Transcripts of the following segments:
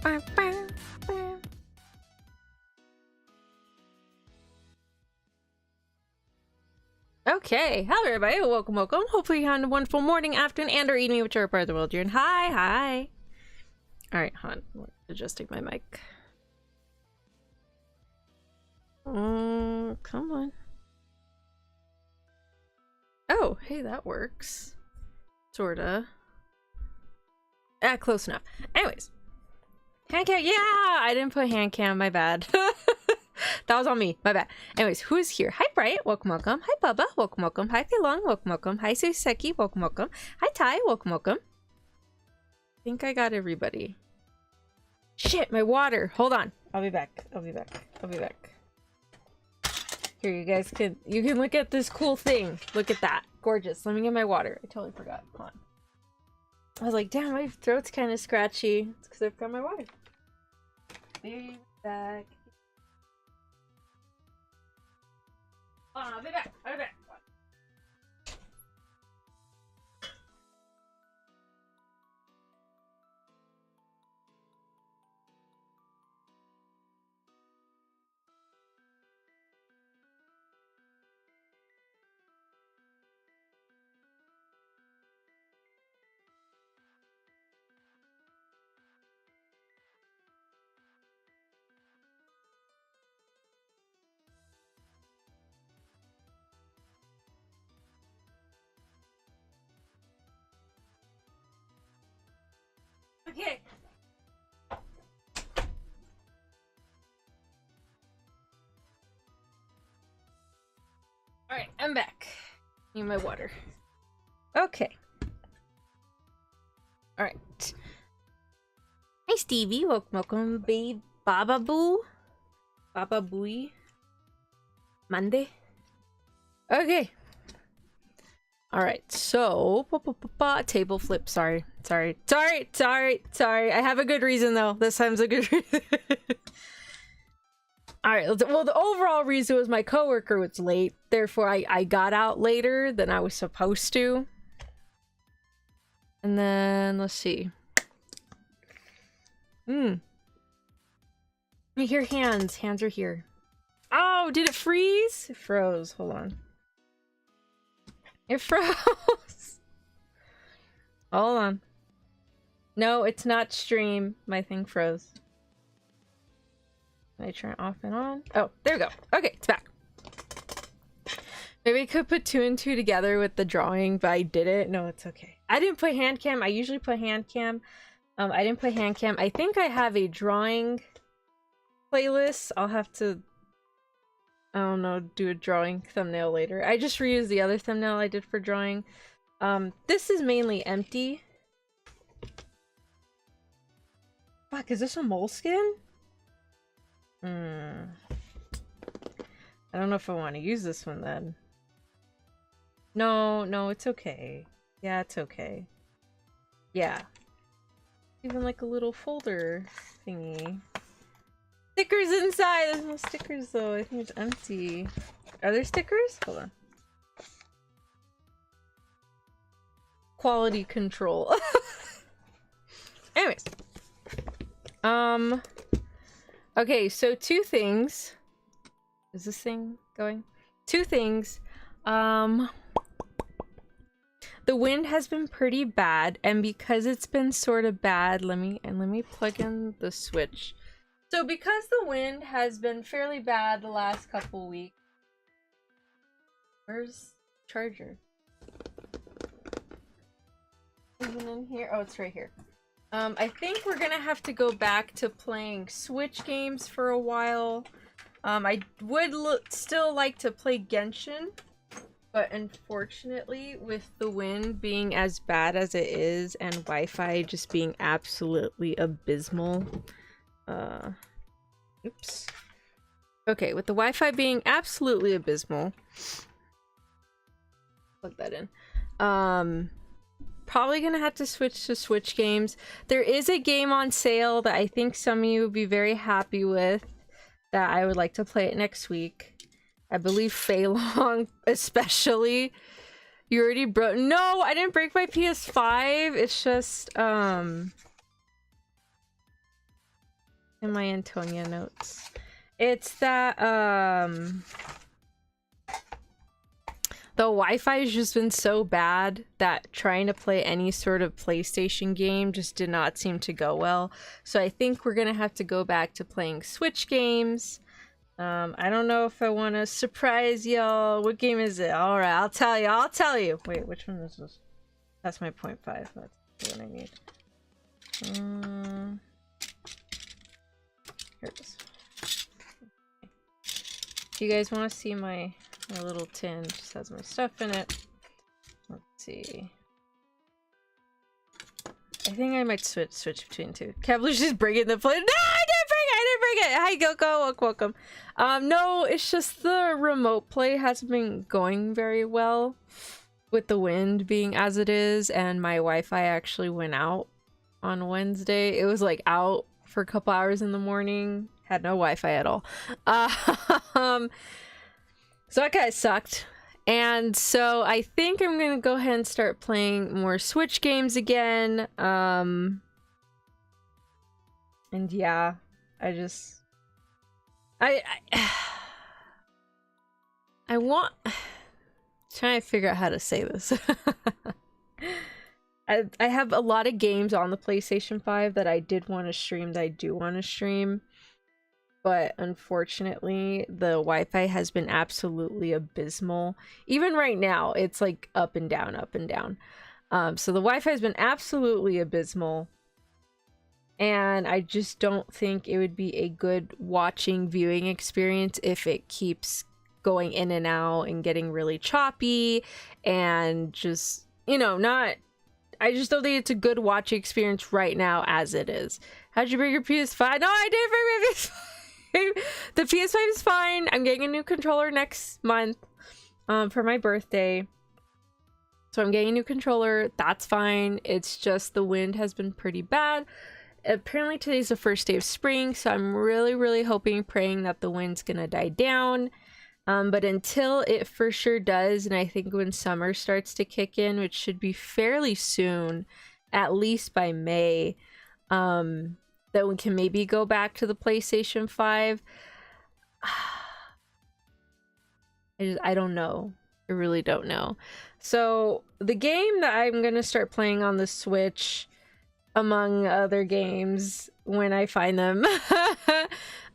Okay, hello everybody, welcome. Hopefully you're having a wonderful morning, afternoon, and or evening, whichever part of the world you're in. Hi. Alright, hon, adjusting my mic. Come on. Oh, hey, that works. Sorta. Close enough. Anyways. Hand cam, yeah! I didn't put hand cam, my bad. That was on me, my bad. Anyways, who is here? Hi, Bright, welcome. Hi, Bubba, welcome. Hi, Feilong, welcome. Hi, Suiseki, welcome. Hi, Ty, welcome. I think I got everybody. Shit, my water. Hold on. I'll be back. Here, you guys can look at this cool thing. Look at that. Gorgeous. Let me get my water. I totally forgot. Come on. I was like, damn, my throat's kind of scratchy. It's because I've got my water. Be back. I'll be back. Okay. Alright, I'm back. Need my water. Okay. Alright. Hi, Stevie. Welcome, babe. Baba Boo. Baba Booey. Monday. Okay. Alright, so table flip. Sorry. I have a good reason though. This time's a good reason. Alright, well, the overall reason was my coworker was late. Therefore, I got out later than I was supposed to. And then, let's see. I hear hands. Hands are here. Oh, did it freeze? It froze. Hold on. It froze. Hold on. No, it's not stream. My thing froze. Can I turn it off and on? Oh, there we go. Okay, it's back. Maybe I could put 2 and 2 together with the drawing, but I didn't. No, it's okay. I didn't put hand cam. I usually put hand cam. I didn't put hand cam. I think I have a drawing playlist. I'll have to, I don't know, do a drawing thumbnail later. I just reused the other thumbnail I did for drawing. This is mainly empty. Fuck, is this a moleskin? I don't know if I want to use this one then. No, it's okay. Yeah, it's okay. Yeah. Even like a little folder thingy. Stickers inside! There's no stickers though. I think it's empty. Are there stickers? Hold on. Quality control. Anyways. Okay, so 2 things. Is this thing going? 2 things. The wind has been pretty bad, and because it's been sort of bad, let me plug in the switch. So because the wind has been fairly bad the last couple weeks. Where's charger? Even in here? Oh, it's right here. I think we're gonna have to go back to playing Switch games for a while. I would still like to play Genshin, but unfortunately, with the wind being as bad as it is and Wi-Fi just being absolutely abysmal. Oops. Okay, with the Wi-Fi being absolutely abysmal. Plug that in. Probably gonna have to switch to Switch games. There is a game on sale that I think some of you would be very happy with, that I would like to play it next week. I believe Feilong especially. You already broke— No, I didn't break my PS5. It's just in my Antonia notes. It's that the Wi-Fi has just been so bad that trying to play any sort of PlayStation game just did not seem to go well. So I think we're gonna have to go back to playing Switch games. I don't know if I want to surprise y'all. What game is it? All right, I'll tell you. Wait, which one is this? That's my 0.5. That's what I need. Here it is. Do you guys want to see my little tin? It just has my stuff in it. Let's see. I think I might switch between two. Cavaliers just breaking the plate. No, I didn't bring it. Hi, Goko. Welcome. No, it's just the remote play hasn't been going very well with the wind being as it is, and my Wi-Fi actually went out on Wednesday. It was like out for a couple hours in the morning. Had no Wi-Fi at all. So that guy sucked. And so I think I'm gonna go ahead and start playing more Switch games again. And yeah, I want trying to figure out how to say this. I have a lot of games on the PlayStation 5 that I did want to stream, that I do want to stream. But unfortunately, the Wi-Fi has been absolutely abysmal. Even right now, it's like up and down, up and down. So the Wi-Fi has been absolutely abysmal. And I just don't think it would be a good watching, viewing experience if it keeps going in and out and getting really choppy. And just, you know, not... I just don't think it's a good watching experience right now as it is. How'd you bring your PS5? No, I didn't bring my PS5! The PS5 is fine. I'm getting a new controller next month for my birthday. So I'm getting a new controller. That's fine. It's just the wind has been pretty bad. Apparently today's the first day of spring, so I'm really hoping, praying that the wind's gonna die down. But until it for sure does, and I think when summer starts to kick in, which should be fairly soon, at least by May, that we can maybe go back to the PlayStation 5. I don't know. I really don't know. So the game that I'm gonna start playing on the Switch, among other games when I find them,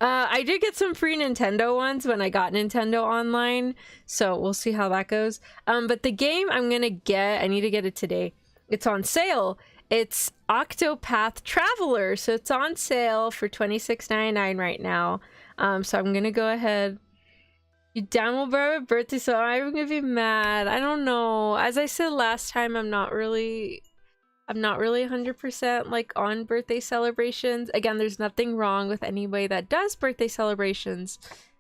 I did get some free Nintendo ones when I got Nintendo Online, so we'll see how that goes. But the game I'm gonna get, I need to get it today. It's on sale. It's Octopath Traveler, so it's on sale for $26.99 right now. So I'm gonna go ahead. You download my birthday, so I'm gonna be mad. I don't know. As I said last time, I'm not really 100% like on birthday celebrations. Again, there's nothing wrong with anybody that does birthday celebrations.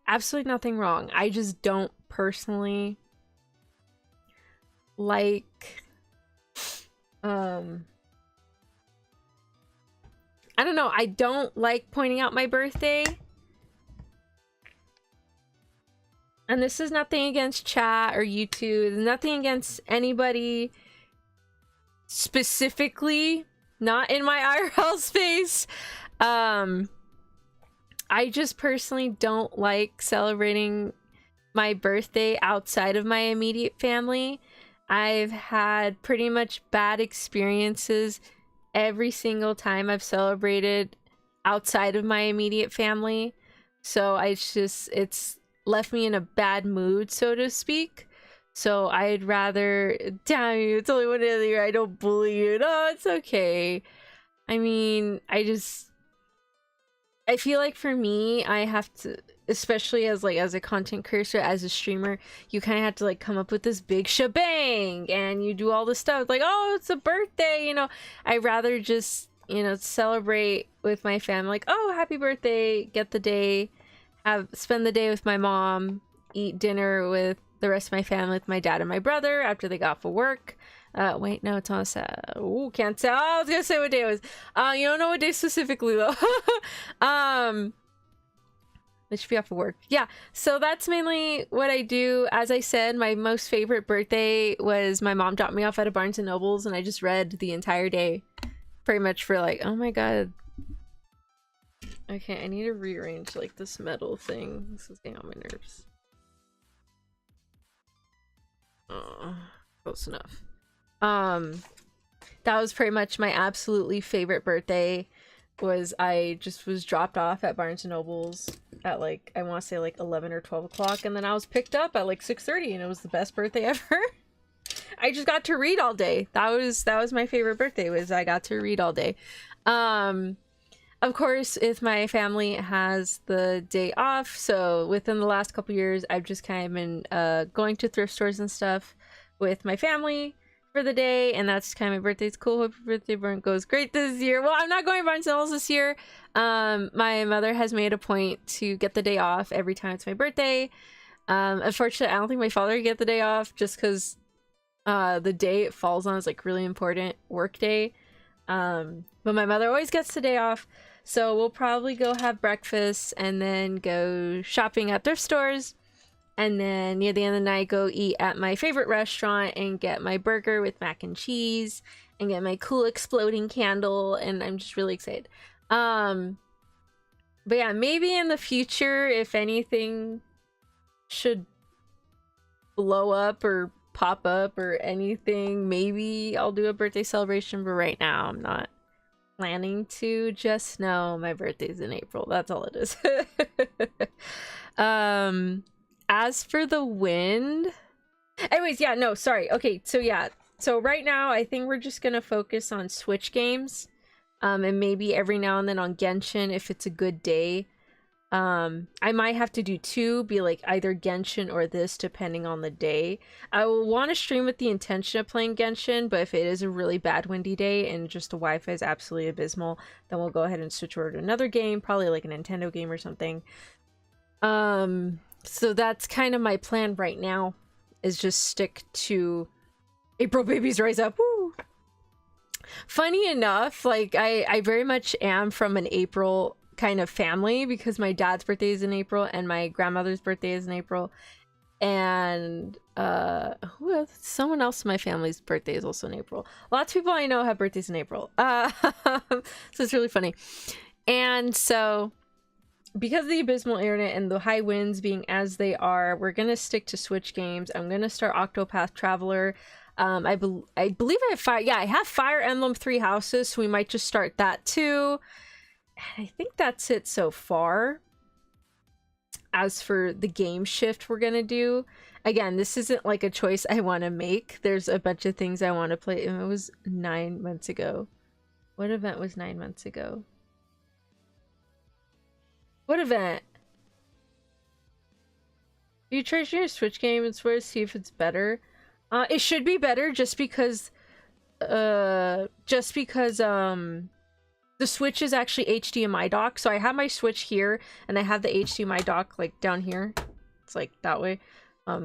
Absolutely nothing wrong. I just don't personally like I don't know. I don't like pointing out my birthday. And this is nothing against chat or YouTube. Nothing against anybody specifically, not in my IRL space. I just personally don't like celebrating my birthday outside of my immediate family. I've had pretty much bad experiences every single time I've celebrated outside of my immediate family. So it's left me in a bad mood, so to speak. So I'd rather, damn you, it's only one day of the year, I don't bully you. No, it's okay. I mean, I feel like for me, I have to, especially as a content creator, as a streamer, you kind of have to like come up with this big shebang and you do all this stuff like, oh, it's a birthday, you know. I'd rather just, you know, celebrate with my family, like, oh, happy birthday, get the day, spend the day with my mom, eat dinner with the rest of my family, with my dad and my brother after they got off of work. Wait, no, it's on Saturday. Ooh, can't tell. I was gonna say what day it was. You don't know what day specifically though. It should be off of work. Yeah, so that's mainly what I do. As I said, my most favorite birthday was my mom dropped me off at a Barnes and Nobles, and I just read the entire day, pretty much for like, oh my god. Okay, I need to rearrange like this metal thing. This is getting on my nerves. Oh, close enough. That was pretty much my absolutely favorite birthday. Was I just was dropped off at Barnes and Noble's at like, I want to say like 11 or 12 o'clock, and then I was picked up at like 6:30, and it was the best birthday ever. I just got to read all day. That was my favorite birthday, was I got to read all day. Of course, if my family has the day off, so within the last couple years, I've just kind of been going to thrift stores and stuff with my family for the day, and that's kind of my birthday. It's cool. Hope your birthday burn goes great this year. Well, I'm not going to Barnes & Nobles this year. My mother has made a point to get the day off every time it's my birthday. Unfortunately, I don't think my father can get the day off just because the day it falls on is like really important work day. But my mother always gets the day off. So we'll probably go have breakfast and then go shopping at thrift stores. And then near the end of the night, go eat at my favorite restaurant and get my burger with mac and cheese and get my cool exploding candle. And I'm just really excited. But yeah, maybe in the future, if anything should blow up or pop up or anything, maybe I'll do a birthday celebration. But right now, I'm not planning to. Just know my birthday's in April. That's all it is. As for the wind, anyways, yeah, no, sorry. Okay, so yeah, so right now I think we're just gonna focus on Switch games, and maybe every now and then on Genshin if it's a good day. I might have to do two, be like either Genshin or this depending on the day. I will want to stream with the intention of playing Genshin, but if it is a really bad windy day and just the Wi-Fi is absolutely abysmal, then we'll go ahead and switch over to another game, probably like a Nintendo game or something. So that's kind of my plan right now, is just stick to April Babies Rise Up. Woo! Funny enough, like I very much am from an April kind of family because my dad's birthday is in April and my grandmother's birthday is in April, and who else? Someone else in my family's birthday is also in April. Lots of people I know have birthdays in April. So it's really funny. And so because of the abysmal internet and the high winds being as they are, we're gonna stick to Switch games. I'm gonna start Octopath Traveler. I believe I have I have Fire Emblem Three Houses, so we might just start that too. And I think that's it so far. As for the game shift we're gonna do, again, this isn't like a choice I want to make. There's a bunch of things I want to play. It was 9 months ago. What event was 9 months ago? What event? You try your Switch game and swear to see if it's better. It should be better just because the Switch is actually HDMI dock. So I have my Switch here and I have the HDMI dock like down here. It's like that way.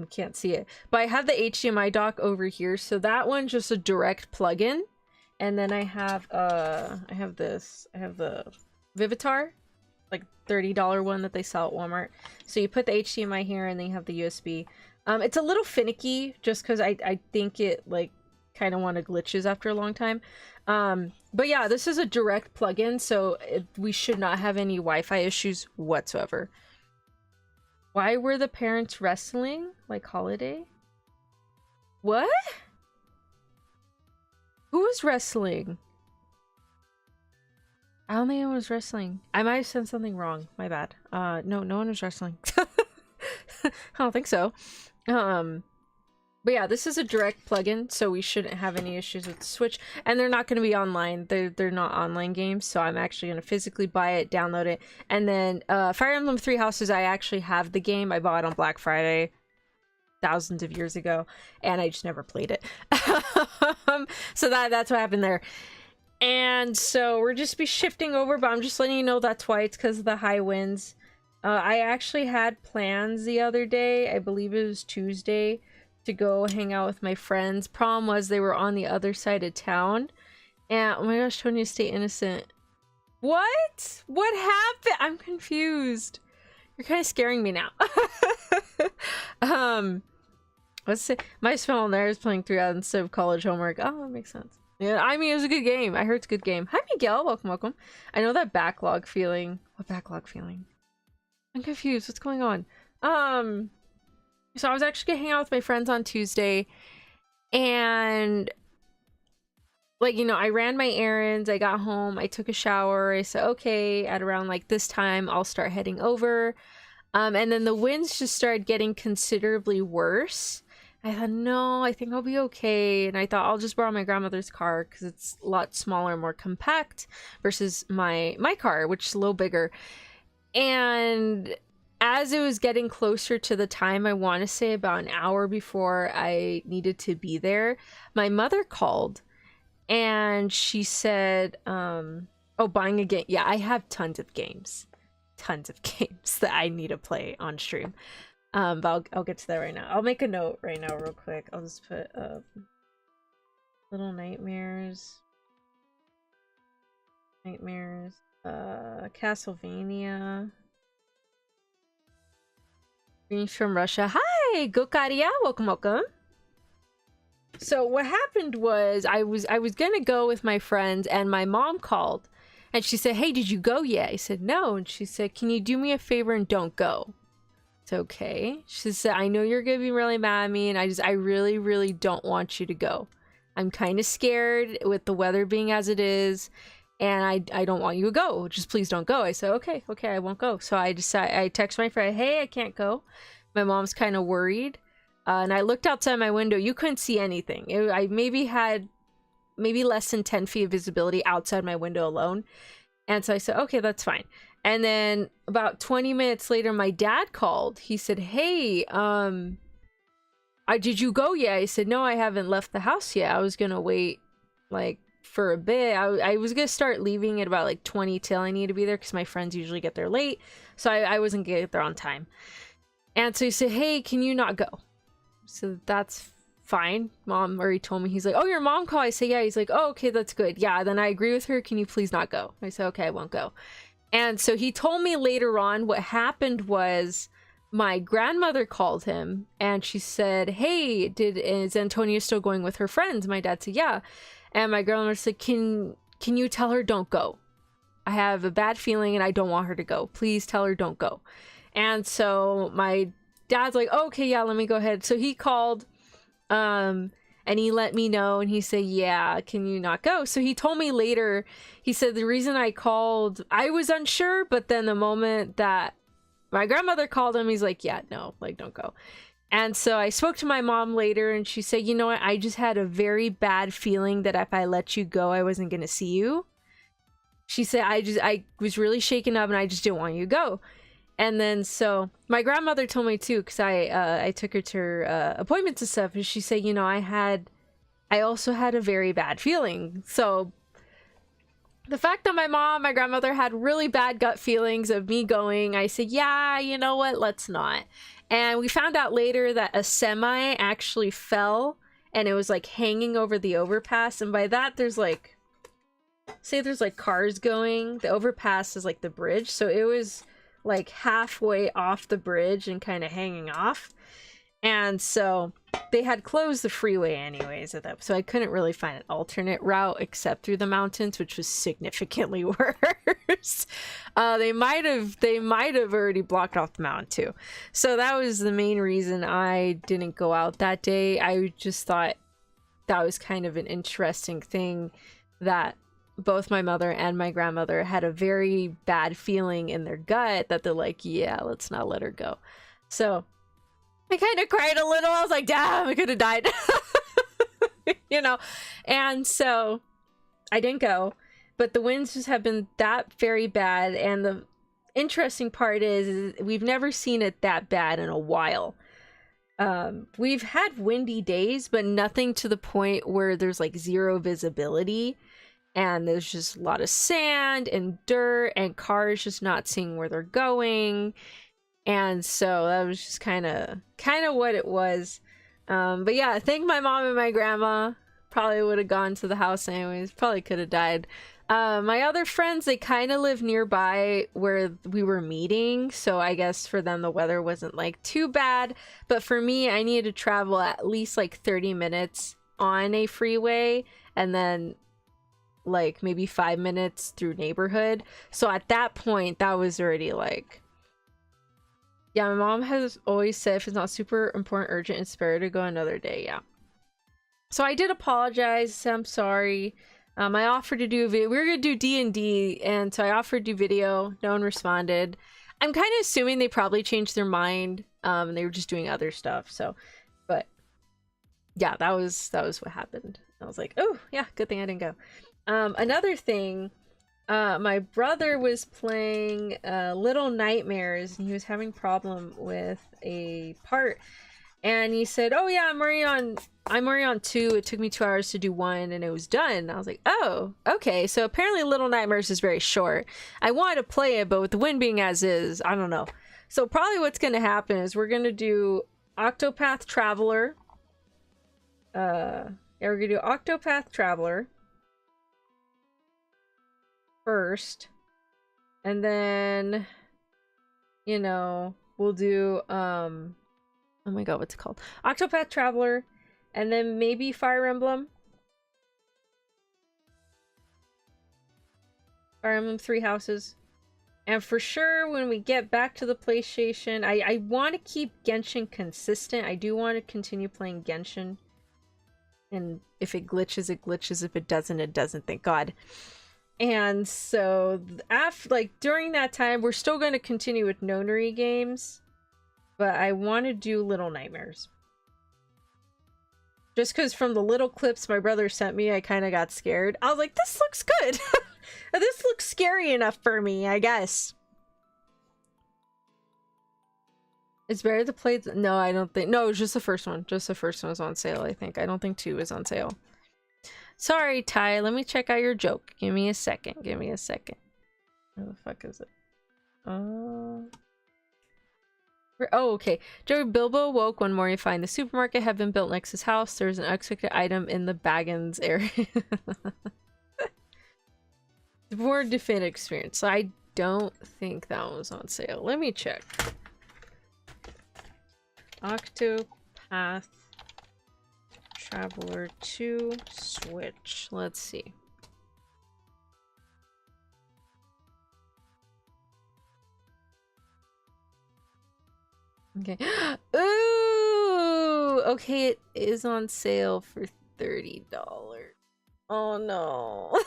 Can't see it. But I have the HDMI dock over here. So that one's just a direct plug-in. And then I have this. I have the Vivitar, like $30 one that they sell at Walmart. So you put the HDMI here and then you have the USB. It's a little finicky just because I think it like kind of wanted glitches after a long time. But yeah, this is a direct plug-in, so we should not have any Wi-Fi issues whatsoever. Why were the parents wrestling? Like holiday? What? Who was wrestling? I don't think anyone was wrestling. I might have said something wrong. My bad. No one was wrestling. I don't think so. But yeah, this is a direct plugin, so we shouldn't have any issues with the Switch. And they're not going to be online. They're not online games, so I'm actually going to physically buy it, download it. And then Fire Emblem Three Houses, I actually have the game. I bought it on Black Friday thousands of years ago, and I just never played it. So that's what happened there. And so we're just be shifting over, but I'm just letting you know that's why. It's because of the high winds. I actually had plans the other day, I believe it was Tuesday, to go hang out with my friends. Problem was they were on the other side of town. And oh my gosh, Tonya, stay innocent. What? What happened? I'm confused. You're kind of scaring me now. Let's say my small there is playing 3 hours instead of college homework. Oh, that makes sense. Yeah, I mean, it was a good game. I heard it's a good game. Hi, Miguel. Welcome, welcome. I know that backlog feeling. What backlog feeling? I'm confused. What's going on? So I was actually gonna hang out with my friends on Tuesday, and like, you know, I ran my errands, I got home, I took a shower, I said, okay, at around like this time, I'll start heading over. And then the winds just started getting considerably worse. I thought, no, I think I'll be okay. And I thought I'll just borrow my grandmother's car because it's a lot smaller, more compact versus my car, which is a little bigger. And as it was getting closer to the time, I want to say about an hour before I needed to be there, my mother called and she said, oh, buying a game. Yeah, I have tons of games that I need to play on stream. But I'll get to that right now. I'll make a note right now real quick. I'll just put Little Nightmares, Castlevania, Greens from Russia. Hi, Gokaria, welcome. So what happened was I was gonna go with my friends, and my mom called and she said, hey, did you go yet? I said no, and she said, can you do me a favor and don't go? It's okay. She said, I know you're gonna be really mad at me, and I really don't want you to go. I'm kind of scared with the weather being as it is, and I don't want you to go. Just please don't go. I said, okay, I won't go. So I text my friend, hey, I can't go. My mom's kind of worried. And I looked outside my window. You couldn't see anything. I maybe had less than 10 feet of visibility outside my window alone. And so I said, okay, that's fine. And then about 20 minutes later, my dad called. He said, hey, did you go yet? I said, no, I haven't left the house yet. I was going to wait like for a bit. I was going to start leaving at about like 20 till I need to be there because my friends usually get there late. So I wasn't going to get there on time. And so he said, hey, can you not go? So that's fine. Mom already told me. He's like, oh, your mom called. I say, yeah. He's like, oh, okay, that's good. Yeah, then I agree with her. Can you please not go? I said, okay, I won't go. And so he told me later on what happened was my grandmother called him and she said, hey, is Antonia still going with her friends? My dad said, yeah. And my grandmother said, can you tell her don't go? I have a bad feeling and I don't want her to go. Please tell her don't go. And so my dad's like, oh, okay, yeah, let me go ahead. So he called, and he let me know, and he said, yeah, can you not go? So he told me later, he said, the reason I called, I was unsure, but then the moment that my grandmother called him, he's like, yeah, no, like, don't go. And so I spoke to my mom later, and she said, you know what, I just had a very bad feeling that if I let you go, I wasn't going to see you. She said, I was really shaken up, and I just didn't want you to go. And then so my grandmother told me too, because I took her to her appointments and stuff, and she said, you know, I also had a very bad feeling. So the fact that my grandmother had really bad gut feelings of me going, I said, yeah, you know what, let's not. And we found out later that a semi actually fell, and it was like hanging over the overpass. And by that, there's like, say there's like cars going, the overpass is like the bridge. So it was like halfway off the bridge and kind of hanging off, and so they had closed the freeway anyways at that, so I couldn't really find an alternate route except through the mountains, which was significantly worse. They might have already blocked off the mountain too, so that was the main reason I didn't go out that day. I just thought that was kind of an interesting thing that both my mother and my grandmother had a very bad feeling in their gut that they're like, yeah, let's not let her go. So I kind of cried a little. I was like, damn, I could have died. You know? And so I didn't go, but the winds just have been that very bad. And the interesting part is we've never seen it that bad in a while. We've had windy days, but nothing to the point where there's like zero visibility. And there's just a lot of sand and dirt and cars just not seeing where they're going. And so that was just kind of what it was. But yeah, I think my mom and my grandma probably would have gone to the house anyways. Probably could have died. My other friends, they kind of live nearby where we were meeting. So I guess for them, the weather wasn't like too bad. But for me, I needed to travel at least like 30 minutes on a freeway and then like maybe 5 minutes through neighborhood. So at that point, that was already like, yeah, my mom has always said if it's not super important, urgent, and spare to go another day. Yeah. So I did apologize. I'm sorry. I offered to do a video. We were gonna do D&D, and so I offered to do video. No one responded. I'm kind of assuming they probably changed their mind, and they were just doing other stuff. So, but yeah, that was what happened. I was like, oh yeah, good thing I didn't go. Another thing, my brother was playing Little Nightmares, and he was having problem with a part, and he said, oh yeah, I'm already on 2. It took me 2 hours to do 1 and it was done. I was like, oh, okay. So apparently Little Nightmares is very short. I wanted to play it, but with the wind being as is, I don't know. So probably what's going to happen is we're going to do Octopath Traveler. Yeah, we're going to do Octopath Traveler first. And then, you know, we'll do, oh my god, what's it called? Octopath Traveler. And then maybe Fire Emblem. Fire Emblem 3 Houses. And for sure, when we get back to the PlayStation, I want to keep Genshin consistent. I do want to continue playing Genshin. And if it glitches, it glitches. If it doesn't, it doesn't. Thank God. And so, after, like, during that time, we're still going to continue with Nonary games. But I want to do Little Nightmares. Just because from the little clips my brother sent me, I kind of got scared. I was like, this looks good. This looks scary enough for me, I guess. It's better to play... No, I don't think... No, it was just the first one. Just the first one was on sale, I think. I don't think 2 is on sale. Sorry, Ty. Let me check out your joke. Give me a second. Give me a second. Where the fuck is it? Oh, okay. Joey Bilbo woke one morning to find the supermarket had been built next to his house. There was an unexpected item in the Baggins area. The more definitive experience. So I don't think that was on sale. Let me check. Octopath Traveler 2 Switch. Let's see. Okay. Ooh! Okay, it is on sale for $30. Oh no.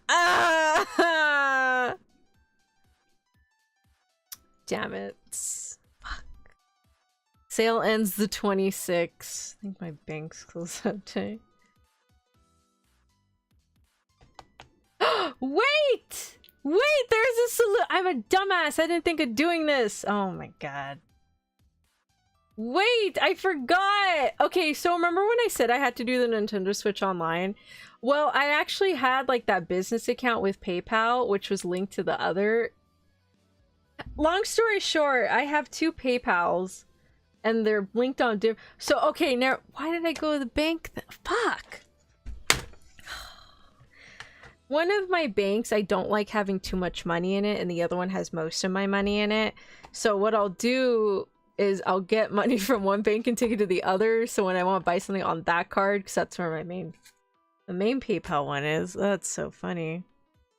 Ah! Damn it. Fuck. Sale ends the 26th. I think my bank's closed that day. Wait! Wait, there's a solution. I'm a dumbass. I didn't think of doing this. Oh my god. Wait, I forgot. Okay, so remember when I said I had to do the Nintendo Switch online? Well, I actually had like that business account with PayPal, which was linked to the other. Long story short, I have 2 PayPals and they're linked on different. So, okay, now why did I go to the bank? Fuck. One of my banks, I don't like having too much money in it, and the other one has most of my money in it. So what I'll do is I'll get money from one bank and take it to the other, so when I want to buy something on that card, because that's where the main PayPal one is. That's so funny.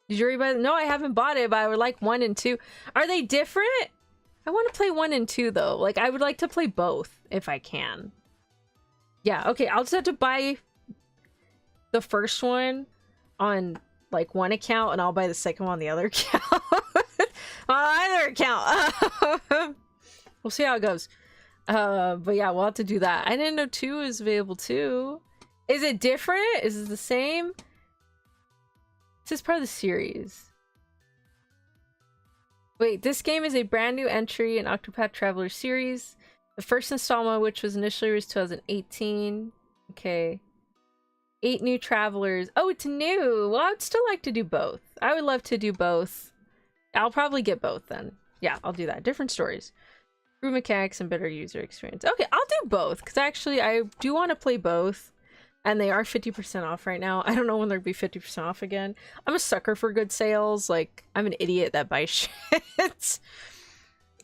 Did you already buy it? No, I haven't bought it, but I would like 1 and 2. Are they different? I want to play 1 and 2 though. Like, I would like to play both if I can. Yeah, okay, I'll just have to buy the first one on like one account, and I'll buy the second one on the other account. On either account. We'll see how it goes. But yeah, we'll have to do that. I didn't know 2 is available too. Is it different? Is it the same? This is part of the series. Wait, this game is a brand new entry in Octopath Traveler series. The first installment, which was initially released 2018. Okay. 8 new travelers. Oh, it's new. Well, I'd still like to do both. I would love to do both. I'll probably get both then. Yeah, I'll do that. Different stories. Improved mechanics and better user experience. Okay, I'll do both. Because actually, I do want to play both. And they are 50% off right now. I don't know when they'll be 50% off again. I'm a sucker for good sales. Like, I'm an idiot that buys shit.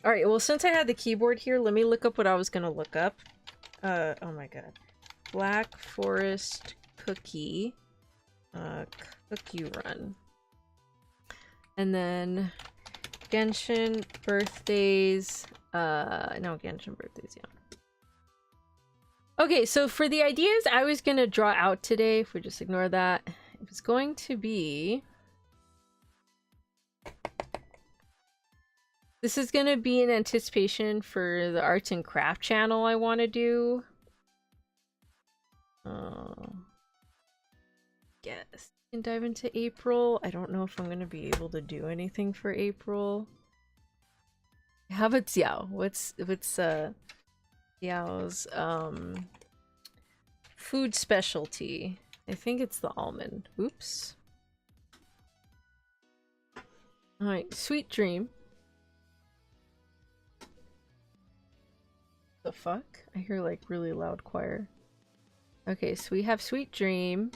Alright, well, since I had the keyboard here, let me look up what I was going to look up. Oh my god. Black Forest cookie cookie run. And then Genshin birthdays, no, Genshin birthdays, yeah. Okay, so for the ideas I was gonna draw out today, if we just ignore that, it was going to be... This is gonna be in anticipation for the arts and craft channel I want to do. Yes. Can dive into April. I don't know if I'm gonna be able to do anything for April. How about Xiao? What's Xiao's food specialty? I think it's the almond. Oops. Alright, Sweet Dream. The fuck? I hear like really loud choir. Okay, so we have Sweet Dream.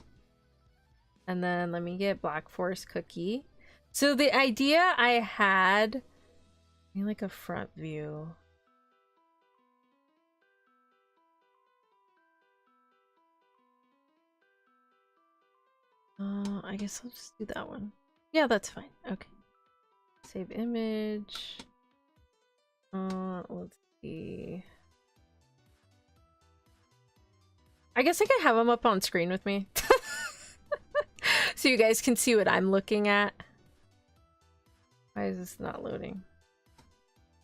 And then let me get Black Forest cookie. So the idea I had, like a front view. I guess I'll just do that one. Yeah, that's fine. Okay. Save image. Let's see. I guess I could have them up on screen with me. So you guys can see what I'm looking at. Why is this not loading?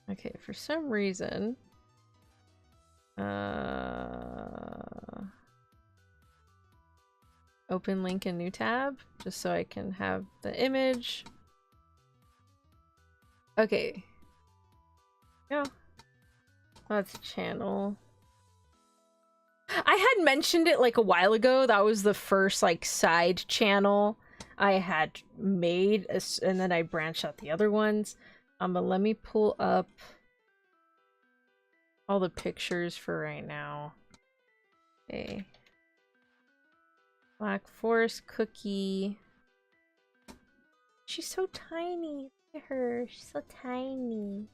Okay, for some reason... Open link in new tab, just so I can have the image. Okay. Yeah. That's channel. I had mentioned it like a while ago. That was the first like side channel I had made, and then I branched out the other ones. But let me pull up all the pictures for right now. Okay. Black Forest cookie. She's so tiny. Look at her. She's so tiny.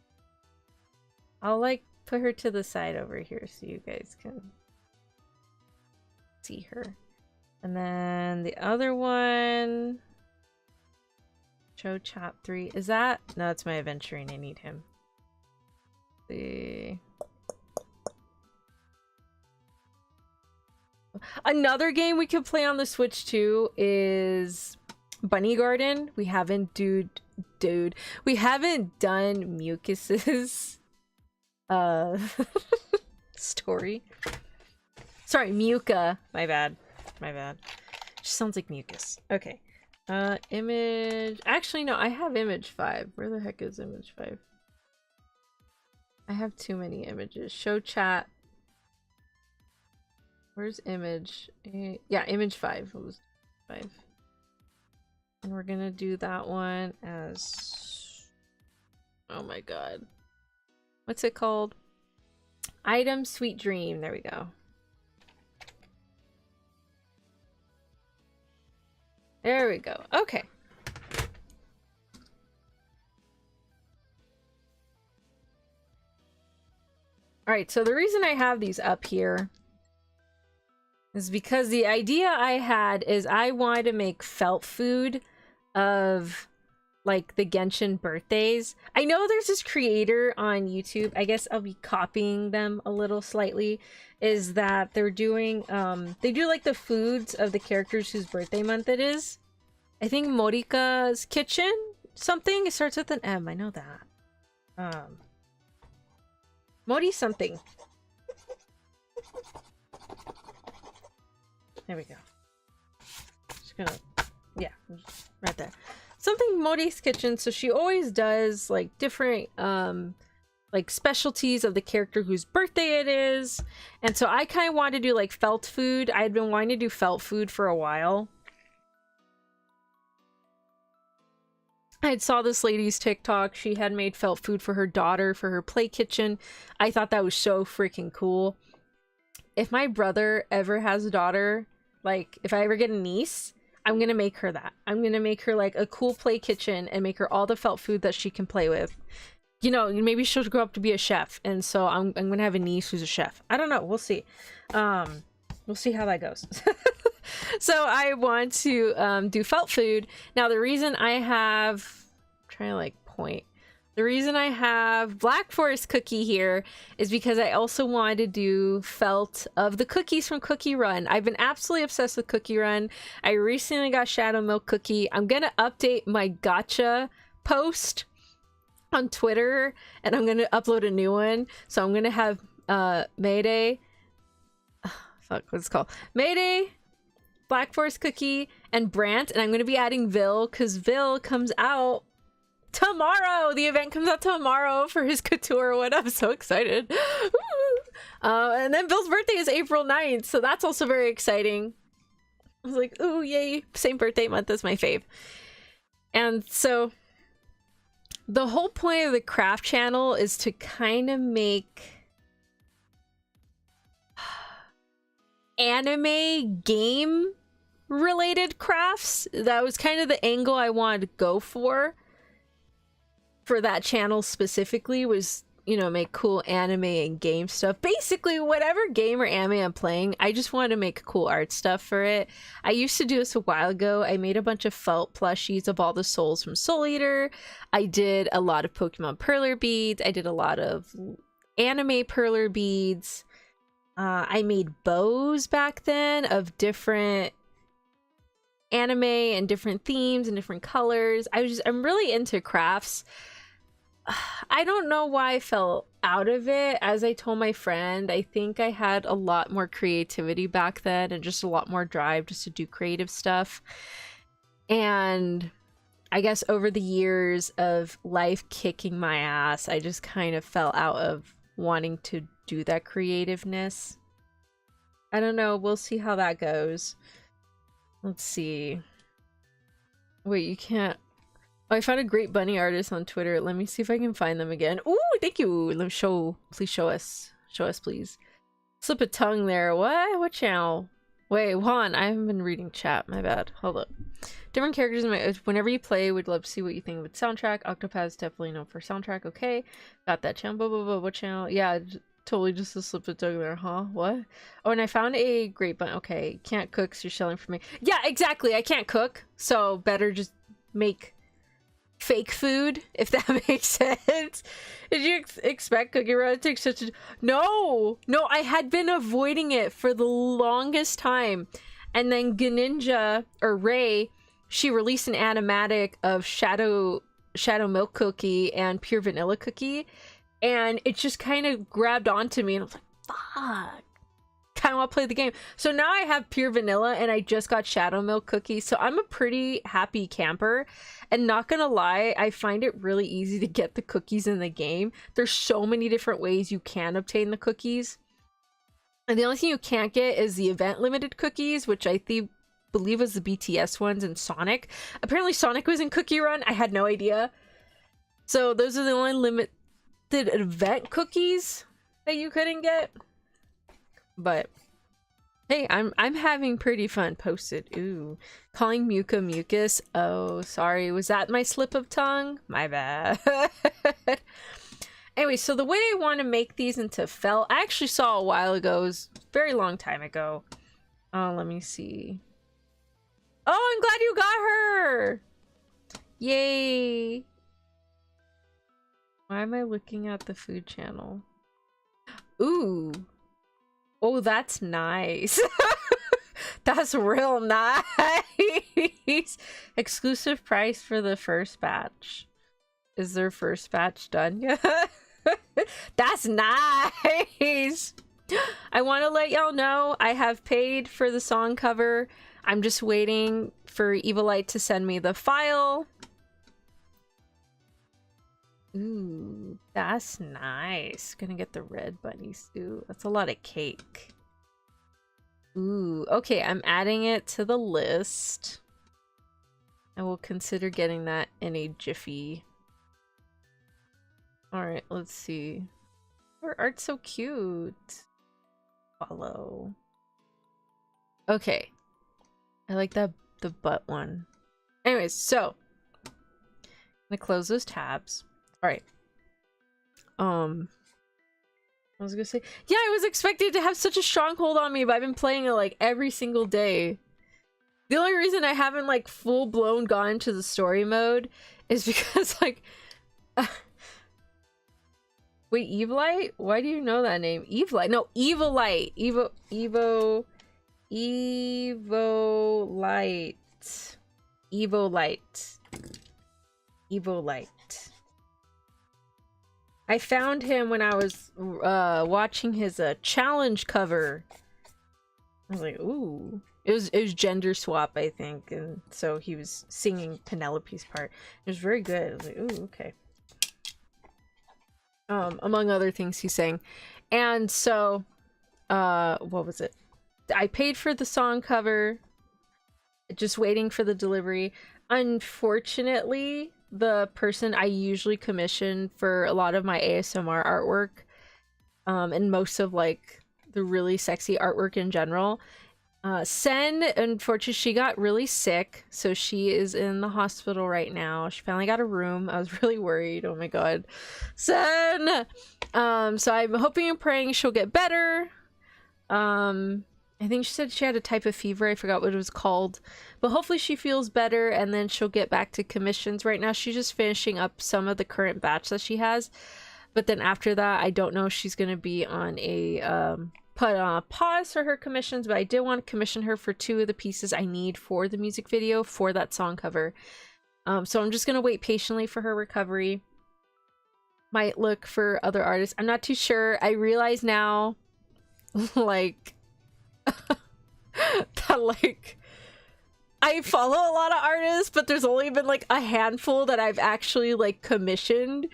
I'll like put her to the side over here so you guys can see her. And then the other one, show chat 3. Is that? No, that's my adventuring. I need him. Let's see. Another game we could play on the Switch too is Bunny Garden. We haven't we haven't done Mucus's story. Sorry, Muka. My bad. My bad. Just sounds like mucus. Okay. Image. Actually, no, I have image 5. Where the heck is image 5? I have too many images. Show chat. Where's image? Yeah, image 5. It was 5. And we're gonna do that one as... Oh my god. What's it called? Item Sweet Dream. There we go. There we go. Okay. Alright, so the reason I have these up here is because the idea I had is I wanted to make felt food of like the Genshin birthdays. I know there's this creator on YouTube, I guess I'll be copying them a little slightly, is that they're doing they do like the foods of the characters whose birthday month it is. I think Morika's Kitchen something, it starts with an M, I know that. Mori something. There we go. Just gonna, yeah, right there. Something Mori's Kitchen. So she always does like different like specialties of the character whose birthday it is. And so I kind of wanted to do like felt food. I had been wanting to do felt food for a while. I had saw this lady's TikTok. She had made felt food for her daughter for her play kitchen. I thought that was so freaking cool. If my brother ever has a daughter, like if I ever get a niece, I'm gonna make her that. I'm gonna make her like a cool play kitchen and make her all the felt food that she can play with. You know, maybe she'll grow up to be a chef, and so I'm gonna have a niece who's a chef. I don't know, we'll see. Let We'll see how that goes. So I want to do felt food. Now the reason I have, I'm trying to like point. The reason I have Black Forest cookie here is because I also wanted to do felt of the cookies from Cookie Run. I've been absolutely obsessed with Cookie Run. I recently got Shadow Milk Cookie. I'm gonna update my gotcha post on Twitter and I'm gonna upload a new one. So I'm gonna have Mayday, fuck, what's it called? Mayday, Black Forest Cookie, and Brant, and I'm gonna be adding Vil because Vil comes out tomorrow. The event comes out tomorrow for his couture one. I'm so excited. And then Vil's birthday is April 9th, so that's also very exciting. I was like, ooh, yay, same birthday month as my fave. And so the whole point of the craft channel is to kind of make anime game related crafts. That was kind of the angle I wanted to go for that channel specifically, was, you know, make cool anime and game stuff. Basically whatever game or anime I'm playing, I just wanted to make cool art stuff for it. I used to do this a while ago. I made a bunch of felt plushies of all the souls from Soul Eater. I did a lot of Pokemon perler beads. I did a lot of anime perler beads. I made bows back then of different anime and different themes and different colors. I'm really into crafts. I don't know why I fell out of it. As I told my friend, I think I had a lot more creativity back then and just a lot more drive just to do creative stuff. And I guess over the years of life kicking my ass, I just kind of fell out of wanting to do that creativeness. I don't know. We'll see how that goes. Let's see. Wait, you can't... Oh, I found a great bunny artist on Twitter. Let me see if I can find them again. Ooh, thank you. Let me show. Please show us. Show us, please. Slip a tongue there. What? What channel? Wait, Juan, I haven't been reading chat. My bad. Hold up. Different characters in my... Whenever you play, would love to see what you think of the soundtrack. Octopath definitely known for soundtrack. Okay. Got that channel. Blah, blah, blah. What channel? Yeah, totally just a slip a tongue there, huh? What? Oh, and I found a great bunny. Okay. Can't cook, so you're selling for me. Yeah, exactly. I can't cook. So better just make fake food, if that makes sense. Did you expect Cookie Run to take such a... No, I had been avoiding it for the longest time, and then Greninja, or Ray, she released an animatic of Shadow Milk Cookie and Pure Vanilla Cookie, and it just kind of grabbed onto me, and I was like, fuck, kind of want to play the game. So now I have Pure Vanilla and I just got Shadow Milk Cookie, so I'm a pretty happy camper. And not gonna lie, I find it really easy to get the cookies in the game. There's so many different ways you can obtain the cookies, and the only thing you can't get is the event limited cookies, which I believe was the BTS ones in Sonic. Apparently Sonic was in Cookie Run. I had no idea. So those are the only limited event cookies that you couldn't get. But hey, I'm having pretty fun. Posted. Ooh. Calling Muka Mucus. Oh, sorry. Was that my slip of tongue? My bad. Anyway, so the way I want to make these into felt, I actually saw a while ago. It was a very long time ago. Oh, let me see. Oh, I'm glad you got her! Yay! Why am I looking at the food channel? Ooh. Oh, that's nice. That's real nice. Exclusive price for the first batch. Is their first batch done yet? That's nice. I want to let y'all know I have paid for the song cover. I'm just waiting for Evilite to send me the file. Ooh, that's nice. Gonna get the red bunnies. Ooh, that's a lot of cake. Ooh, okay, I'm adding it to the list. I will consider getting that in a jiffy. Alright, let's see. Her art's so cute. Follow. Okay. I like that, the butt one. Anyways, so I'm gonna close those tabs. Alright. I was gonna say, yeah, I was expecting to have such a strong hold on me, but I've been playing it like every single day. The only reason I haven't like full blown gone to the story mode is because like, wait, Evilite? Why do you know that name? Evilite? No, Evilite. Evolite. I found him when I was watching his challenge cover. I was like, ooh. It was gender swap, I think, and so he was singing Penelope's part. It was very good. I was like, ooh, okay. Among other things he sang. And so, what was it? I paid for the song cover, just waiting for the delivery. Unfortunately, the person I usually commission for a lot of my ASMR artwork, and most of like the really sexy artwork in general, Sen, unfortunately, she got really sick, so she is in the hospital right now. She finally got a room. I was really worried. Oh my god. Sen! So I'm hoping and praying she'll get better. I think she said she had a type of fever. I forgot what it was called. But hopefully she feels better, and then she'll get back to commissions. Right now, she's just finishing up some of the current batch that she has. But then after that, I don't know if she's going to be on a... put on a pause for her commissions, but I did want to commission her for 2 of the pieces I need for the music video for that song cover. So I'm just gonna wait patiently for her recovery. Might look for other artists. I'm not too sure. I realize now, like, that like I follow a lot of artists, but there's only been like a handful that I've actually like commissioned.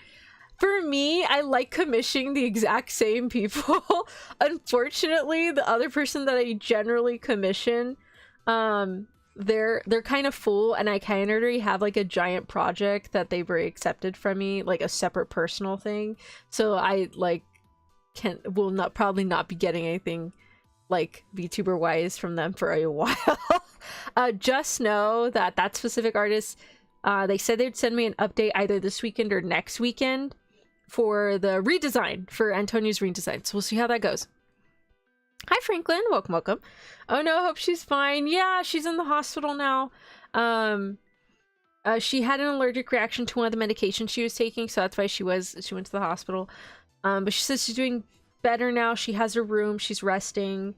For me, I like commissioning the exact same people. Unfortunately, the other person that I generally commission, they're kind of full, and I kind of already have like a giant project that they've already accepted from me, like a separate personal thing. So I like will probably not be getting anything like VTuber wise from them for a while. Just know that specific artist, they said they'd send me an update either this weekend or next weekend for the redesign, for Antonia's redesign. So we'll see how that goes. Hi Franklin, welcome. Oh no, hope she's fine. Yeah, she's in the hospital now. She had an allergic reaction to one of the medications she was taking, so that's why she went to the hospital. But she says she's doing better now. She has her room, she's resting.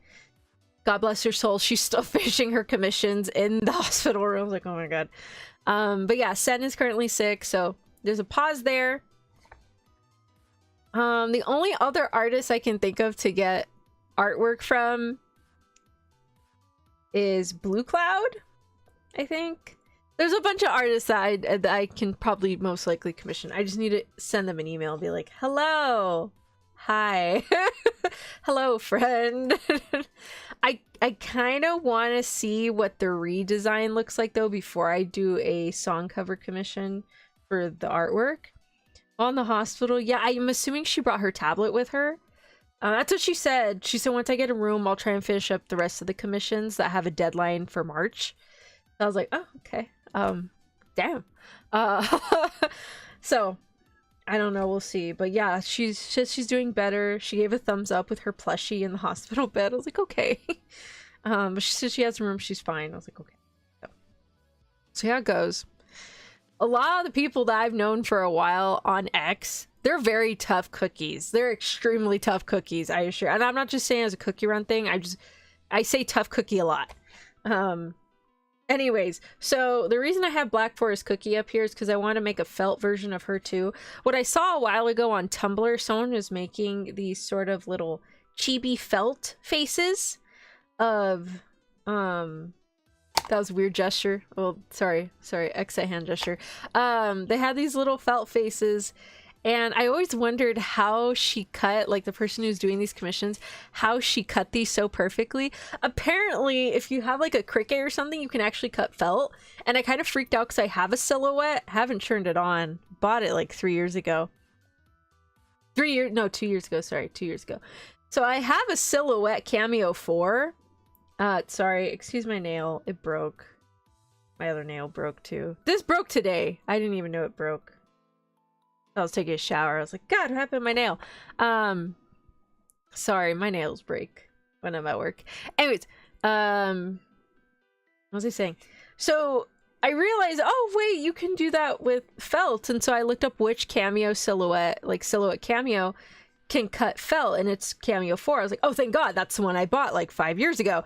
God bless her soul, she's still finishing her commissions in the hospital room. I was like, oh my god. But yeah, Sen is currently sick, so there's a pause there. The only other artist I can think of to get artwork from is Blue Cloud, I think. There's a bunch of artists that I can probably most likely commission. I just need to send them an email and be like, hello, hi, hello friend. I kind of want to see what the redesign looks like though before I do a song cover commission for the artwork. On the hospital, yeah, I'm assuming she brought her tablet with her. That's what she said. She said once I get a room, I'll try and finish up the rest of the commissions that have a deadline for March. I was like, oh, okay. Damn. So I don't know, we'll see. But yeah, she's doing better. She gave a thumbs up with her plushie in the hospital bed. I was like, okay. But she said she has a room, she's fine. I was like, okay. So yeah, it goes. A lot of the people that I've known for a while on X, they're very tough cookies. They're extremely tough cookies, I assure. And I'm not just saying as a cookie run thing. I say tough cookie a lot. Anyways, so the reason I have Black Forest Cookie up here is because I want to make a felt version of her too. What I saw a while ago on Tumblr, someone was making these sort of little chibi felt faces of that was a weird gesture. Well, sorry, exit hand gesture. They had these little felt faces, and I always wondered how she cut, like the person who's doing these commissions, how she cut these so perfectly. Apparently, if you have like a Cricut or something, you can actually cut felt. And I kind of freaked out because I have a silhouette, haven't turned it on. Bought it like 3 years ago. 2 years ago, sorry, 2 years ago. So I have a silhouette Cameo 4. Sorry, excuse my nail. It broke. My other nail broke too. This broke today. I didn't even know it broke. I was taking a shower. I was like, God, what happened to my nail? Sorry, my nails break when I'm at work. Anyways, what was I saying? So I realized, oh wait, you can do that with felt, and so I looked up which cameo silhouette, like silhouette cameo, can cut felt, and it's cameo 4. I was like, oh thank god, that's the one I bought like 5 years ago.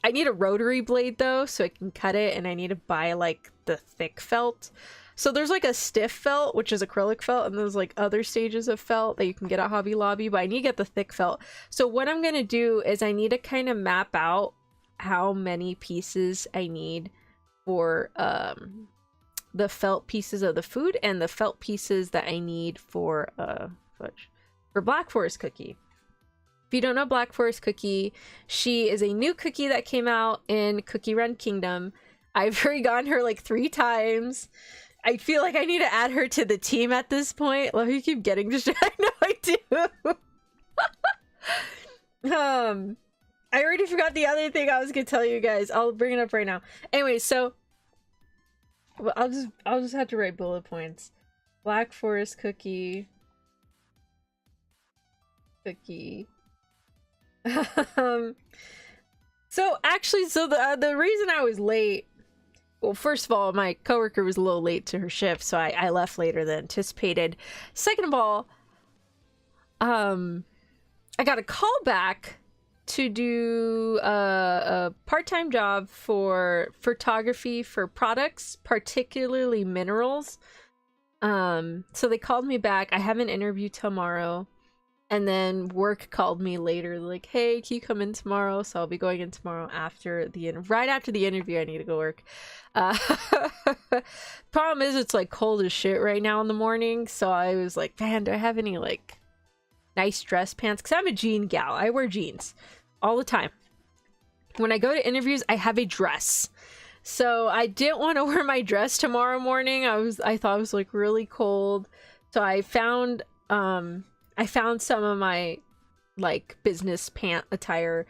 I need a rotary blade though, so I can cut it, and I need to buy like the thick felt. So there's like a stiff felt, which is acrylic felt, and there's like other stages of felt that you can get at Hobby Lobby, but I need to get the thick felt. So what I'm gonna do is I need to kind of map out how many pieces I need for the felt pieces of the food and the felt pieces that I need for Black Forest Cookie. If you don't know Black Forest Cookie, she is a new cookie that came out in Cookie Run Kingdom. I've already gotten her like 3 times. I feel like I need to add her to the team at this point. Let me keep getting distracted. I know I do. I already forgot the other thing I was gonna tell you guys. I'll bring it up right now. Anyway, so well, I'll just have to write bullet points. Black Forest Cookie. So actually, the reason I was late, well, first of all, my coworker was a little late to her shift, so I left later than anticipated. Second of all, I got a call back to do a part-time job for photography for products, particularly minerals. So they called me back. I have an interview tomorrow. And then work called me later, like, hey, can you come in tomorrow? So I'll be going in tomorrow after right after the interview. I need to go work. Problem is, it's like cold as shit right now in the morning. So I was like, man, do I have any like nice dress pants? Because I'm a jean gal. I wear jeans all the time. When I go to interviews, I have a dress. So I didn't want to wear my dress tomorrow morning. I thought it was like really cold. So I found some of my like business pant attire,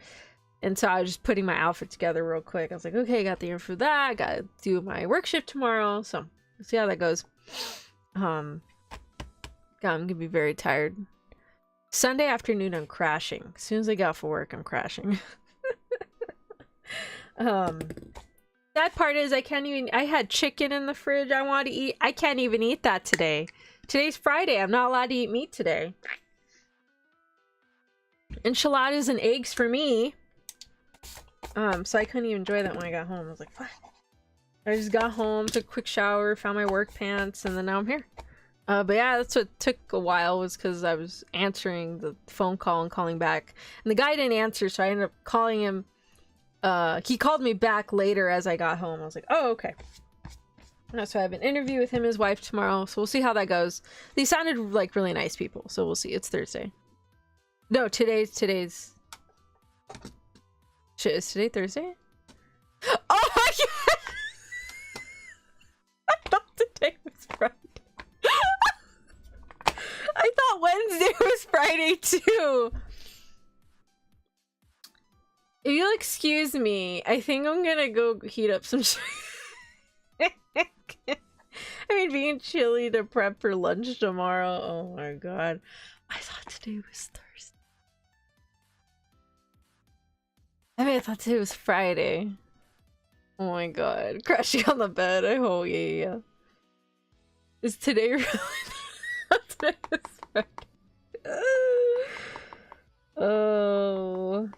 and so I was just putting my outfit together real quick. I was like, okay, I got the info for that. I gotta do my work shift tomorrow, so we'll see how that goes. God, I'm gonna be very tired. Sunday afternoon, I'm crashing. As soon as I get off of work, I'm crashing. That part is I had chicken in the fridge I wanted to eat. I can't even eat that today. Today's Friday. I'm not allowed to eat meat today. Enchiladas and eggs for me. So I couldn't even enjoy that when I got home. I was like, what? I just got home, took a quick shower, found my work pants, and then now I'm here. But yeah, that's what took a while, was because I was answering the phone call and calling back. And the guy didn't answer, so I ended up calling him. He called me back later as I got home. I was like, oh, okay. So I have an interview with him and his wife tomorrow, so we'll see how that goes. They sounded like really nice people, so we'll see. It's Thursday. No, today's... Shit, is today Thursday? Oh my god! I thought today was Friday. I thought Wednesday was Friday too! If you'll excuse me, I think I'm gonna go heat up some I mean, being chilly to prep for lunch tomorrow. Oh my god. I thought today was Thursday. I thought today was Friday. Oh my god. Crashing on the bed. Oh, yeah. Is today really? Today was Friday. Oh.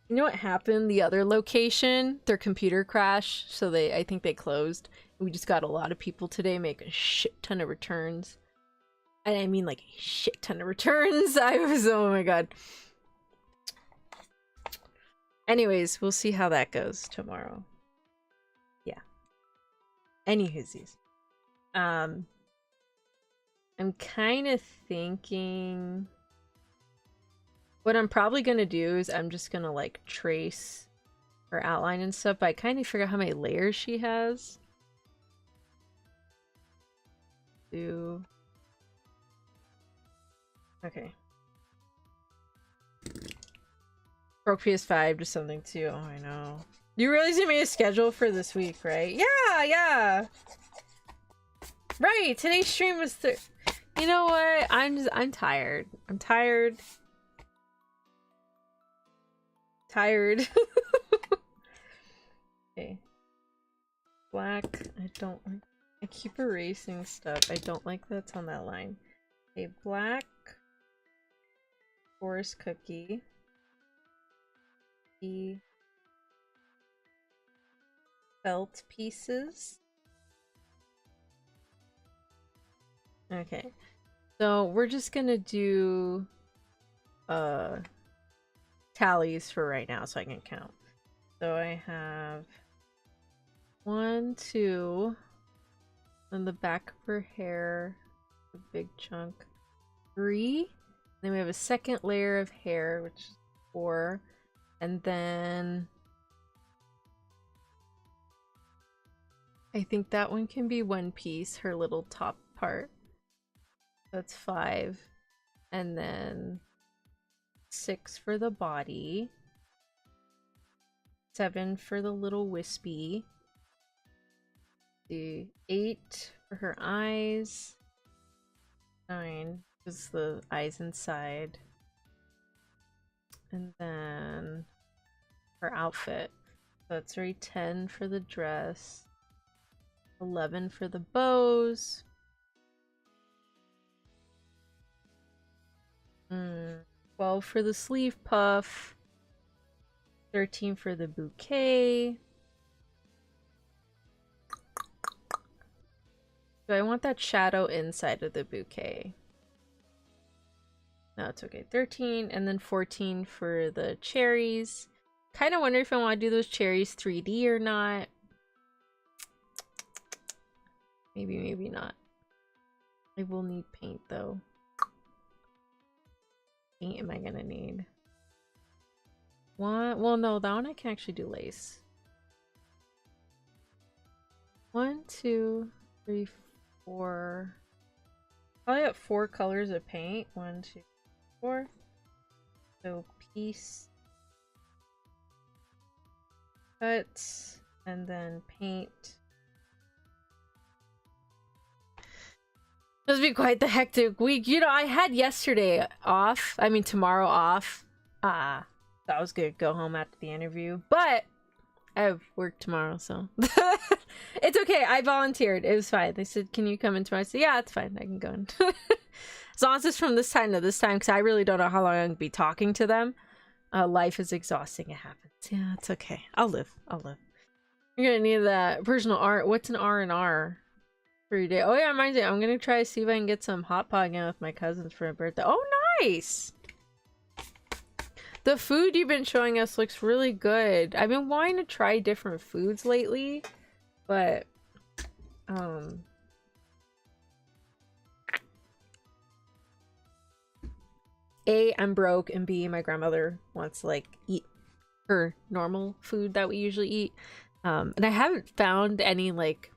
You know what happened? The other location, their computer crashed, so I think they closed. We just got a lot of people today make a shit ton of returns. And I mean like a shit ton of returns. Oh my god. Anyways, we'll see how that goes tomorrow. Yeah. Anywhoosies. I'm kind of thinking... What I'm probably gonna do is I'm just gonna like trace her outline and stuff, but I kind of forgot how many layers she has. Okay. Broke PS5 to something too. Oh, I know. You realize you made a schedule for this week, right? Yeah. Right. Today's stream was You know what? I'm tired. I'm tired. Tired. Okay. Black. I don't like. I keep erasing stuff. I don't like that's on that line. Okay, black. Forest cookie. The felt pieces. Okay. So we're just gonna do tallies for right now so I can count. So I have 1, 2, on the back of her hair, a big chunk, 3. Then we have a second layer of hair, which is 4, and then I think that one can be one piece, her little top part. That's 5, and then 6 for the body, 7 for the little wispy, 8 for her eyes, 9 is the eyes inside, and then her outfit. So that's already 10 for the dress, 11 for the bows, 12 for the sleeve puff, 13 for the bouquet. So I want that shadow inside of the bouquet. No, it's okay. 13, and then 14 for the cherries. Kind of wonder if I want to do those cherries 3D or not. Maybe, maybe not. I will need paint though. Paint am I gonna need? One, well no, that one I can actually do lace. 1, 2, 3, 4. Probably got 4 colors of paint. 1, 2, 4. So piece, cut, and then paint. This will be quite the hectic week. You know, I had yesterday off. I mean, tomorrow off. So I was gonna go home after the interview, but I have work tomorrow, so it's okay. I volunteered. It was fine. They said, "Can you come in tomorrow?" I said, "Yeah, it's fine. I can go in." As long as it's from this time to this time, because I really don't know how long I'm gonna be talking to them. Life is exhausting. It happens. Yeah, it's okay. I'll live. I'll live. You're gonna need that personal art. What's an R&R? For your day. Oh yeah, reminds me, I'm gonna try to see if I can get some hot pot again with my cousins for a birthday. Oh, nice! The food you've been showing us looks really good. I've been wanting to try different foods lately, but A, I'm broke, and B, my grandmother wants to like eat her normal food that we usually eat. And I haven't found any like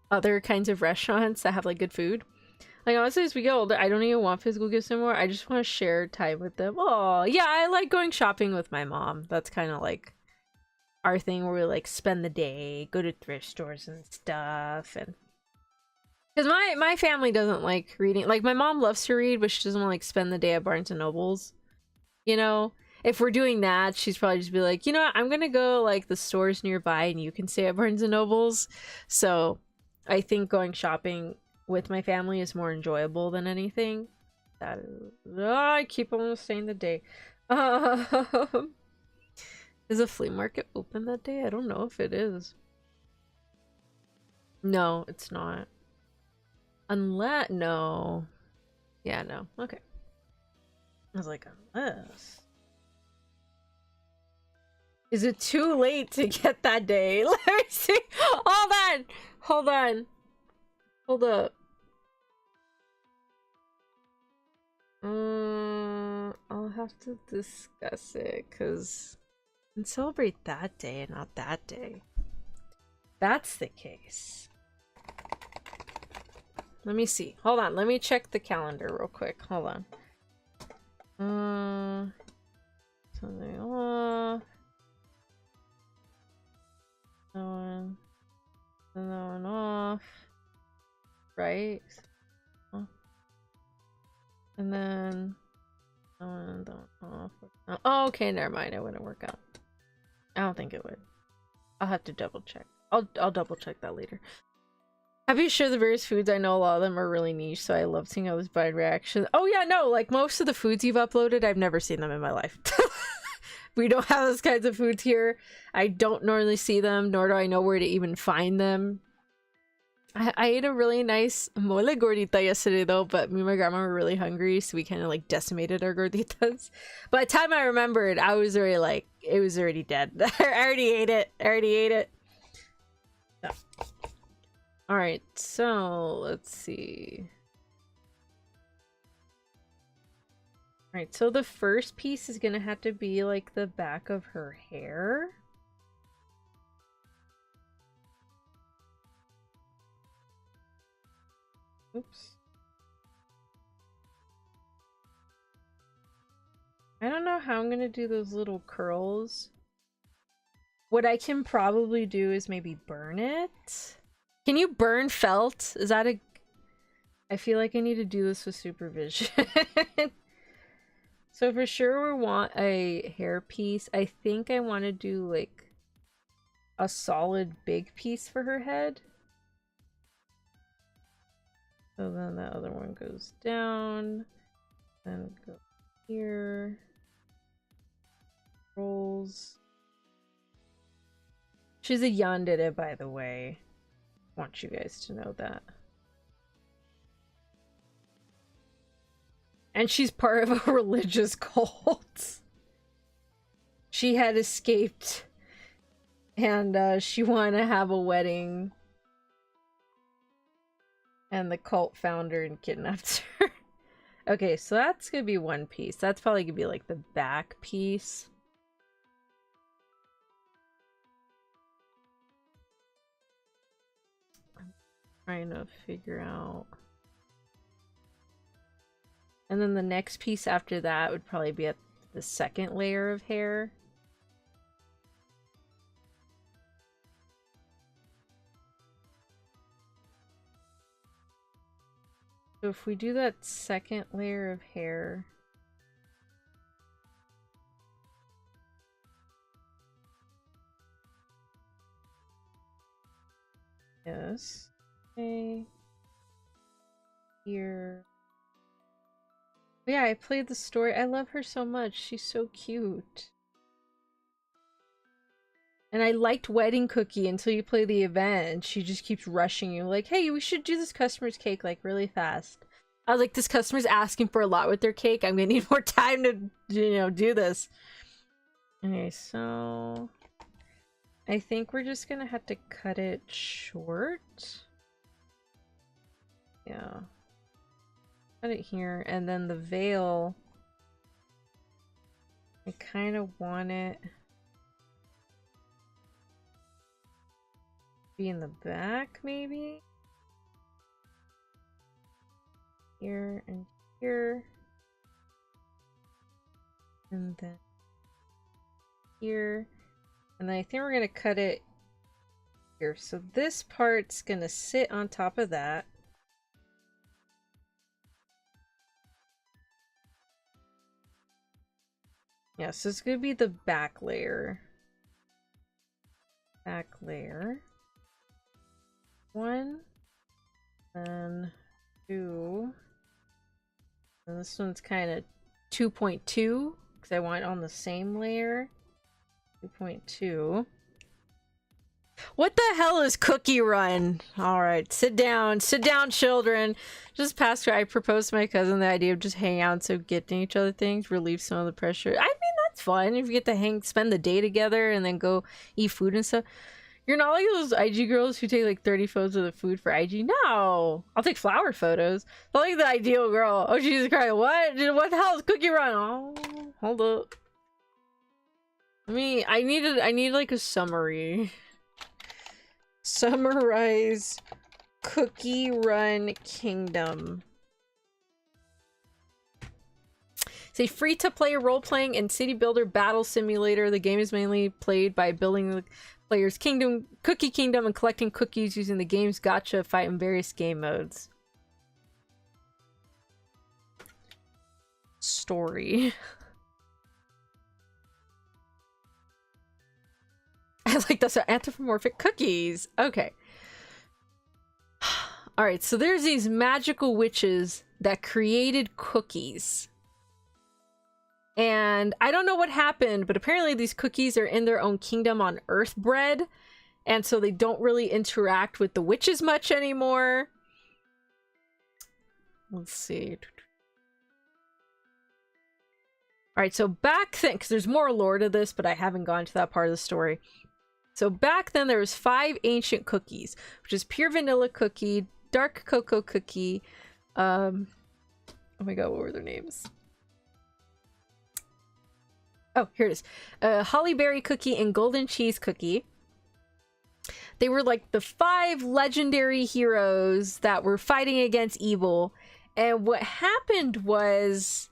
other kinds of restaurants that have like good food. Like honestly, as we get older, I don't even want physical gifts anymore. I just want to share time with them. Oh yeah, I like going shopping with my mom. That's kind of like our thing where we like spend the day, go to thrift stores and stuff. And because my family doesn't like reading. Like my mom loves to read, but she doesn't want to like spend the day at Barnes and Nobles. You know, if we're doing that, she's probably just be like, you know what? I'm gonna go like the stores nearby, and you can stay at Barnes and Nobles. So I think going shopping with my family is more enjoyable than anything. That is, oh, I keep almost saying the day. Is a flea market open that day? I don't know if it is. No, it's not. Unless, no. Yeah, no. Okay. I was like, unless. Is it too late to get that day? Let me see. Hold on. Hold on. Hold up. I'll have to discuss it because I can celebrate that day and not that day. That's the case. Let me see. Hold on. Let me check the calendar real quick. Hold on. Something off. No one off. Right? And then oh, okay, never mind. It wouldn't work out. I don't think it would. I'll have to double check. I'll double check that later. Have you shared the various foods? I know a lot of them are really niche, so I love seeing others' blind reactions. Oh yeah, no, like most of the foods you've uploaded, I've never seen them in my life. We don't have those kinds of foods here. I don't normally see them, nor do I know where to even find them. I ate a really nice mole gordita yesterday though, but me and my grandma were really hungry, so we kind of like decimated our gorditas. By the time I remembered, I was already like, it was already dead. I already ate it. So. Alright, so let's see. Alright, so the first piece is gonna have to be like the back of her hair. Oops. I don't know how I'm gonna do those little curls. What I can probably do is maybe burn it. Can you burn felt? Is that a... I feel like I need to do this with supervision. So for sure we want a hair piece. I think I want to do like a solid big piece for her head. So then that other one goes down, then go here, rolls. She's a yandere, by the way. Want you guys to know that. And she's part of a religious cult. She had escaped, and she wanted to have a wedding. And the cult found her and kidnapped her. Okay, so that's gonna be one piece. That's probably gonna be like the back piece. I'm trying to figure out. And then the next piece after that would probably be at the second layer of hair. So if we do that second layer of hair, yes, okay, here. Yeah, I played the story. I love her so much. She's so cute. And I liked Wedding Cookie until you play the event and she just keeps rushing you like, hey, we should do this customer's cake like really fast. I was like, this customer's asking for a lot with their cake. I'm gonna need more time to, you know, do this. Okay, so I think we're just gonna have to cut it short. Yeah. Cut it here, and then the veil, I kind of want it be in the back, maybe? Here and here. And then here. And then I think we're gonna cut it here. So this part's gonna sit on top of that. Yeah, so it's gonna be the back layer. Back layer. 1. Then 2. And this one's kind of 2.2 because I want it on the same layer. 2.2. What the hell is Cookie Run? Alright, sit down, children. Just past where I proposed to my cousin the idea of just hanging out instead of getting each other things, relieve some of the pressure. I mean, that's fun if you get to spend the day together and then go eat food and stuff. You're not like those IG girls who take like 30 photos of the food for IG. No, I'll take flower photos. I like the ideal girl. Oh, Jesus Christ, what the hell is Cookie Run? Oh, hold up. I need like a summary. Summarize Cookie Run Kingdom. It's a free-to-play role-playing and city builder battle simulator. The game is mainly played by building the player's cookie kingdom and collecting cookies using the game's gacha fight in various game modes. story. I like those are anthropomorphic cookies. Okay. Alright, so there's these magical witches that created cookies. And I don't know what happened, but apparently these cookies are in their own kingdom on Earthbread. And so they don't really interact with the witches much anymore. Let's see. Alright, so back then, because there's more lore to this, but I haven't gone to that part of the story. So back then there was 5 ancient cookies, which is pure vanilla cookie, dark cocoa cookie, oh my god, what were their names? Oh, here it is. Hollyberry cookie and golden cheese cookie. They were like the 5 legendary heroes that were fighting against evil. And what happened was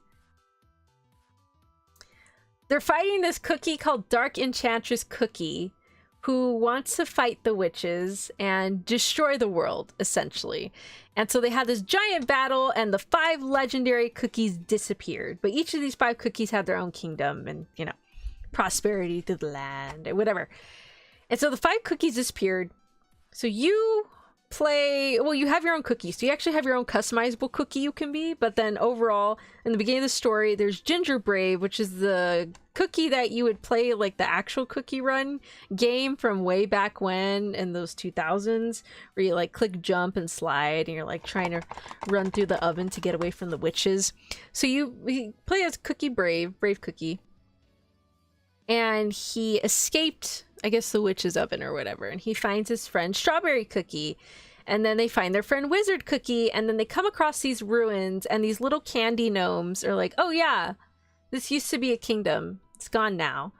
they're fighting this cookie called Dark Enchantress Cookie, who wants to fight the witches and destroy the world, essentially. And so they had this giant battle, and the 5 legendary cookies disappeared. But each of these 5 cookies had their own kingdom and, you know, prosperity to the land, and whatever. And so the 5 cookies disappeared. So you play... Well, you have your own cookies. So you actually have your own customizable cookie you can be. But then overall, in the beginning of the story, there's Ginger Brave, which is the cookie that you would play like the actual Cookie Run game from way back when in those 2000s, where you like click jump and slide and you're like trying to run through the oven to get away from the witches. So you play as Cookie Brave Cookie, and he escaped, I guess, the witch's oven or whatever, and he finds his friend Strawberry Cookie, and then they find their friend Wizard Cookie, and then they come across these ruins, and these little candy gnomes are like, oh yeah, this used to be a kingdom. It's gone now.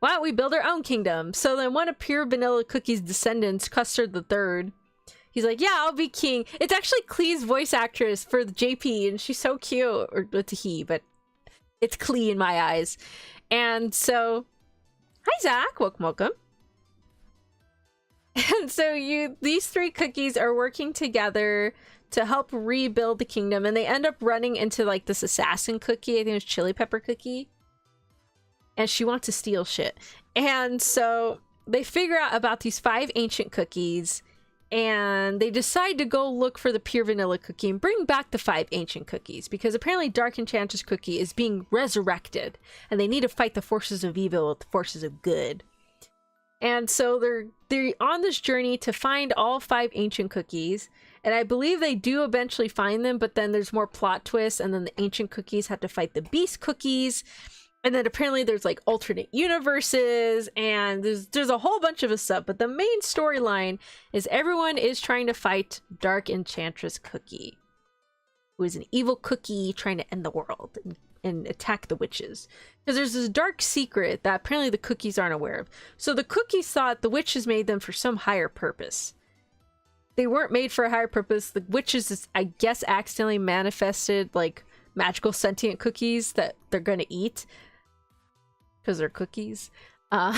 Why don't we build our own kingdom? So then one of Pure Vanilla Cookie's descendants, Custard the Third, he's like, yeah, I'll be king. It's actually Clee's voice actress for the JP, and she's so cute. Or it's a he, but it's Clee in my eyes. And so, hi Zach, welcome. And so these 3 cookies are working together to help rebuild the kingdom, and they end up running into like this assassin cookie. I think it was Chili Pepper Cookie. And she wants to steal shit. And so they figure out about these 5 ancient cookies, and they decide to go look for the Pure Vanilla Cookie and bring back the 5 ancient cookies, because apparently Dark Enchantress Cookie is being resurrected, and they need to fight the forces of evil with the forces of good. And so they're on this journey to find all 5 ancient cookies, and I believe they do eventually find them, but then there's more plot twists, and then the ancient cookies have to fight the beast cookies. And then apparently there's like alternate universes, and there's a whole bunch of stuff. But the main storyline is everyone is trying to fight Dark Enchantress Cookie, who is an evil cookie trying to end the world and attack the witches. Because there's this dark secret that apparently the cookies aren't aware of. So the cookies thought the witches made them for some higher purpose. They weren't made for a higher purpose. The witches, I guess, accidentally manifested like magical sentient cookies that they're gonna eat. Because they're cookies. So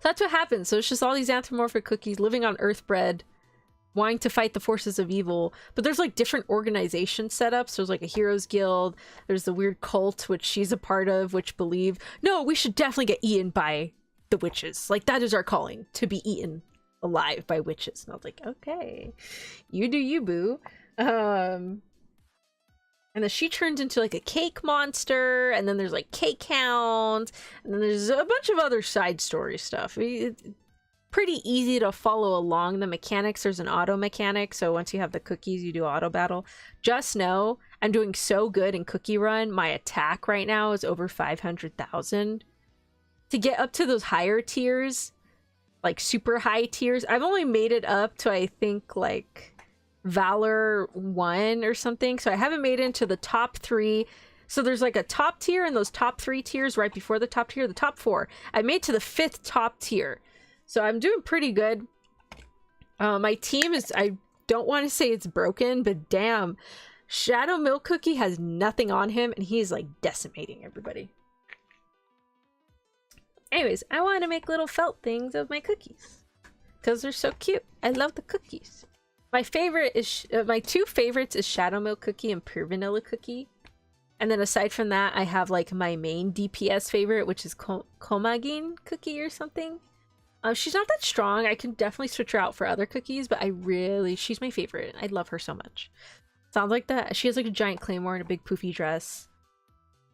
that's what happens. So it's just all these anthropomorphic cookies living on Earthbread, wanting to fight the forces of evil. But there's like different organization setups. There's like a heroes guild. There's the weird cult, which she's a part of, which believe, no, we should definitely get eaten by the witches. Like, that is our calling, to be eaten alive by witches. And I was like, okay, you do you, boo. And then she turns into like a cake monster, and then there's like cake hound, and then there's a bunch of other side story stuff. It's pretty easy to follow along the mechanics. There's an auto mechanic, so once you have the cookies, you do auto battle. Just know, I'm doing so good in Cookie Run, my attack right now is over 500,000. To get up to those higher tiers, like super high tiers, I've only made it up to, I think, like Valor 1 or something, so I haven't made it into the top 3. So there's like a top tier and those top 3 tiers right before the top tier, the top 4. I made to the 5th top tier, so I'm doing pretty good. My team is, I don't want to say it's broken, but damn, Shadow Milk Cookie has nothing on him and he's like decimating everybody. Anyways, I want to make little felt things of my cookies because they're so cute. I love the cookies. My favorite is my two favorites is Shadow Milk Cookie and Pure Vanilla Cookie. And then aside from that, I have like my main DPS favorite, which is Komagin Cookie or something. She's not that strong. I can definitely switch her out for other cookies, but she's my favorite. I love her so much. Sounds like that. She has like a giant claymore and a big poofy dress.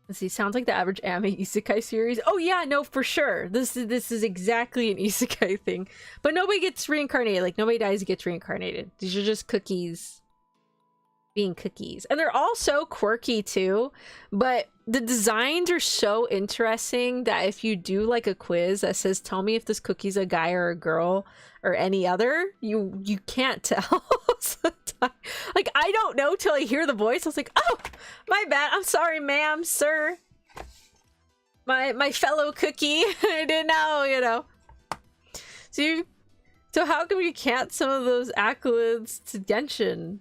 Let's see, sounds like the average anime isekai series. Oh yeah, no, for sure. This is exactly an isekai thing. But nobody gets reincarnated. Like, nobody dies and gets reincarnated. These are just cookies being cookies. And they're all so quirky too. But the designs are so interesting that if you do like a quiz that says, tell me if this cookie's a guy or a girl or any other, you can't tell. Like, I don't know till I hear the voice. I was like, oh, my bad. I'm sorry, ma'am, sir. My fellow cookie. I didn't know, you know. So how come you can't some of those accolades to Genshin?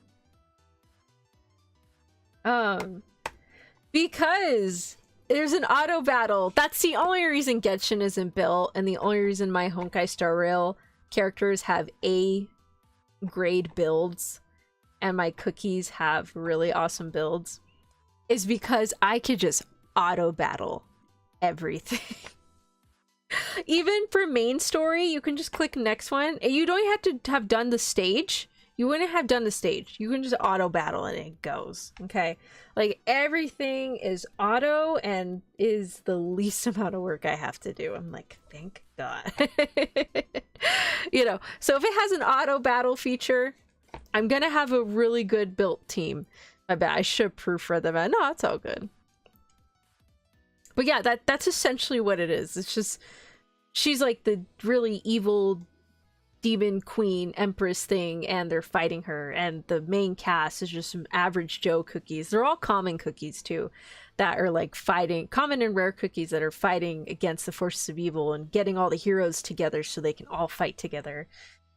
Because there's an auto battle. That's the only reason Genshin isn't built, and the only reason my Honkai Star Rail characters have A grade builds and my cookies have really awesome builds is because I could just auto battle everything. Even for main story, you can just click next one and you don't have to have done the stage. You wouldn't have done the stage. You can just auto battle and it goes. Okay. Like, everything is auto and is the least amount of work I have to do. I'm like, thank God. You know, so if it has an auto battle feature, I'm gonna have a really good built team. I bet I should proofread them. No, it's all good. But yeah, that's essentially what it is. It's just, she's like the really evil demon queen empress thing, and they're fighting her, and the main cast is just some average Joe cookies. They're all common cookies too, that are like fighting, common and rare cookies that are fighting against the forces of evil and getting all the heroes together so they can all fight together.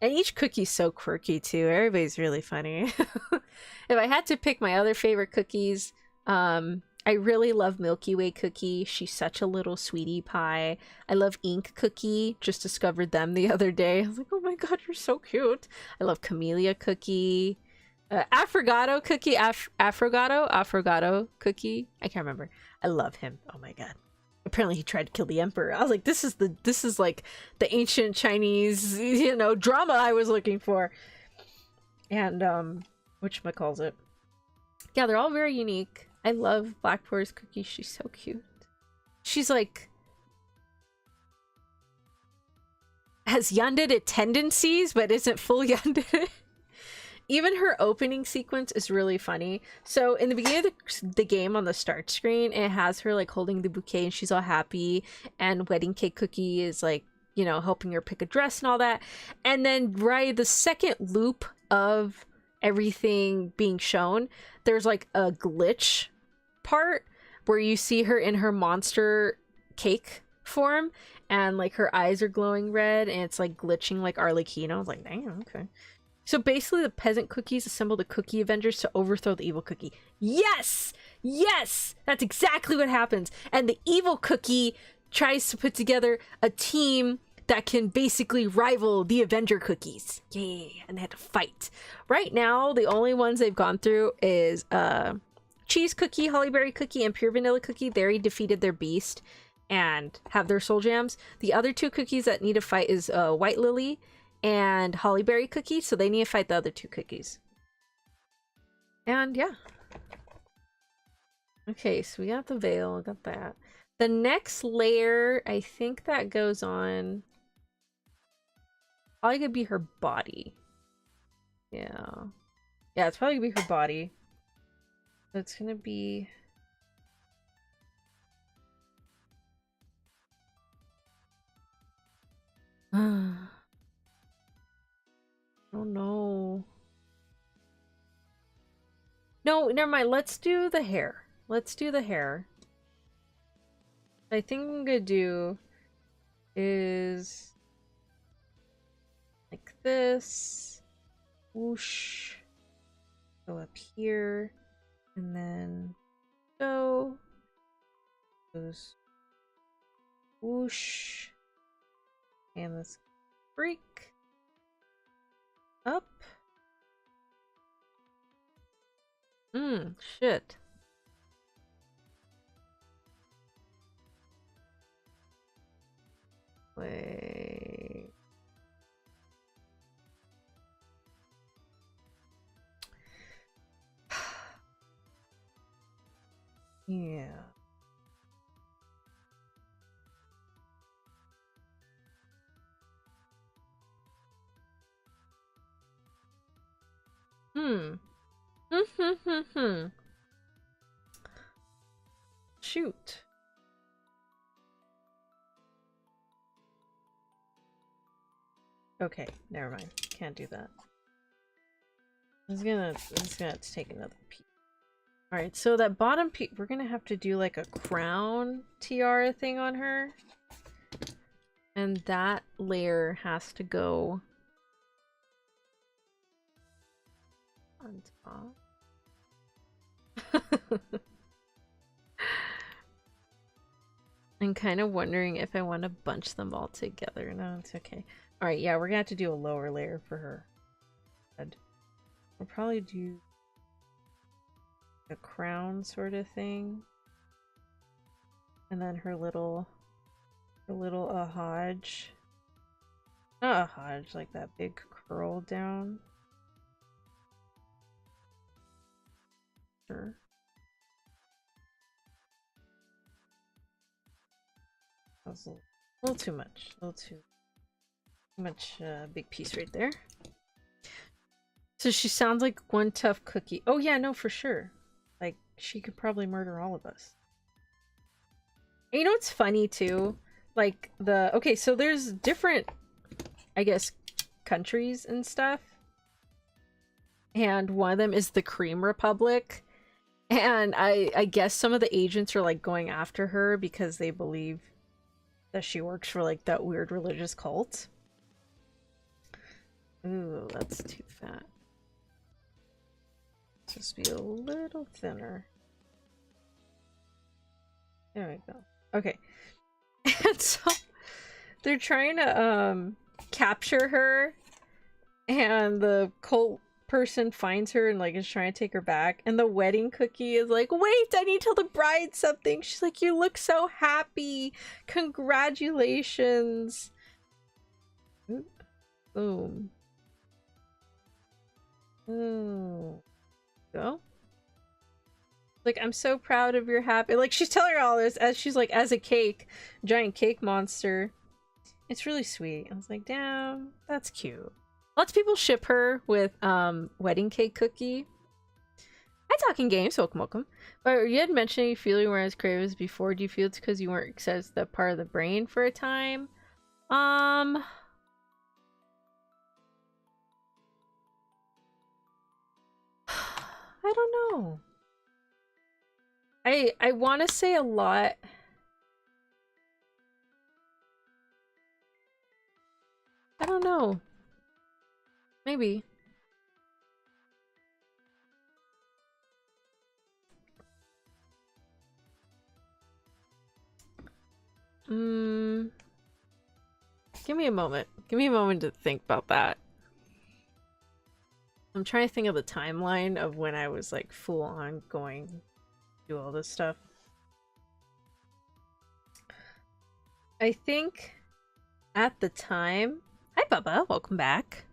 And each cookie's so quirky too. Everybody's really funny. If I had to pick my other favorite cookies, I really love Milky Way Cookie. She's such a little sweetie pie. I love Ink Cookie. Just discovered them the other day. I was like, oh my god, you're so cute. I love Camellia Cookie. Affogato Cookie. Affogato Cookie. I can't remember. I love him. Oh my god. Apparently he tried to kill the emperor. I was like, this is like the ancient Chinese, you know, drama I was looking for. And whatchamacallit. Yeah, they're all very unique. I love Black Forest Cookie. She's so cute. She's like, has yandere tendencies, but isn't full yandere. Even her opening sequence is really funny. So in the beginning of the game, on the start screen, it has her like holding the bouquet and she's all happy, and Wedding Cake Cookie is like, you know, helping her pick a dress and all that. And then right the second loop of everything being shown, there's like a glitch part where you see her in her monster cake form, and like her eyes are glowing red and it's like glitching like Arlecchino. I was like, damn, okay. So basically the peasant cookies assemble the Cookie Avengers to overthrow the evil cookie. Yes! Yes! That's exactly what happens. And the evil cookie tries to put together a team that can basically rival the Avenger cookies. Yay! And they had to fight. Right now, the only ones they've gone through is Cheese Cookie, Hollyberry Cookie, and Pure Vanilla Cookie. They already defeated their beast and have their soul jams. The other two cookies that need to fight is White Lily and Hollyberry Cookie, so they need to fight the other two cookies. And yeah. Okay, so we got the veil, got that. The next layer, I think that goes on, probably gonna be her body. Yeah. Yeah, it's probably gonna be her body. So it's gonna be... Oh no. No, never mind. Let's do the hair. Let's do the hair. I think what I'm gonna do is like this. Whoosh. Go up here. And then go. Goes whoosh. And let's freak. Up. Shit. Wait. Yeah. Shoot. Okay, never mind. Can't do that. I'm just gonna take another piece. Alright, so that bottom piece, we're gonna have to do like a crown tiara thing on her. And that layer has to go on top. I'm kind of wondering if I want to bunch them all together. No, it's okay. Alright, yeah, we're gonna have to do a lower layer for her head. We'll probably do a crown sort of thing. And then her little ahaj. Not ahaj, like that big curl down. Sure. That was a little too much. A little too much big piece right there. So she sounds like one tough cookie. Oh yeah, no, for sure. Like, she could probably murder all of us. And you know what's funny too? Like, okay, so there's different, I guess, countries and stuff. And one of them is the Cream Republic. And I guess some of the agents are like going after her because they believe that she works for like that weird religious cult. Ooh, that's too fat. Just be a little thinner. There we go. Okay. And so they're trying to capture her, and the cult person finds her and like is trying to take her back, and the wedding cookie is like, wait, I need to tell the bride something. She's like, you look so happy, congratulations. Boom. Ooh. Go. Like, I'm so proud of your happy. Like, she's telling her all this as she's like, as a giant cake monster. It's really sweet. I was like, damn, that's cute. Lots of people ship her with wedding cake cookie. Hi, Talking Games. Welcome. But you had mentioned you feel you weren't as creative as before. Do you feel it's because you weren't accessed that part of the brain for a time? I don't know. I want to say a lot. I don't know. Maybe. Give me a moment. Give me a moment to think about that. I'm trying to think of the timeline of when I was like full on going to do all this stuff. I think at the time... Hi, Bubba. Welcome back.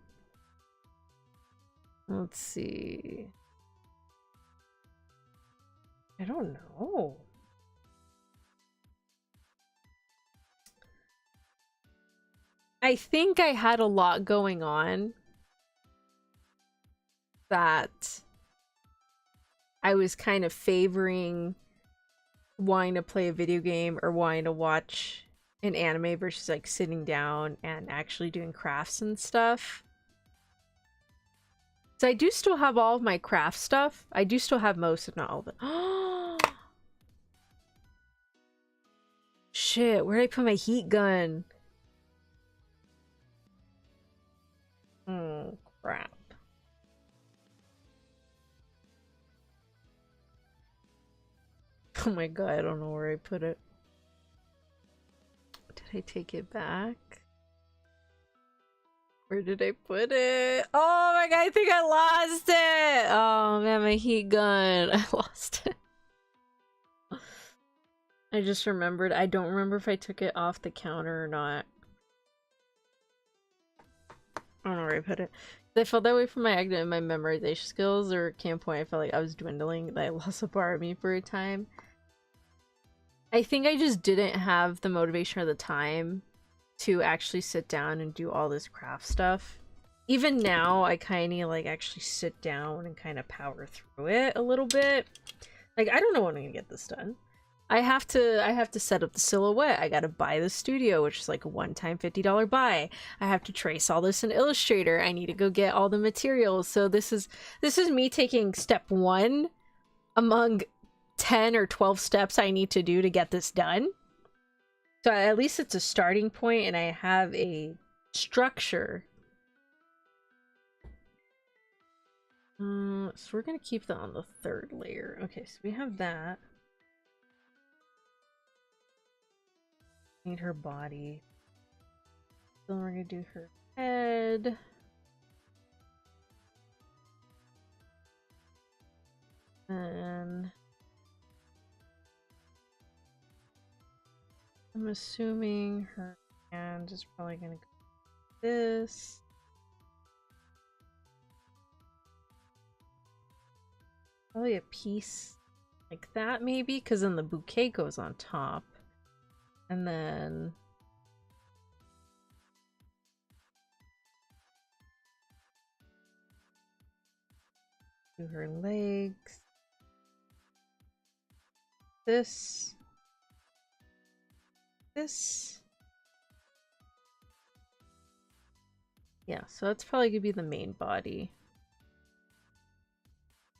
Let's see. I don't know. I think I had a lot going on that I was kind of favoring wanting to play a video game or wanting to watch an anime versus like sitting down and actually doing crafts and stuff. So I do still have all of my craft stuff. I do still have most, if not all of it. Shit, where did I put my heat gun? Oh, crap. Oh my god, I don't know where I put it. Did I take it back? Where did I put it? Oh my god, I think I lost it! Oh man, my heat gun. I lost it. I just remembered. I don't remember if I took it off the counter or not. I don't know where I put it. I felt that way for my my memorization skills, or at camp point I felt like I was dwindling, that I lost a bar of me for a time. I think I just didn't have the motivation or the time to actually sit down and do all this craft stuff. Even now, I kind of like actually sit down and kind of power through it a little bit. Like, I don't know when I'm gonna get this done. I have to set up the silhouette. I gotta buy the studio, which is like a one-time $50 buy. I have to trace all this in Illustrator. I need to go get all the materials. So this is me taking step 1 among 10 or 12 steps I need to do to get this done. So at least it's a starting point and I have a structure. So we're gonna keep that on the 3rd layer. Okay, so we have that. Need her body. Then we're gonna do her head. And I'm assuming her hand is probably gonna go like this. Probably a piece like that, maybe, because then the bouquet goes on top. And then do her legs. This. Yeah, so that's probably gonna be the main body.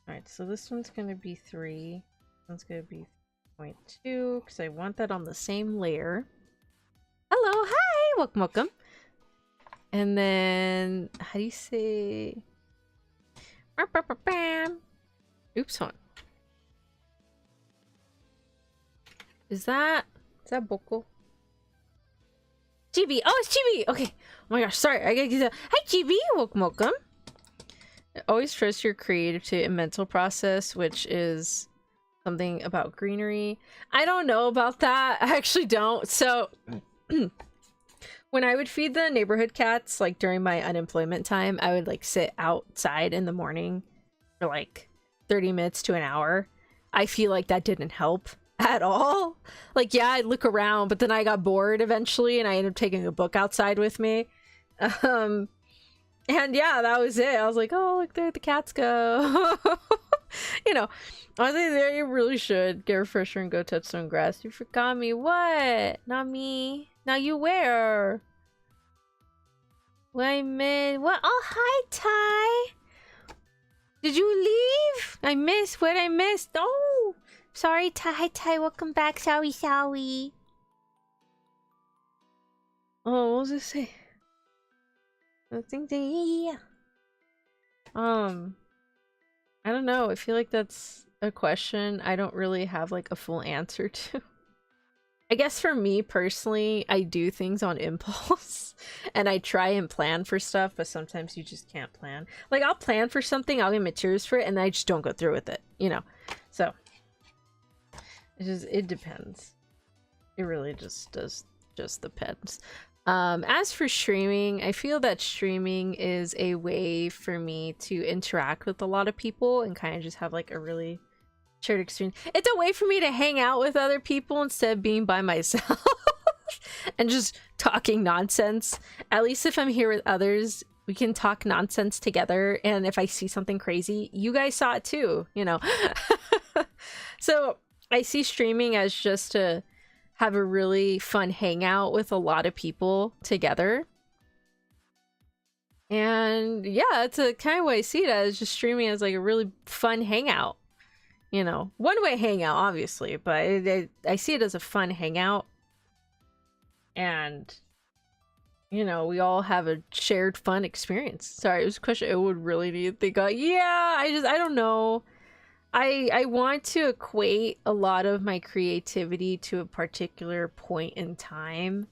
Alright, so this one's gonna be 3. This one's gonna be 0.2, because I want that on the same layer. Hello, hi! Welcome, welcome. And then, how do you say... Oops, hold on. Is that Boko? Chibi! Oh, it's Chibi! Okay. Oh my gosh, sorry. I gotta get that. Hi, Chibi! Welcome, welcome. Always trust your creative and mental process, which is something about greenery. I don't know about that. I actually don't. So, when I would feed the neighborhood cats, like during my unemployment time, I would like sit outside in the morning for like 30 minutes to an hour. I feel like that didn't help at all. Like, yeah, I'd look around, but then I got bored eventually and I ended up taking a book outside with me. And yeah, that was it. I was like, oh, look, there the cats go. You know, I was like, there, you really should get a refresher and go touch some grass. You forgot me. What? Not me. Now you where? What I missed? What? Oh, hi, Ty. Did you leave? I missed what I missed. Oh, sorry, Ty. Hi, Ty. Welcome back. Sorry, sorry. Oh, what was I say? Yeah. I don't know. I feel like that's a question I don't really have like a full answer to. I guess for me personally, I do things on impulse and I try and plan for stuff, but sometimes you just can't plan. Like, I'll plan for something, I'll get materials for it, and I just don't go through with it, you know? So, it depends. It really just depends. As for streaming, I feel that streaming is a way for me to interact with a lot of people and kind of just have like a really shared experience. It's a way for me to hang out with other people instead of being by myself and just talking nonsense. At least if I'm here with others, we can talk nonsense together, and if I see something crazy, you guys saw it too, you know? So I see streaming as just to have a really fun hangout with a lot of people together. And yeah, it's a kind of way I see it as, just streaming as like a really fun hangout. You know, one-way hangout, obviously, but I see it as a fun hangout. And, you know, we all have a shared fun experience. Sorry, it was a question I would really need to think of. Yeah, I don't know. I want to equate a lot of my creativity to a particular point in time,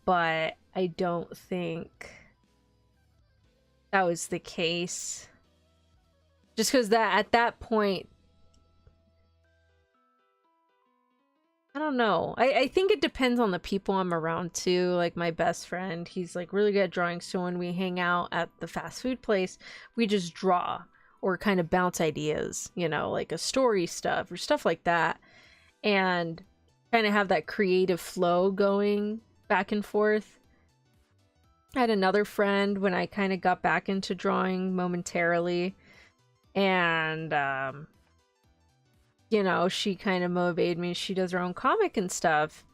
but I don't think that was the case. Just because that at that point, I don't know. I think it depends on the people I'm around too. Like my best friend, he's like really good at drawing. So when we hang out at the fast food place, we just draw or kind of bounce ideas, you know, like a story stuff or stuff like that. And kind of have that creative flow going back and forth. I had another friend when I kind of got back into drawing momentarily. And, you know, she kind of motivated me. She does her own comic and stuff.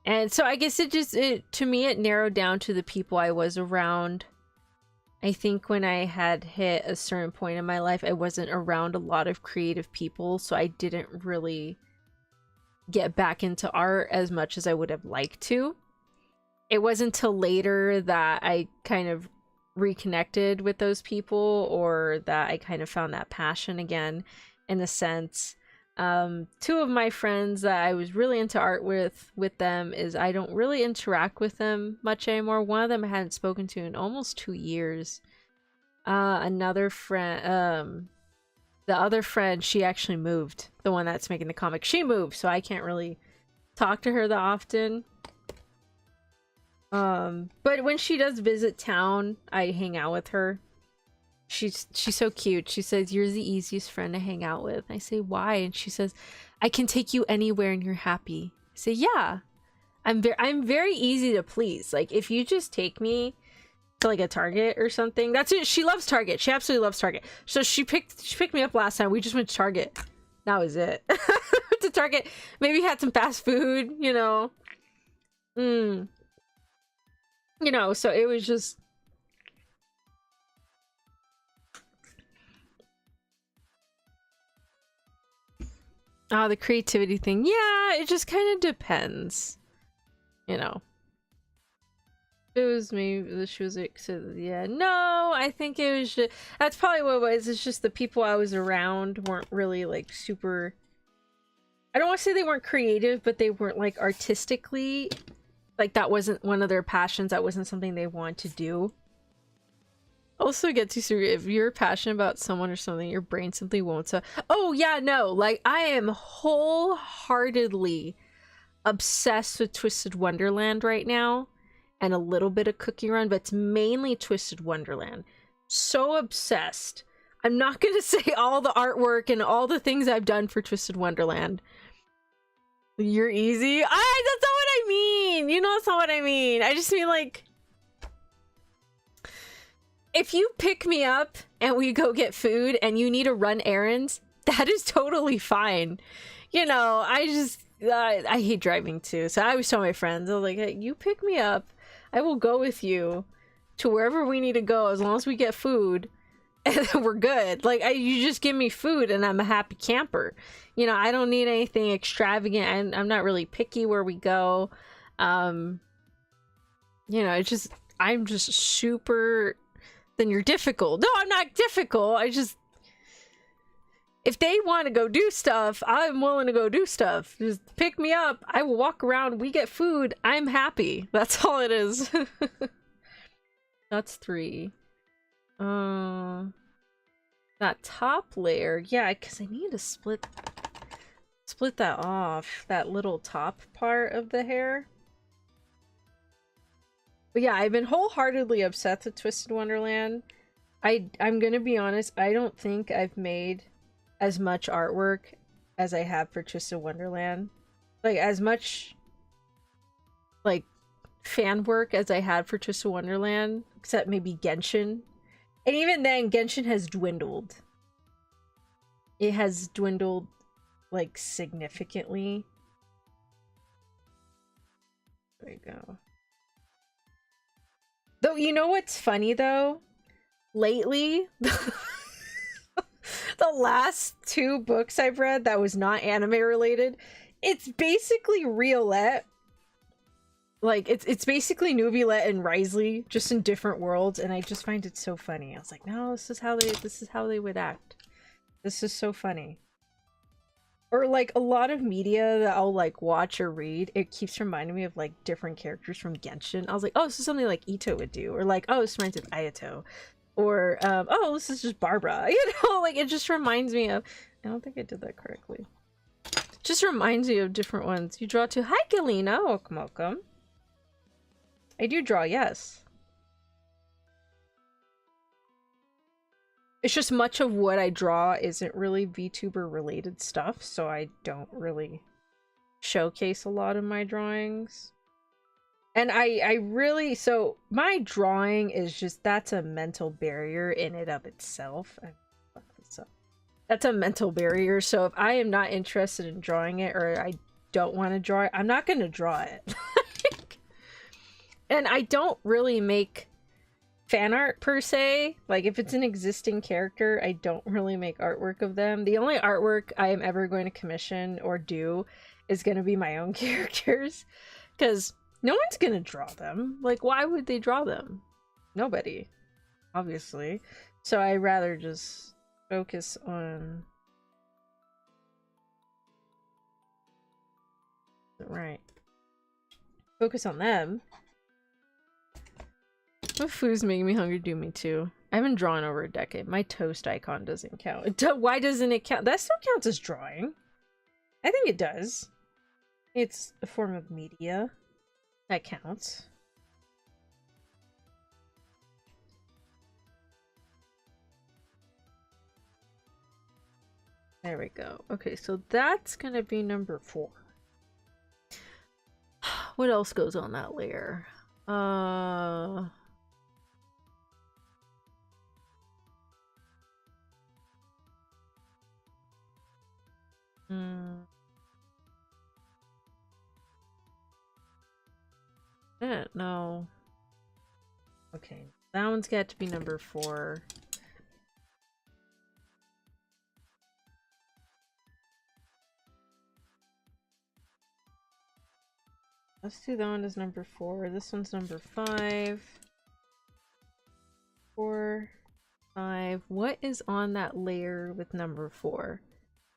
And so I guess to me, it narrowed down to the people I was around. I think when I had hit a certain point in my life, I wasn't around a lot of creative people. So I didn't really get back into art as much as I would have liked to. It wasn't until later that I kind of reconnected with those people, or that I kind of found that passion again, in a sense. Two of my friends that I was really into art with them is I don't really interact with them much anymore. One of them I hadn't spoken to in almost 2 years. Another friend, the other friend, she actually moved. The one that's making the comic, she moved, so I can't really talk to her that often. But when she does visit town, I hang out with her. She's so cute. She says, "You're the easiest friend to hang out with." I say, "Why?" And she says, "I can take you anywhere and you're happy." I say, "Yeah, I'm very easy to please. Like if you just take me to like a Target or something." That's it. She loves Target. She absolutely loves Target. So she picked me up last time. We just went to Target. That was it. To Target. Maybe had some fast food, you know. You know, so it was just the creativity thing. Yeah, it just kind of depends. You know. It was me. She was excited. Yeah, no, I think it was just, that's probably what it was. It's just the people I was around weren't really like super, I don't want to say they weren't creative, but they weren't like artistically, like that wasn't one of their passions. That wasn't something they wanted to do. Also gets you through, if you're passionate about someone or something, your brain simply won't. So, oh yeah, no, like I am wholeheartedly obsessed with Twisted Wonderland right now, and a little bit of Cookie Run, but it's mainly Twisted Wonderland. So obsessed. I'm not gonna say all the artwork and all the things I've done for Twisted Wonderland. You're easy? That's not what I mean! You know that's not what I mean. I just mean like, if you pick me up and we go get food and you need to run errands, that is totally fine. You know, I hate driving too. So I always tell my friends, I was like, hey, you pick me up, I will go with you to wherever we need to go as long as we get food and then we're good. Like, you just give me food and I'm a happy camper. You know, I don't need anything extravagant. I'm not really picky where we go. You know, it's just, I'm just super, then you're difficult. No, I'm not difficult. If they want to go do stuff, I'm willing to go do stuff. Just pick me up. I will walk around. We get food. I'm happy. That's all it is. That's 3. That top layer. Yeah, because I need to split that off. That little top part of the hair. But yeah, I've been wholeheartedly obsessed with Twisted Wonderland. I'm gonna be honest, I don't think I've made as much artwork as I have for Twisted Wonderland. Like, as much like fan work as I had for Twisted Wonderland, except maybe Genshin. And even then, Genshin has dwindled. It has dwindled like significantly. There we go. Though, you know what's funny though? Lately, the last 2 books I've read that was not anime related, it's basically Riolette. Like, it's basically Nubilet and Risley, just in different worlds, and I just find it so funny. I was like, no, this is how they would act. This is so funny. Or like a lot of media that I'll like watch or read, it keeps reminding me of like different characters from Genshin. I was like, oh, this is something like Ito would do, or like, oh, this reminds me of Ayato. Or, oh, this is just Barbara. You know, like, it just reminds me of... I don't think I did that correctly. It just reminds me of different ones. You draw too. Hi, Galena. Welcome, welcome. I do draw, yes. It's just much of what I draw isn't really VTuber related stuff, so I don't really showcase a lot of my drawings. And I really, so my drawing is just, that's a mental barrier in and of itself. Fuck this up. That's a mental barrier, so if I am not interested in drawing it, or I don't want to draw it, I'm not going to draw it. And I don't really make fan art per se. Like, if it's an existing character, I don't really make artwork of them. The only artwork I am ever going to commission or do is going to be my own characters, because no one's going to draw them. Like, why would they draw them? Nobody, obviously. So I rather just focus on... Right. Focus on them. What food's making me hungry? Do me too. I haven't drawn over a decade. My toast icon doesn't count. Why doesn't it count? That still counts as drawing. I think it does. It's a form of media. That counts. There we go. Okay, so that's gonna be number 4. What else goes on that layer? No. Okay, that one's got to be number 4. Let's do that one as number 4. This one's number 5. 4, 5. What is on that layer with number 4?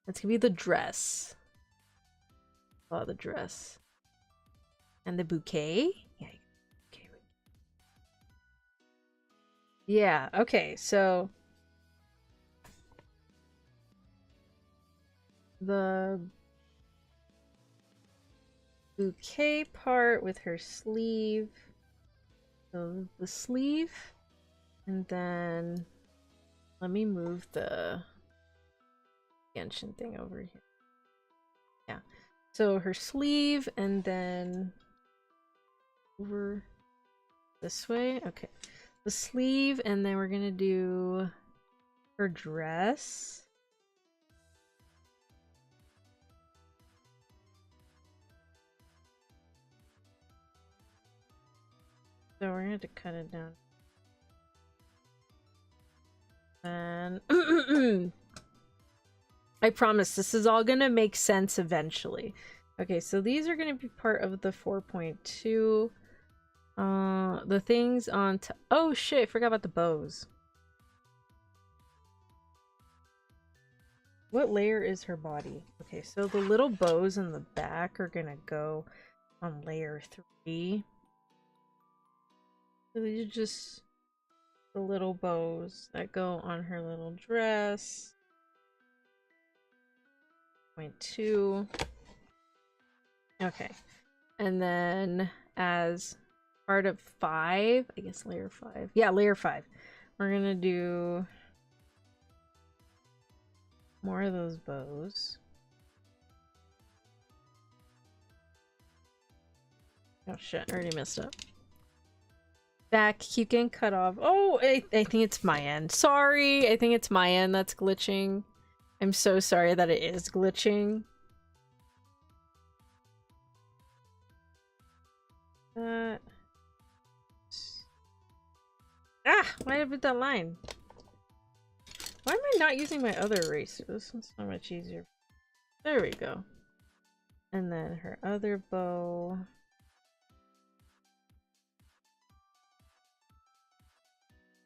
That's gonna be the dress. Oh, the dress. And the bouquet? Yeah. Okay. Yeah, okay, so the bouquet part with her sleeve. So the sleeve, and then let me move the Genshin thing over here. Yeah. So her sleeve, and then over this way. Okay. The sleeve, and then we're gonna do her dress. So we're gonna have to cut it down. And I promise this is all gonna make sense eventually. Okay, so these are gonna be part of the 4.2. The things on oh shit, I forgot about the bows. What layer is her body? Okay, so the little bows in the back are gonna go on layer 3. So these are just the little bows that go on her little dress. 0.2. Okay. And then as part of 5, I guess layer 5. Yeah, layer 5. We're gonna do more of those bows. Oh shit, I already messed up. Back, keep getting cut off. Oh, I think it's my end. Sorry, I think it's my end that's glitching. I'm so sorry that it is glitching. Why did I put that line? Why am I not using my other eraser? This one's so much easier. There we go. And then her other bow.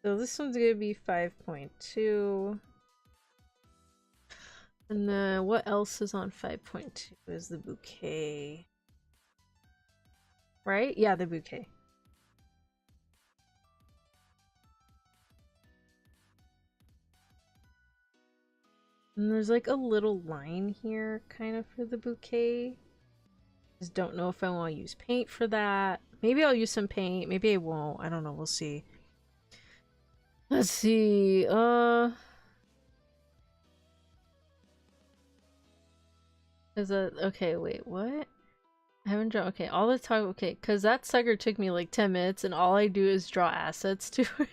So this one's gonna be 5.2. And then what else is on 5.2 is the bouquet. Right? Yeah, the bouquet. And there's like a little line here kind of for the bouquet. Just don't know if I want to use paint for that. Maybe I'll use some paint. Maybe I won't. I don't know. We'll see. Let's see. Is it okay? Wait, what? I haven't drawn. Okay, all the time. Okay, because that sucker took me like 10 minutes, and all I do is draw assets to it.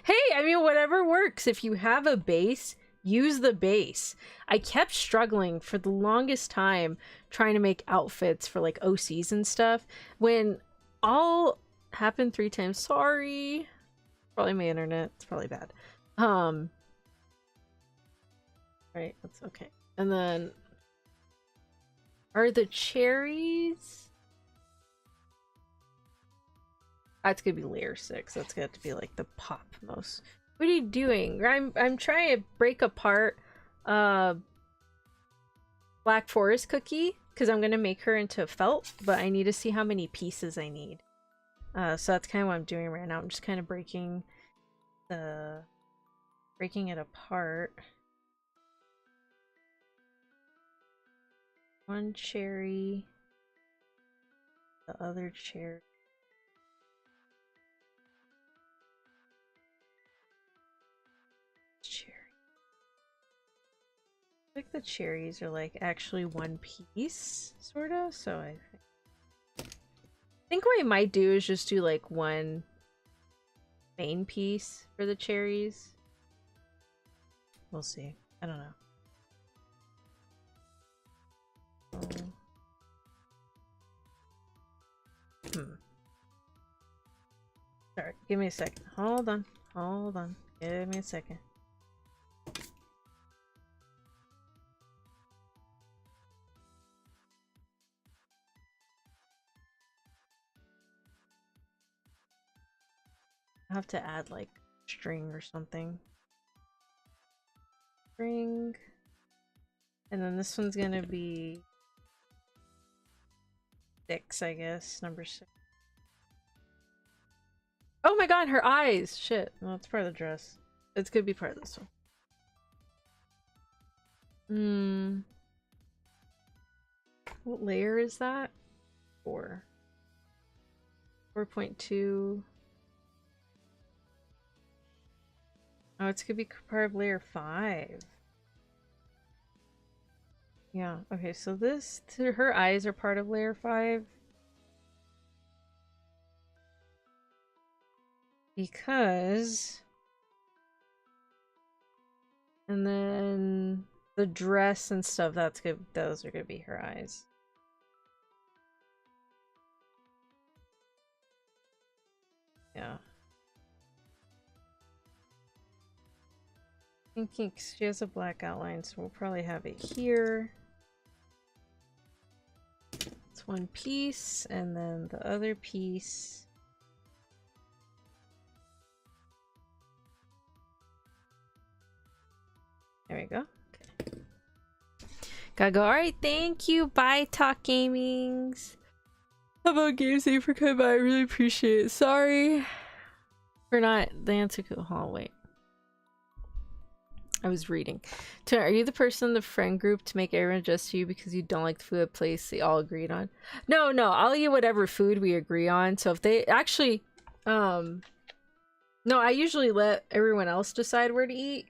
Hey, I mean, whatever works. If you have a base, use the base. I kept struggling for the longest time trying to make outfits for like OCs and stuff when all happened 3 times. Sorry. Probably my internet. It's probably bad. Right, that's okay. And then are the cherries? That's gonna be layer 6. That's gonna have to be like the pop most. What are you doing? I'm trying to break apart Black Forest cookie because I'm gonna make her into felt, but I need to see how many pieces I need. So that's kind of what I'm doing right now. I'm just kind of breaking it apart. One cherry, the other cherry. Like the cherries are like actually one piece, sort of. So I think what I might do is just do like one main piece for the cherries. We'll see. I don't know. Sorry, give me a second. Hold on. Hold on. Give me a second. I have to add like string or something. String. And then this one's gonna be 6, I guess. Number 6. Oh my god, her eyes! Shit. Well, it's part of the dress. It's gonna be part of this one. What layer is that? 4. 4.2. Oh, it's gonna be part of layer 5. Yeah, okay, so her eyes are part of layer 5. Because... And then the dress and stuff, those are gonna be her eyes. Yeah. Thinking she has a black outline, so we'll probably have it here. It's one piece, and then the other piece. There we go. Okay. Gotta go. Alright, thank you. Bye, Talk Gamings. How about Games Day for coming by? I really appreciate it. Sorry for not the answer. Oh, wait. I was reading. Are you the person in the friend group to make everyone adjust to you because you don't like the food at place they all agreed on? No, I'll eat whatever food we agree on. So if they actually, no, I usually let everyone else decide where to eat,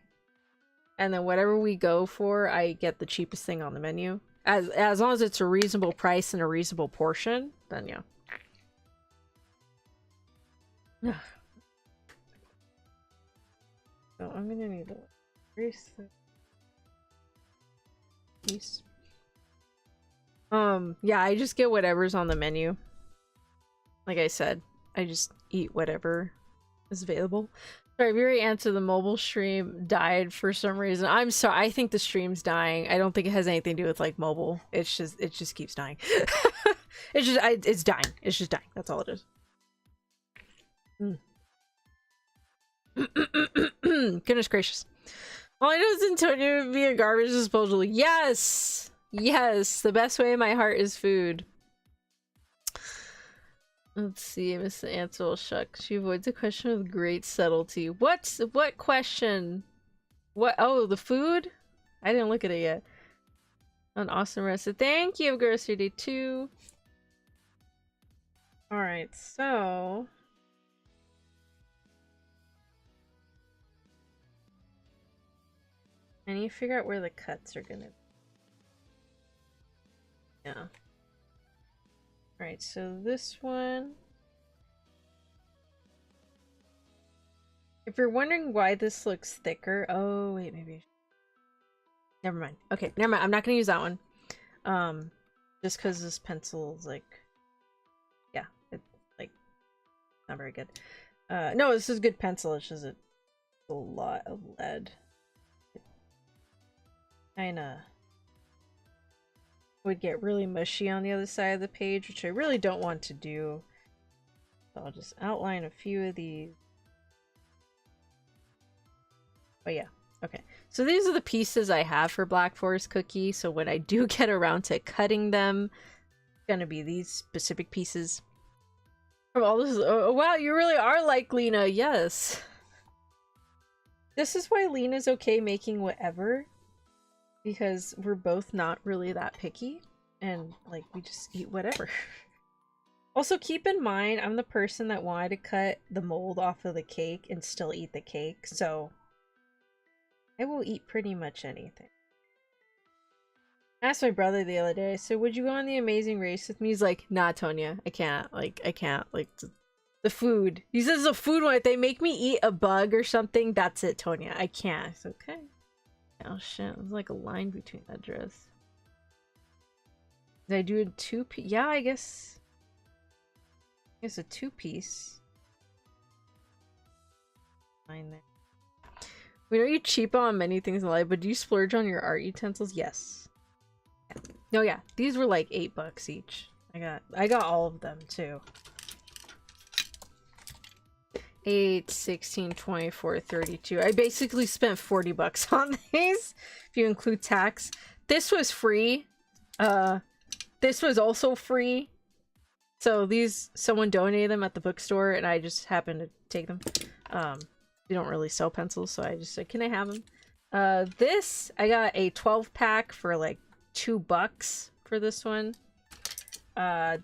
and then whatever we go for, I get the cheapest thing on the menu. As long as it's a reasonable price and a reasonable portion, then yeah. So I'm gonna need to erase the piece. Yeah, I just get whatever's on the menu. Like I said, I just eat whatever is available. Sorry, we already answered the mobile stream died for some reason. I'm sorry. I think the stream's dying. I don't think it has anything to do with like mobile. It just keeps dying. It's dying. It's just dying. That's all it is. Goodness gracious. All I know is Antonia would be a garbage disposal. Yes! Yes! The best way in my heart is food. Let's see, Miss Ansel shucks. She avoids a question with great subtlety. What question? What? Oh, the food? I didn't look at it yet. An awesome rest. So thank you, Grocery Day 2. Alright, so... I need to figure out where the cuts are gonna be. Yeah. Alright, so this one... If you're wondering why this looks thicker... Oh, wait, maybe... Never mind. Okay, never mind. I'm not gonna use that one. Just because this pencil is like... Yeah, it's like... Not very good. No, this is a good pencil. It's just a lot of lead. Kinda... would get really mushy on the other side of the page, which I really don't want to do. So I'll just outline a few of these. But yeah, okay. So these are the pieces I have for Black Forest Cookie, so when I do get around to cutting them, it's gonna be these specific pieces. From all this, oh wow, you really are like Lena, yes. This is why Lena's okay making whatever. Because we're both not really that picky, and like we just eat whatever. Also, keep in mind, I'm the person that wanted to cut the mold off of the cake and still eat the cake, so I will eat pretty much anything. I asked my brother the other day, so would you go on the Amazing Race with me? He's like, nah, Tonya, I can't. Like, I can't. Like, the food. He says the food one, if they make me eat a bug or something, that's it, Tonya. I can't. It's okay. Oh shit, there's like a line between that dress. Did I do a two-piece? Yeah, I guess it's a two-piece. Line there. We know you cheap on many things in life, but do you splurge on your art utensils? Yes. Yeah. No, yeah, these were like $8 each. I got all of them too. 8, 16, 24, 32. I basically spent $40 on these, if you include tax. This was free. This was also free. So these, someone donated them at the bookstore, and I just happened to take them. We don't really sell pencils, so I just said, can I have them? This, I got a 12-pack for like $2 for this one.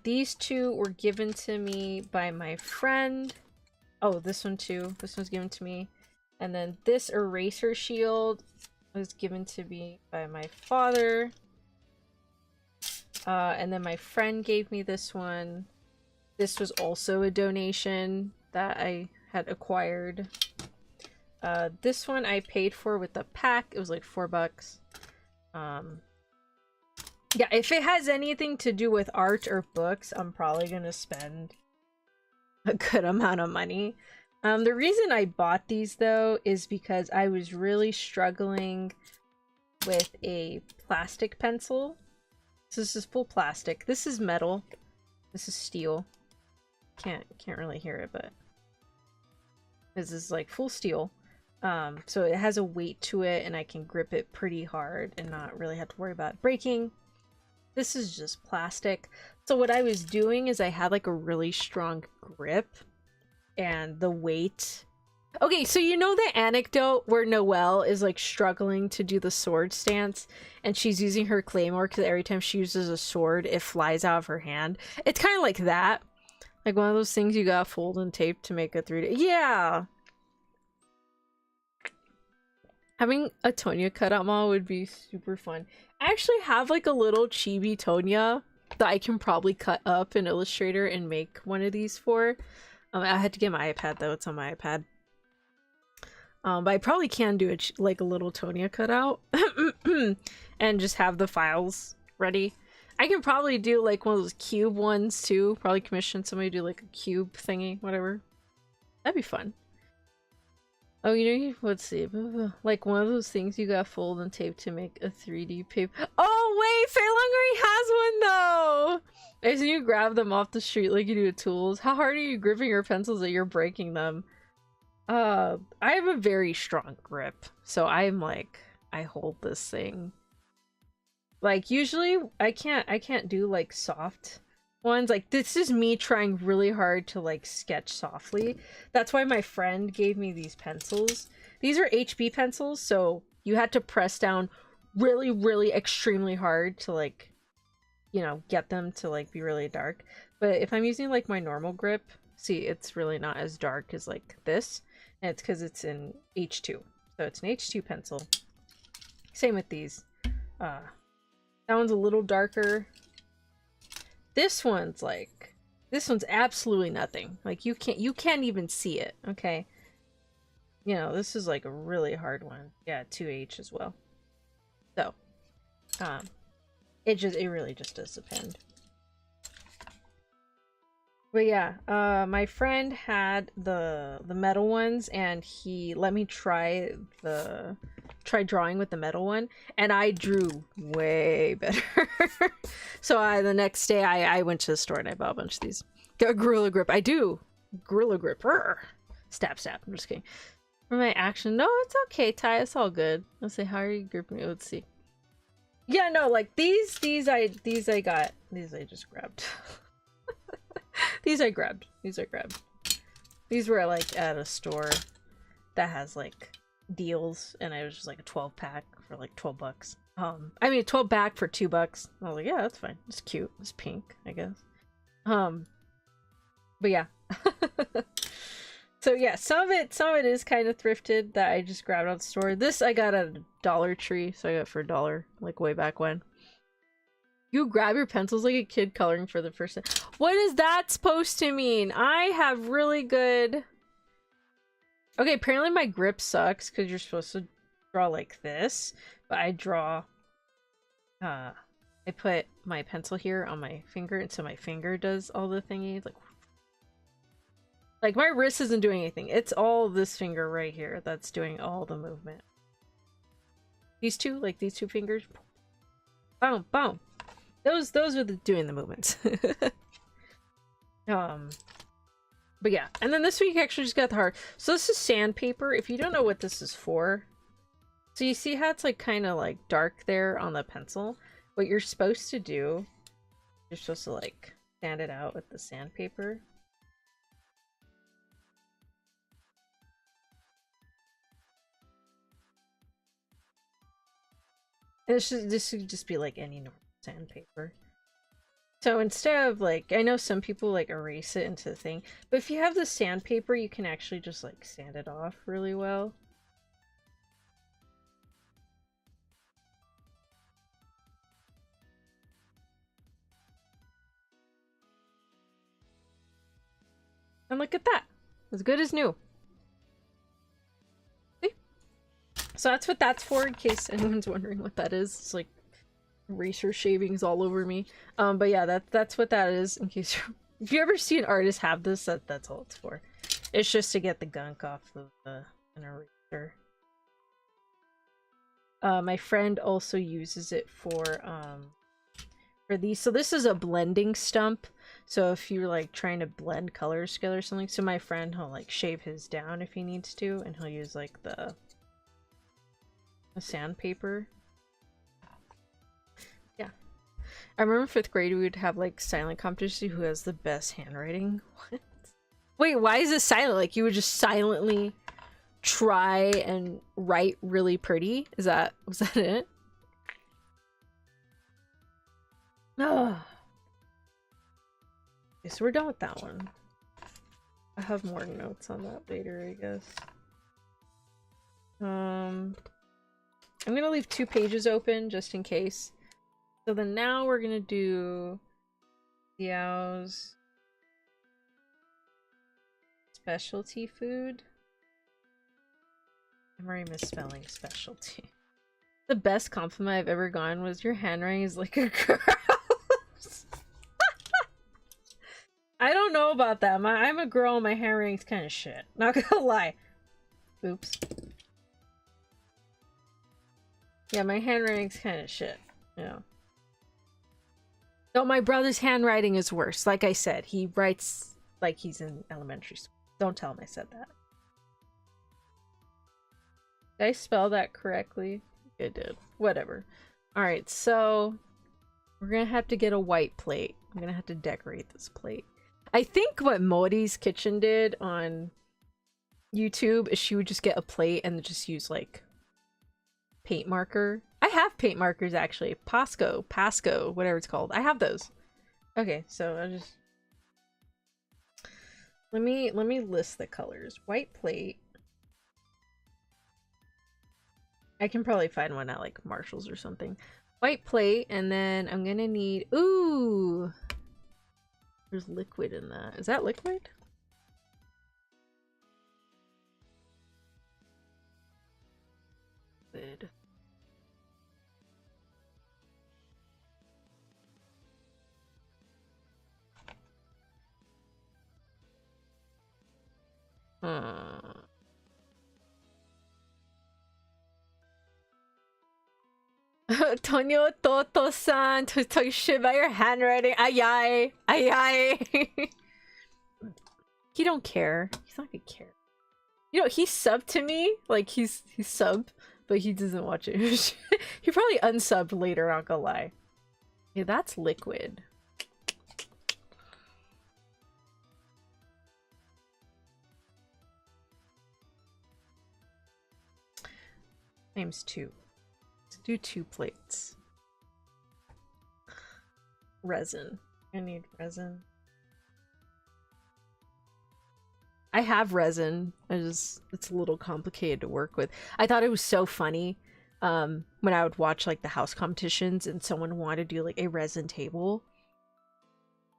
These two were given to me by my friend. Oh, this one too. This one's given to me. And then this eraser shield was given to me by my father. And then my friend gave me this one. This was also a donation that I had acquired. This one I paid for with the pack. It was like $4. Yeah, if it has anything to do with art or books, I'm probably gonna spend a good amount of money. The reason I bought these though is because I was really struggling with a plastic pencil. So this is full plastic. This is metal. This is steel. Can't really hear it, but this is like full steel. So it has a weight to it, and I can grip it pretty hard and not really have to worry about breaking. This is just plastic. So what I was doing is I had like a really strong grip, and the weight... Okay, so you know the anecdote where Noelle is like struggling to do the sword stance, and she's using her claymore because every time she uses a sword, it flies out of her hand? It's kind of like that. Like one of those things you gotta fold and tape to make a 3D... Yeah! Having a Tonya cutout model would be super fun. I actually have like a little chibi Tonya that I can probably cut up in Illustrator and make one of these for. I had to get my iPad though, it's on my iPad. But I probably can do it like a little Tonya cutout and just have the files ready. I can probably do like one of those cube ones too. Probably commission somebody to do like a cube thingy, whatever. That'd be fun. Oh, you know, let's see. Like one of those things you got fold and tape to make a 3D paper. Oh, wait! Faye Lungery has one, though! As you grab them off the street like you do with tools. How hard are you gripping your pencils that you're breaking them? I have a very strong grip. So I'm like, I hold this thing. Like, usually, I can't do, like, soft ones. Like, this is me trying really hard to like sketch softly. That's why my friend gave me these pencils. These are HB pencils, so you had to press down really, really extremely hard to like, you know, get them to like be really dark. But if I'm using like my normal grip, see, it's really not as dark as like this. And it's because it's in H2. So it's an H2 pencil. Same with these. That one's a little darker. This one's absolutely nothing. Like you can't even see it, okay? You know, this is like a really hard one. Yeah, 2H as well. So, it really just does depend. But yeah, my friend had the metal ones, and he let me try drawing with the metal one, and I drew way better. So the next day I went to the store and I bought a bunch of these. Got Gorilla Grip. I do. Gorilla Grip. Stab. I'm just kidding. For my action, no, it's okay, Ty. It's all good. Let's see. How are you gripping? Let's see. Yeah, no, like these I got. These I just grabbed. These I grabbed. These were like at a store that has like deals, and it was just like a 12-pack for like $12. I mean, 12 pack for $2. I was like, yeah, that's fine. It's cute. It's pink, I guess. But yeah. So yeah, some of it is kind of thrifted that I just grabbed out of the store. This I got at a Dollar Tree, so I got it for $1, like way back when. You grab your pencils like a kid coloring for the first time. What is that supposed to mean? I have really good... Okay, apparently my grip sucks because you're supposed to draw like this, but I draw... I put my pencil here on my finger, and so my finger does all the thingies, like my wrist isn't doing anything. It's all this finger right here that's doing all the movement. These two fingers. Boom, boom. Those are doing the movements. But yeah, and then this week I actually just got the heart. So this is sandpaper. If you don't know what this is for, so you see how it's like kind of like dark there on the pencil? What you're supposed to do, you're supposed to like sand it out with the sandpaper. And this should just be like any normal sandpaper. So instead of like, I know some people like erase it into the thing, but if you have the sandpaper, you can actually just like sand it off really well. And look at that. As good as new. See? So that's what that's for, in case anyone's wondering what that is. It's like eraser shavings all over me. But yeah, that's what that is, in case if you ever see an artist have this, that's all it's for. It's just to get the gunk off of an eraser. My friend also uses it for these. So this is a blending stump. So if you're like trying to blend colors together or something, so my friend, he'll like shave his down if he needs to, and he'll use like the sandpaper. Yeah. I remember 5th grade we would have like silent competition who has the best handwriting. What? Wait, why is it silent? Like you would just silently try and write really pretty? Was that it? Oh. Okay, so we're done with that one. I have more notes on that later, I guess. I'm gonna leave 2 pages open just in case. So then now we're gonna do Xiao's specialty food. I'm already misspelling specialty. The best compliment I've ever gotten was your handwriting is like a girl's. I don't know about that. I'm a girl and my handwriting's kind of shit. Not gonna lie. Oops. Yeah, my handwriting's kind of shit. Yeah. No, my brother's handwriting is worse. Like I said, he writes like he's in elementary school. Don't tell him I said that. Did I spell that correctly? It did. Whatever. Alright, so we're gonna have to get a white plate. I'm gonna have to decorate this plate. I think what Modi's Kitchen did on YouTube is she would just get a plate and just use like paint marker. I have paint markers actually. Pasco, whatever it's called. I have those. Okay, so I just let me list the colors. White plate. I can probably find one at like Marshall's or something. White plate, and then I'm gonna need, ooh, there's liquid in that. Is that liquid? Liquid. Tonyo Toto-san, to talk shit about your handwriting. Ayai, ayai. He don't care. He's not gonna care. You know, he subbed to me. Like he's subbed, but he doesn't watch it. He probably unsubbed later. Not gonna lie. Yeah, that's liquid. Times 2. Let's do 2 plates. Resin. I need resin. I have resin. It's a little complicated to work with. I thought it was so funny when I would watch like the house competitions and someone wanted to do like a resin table.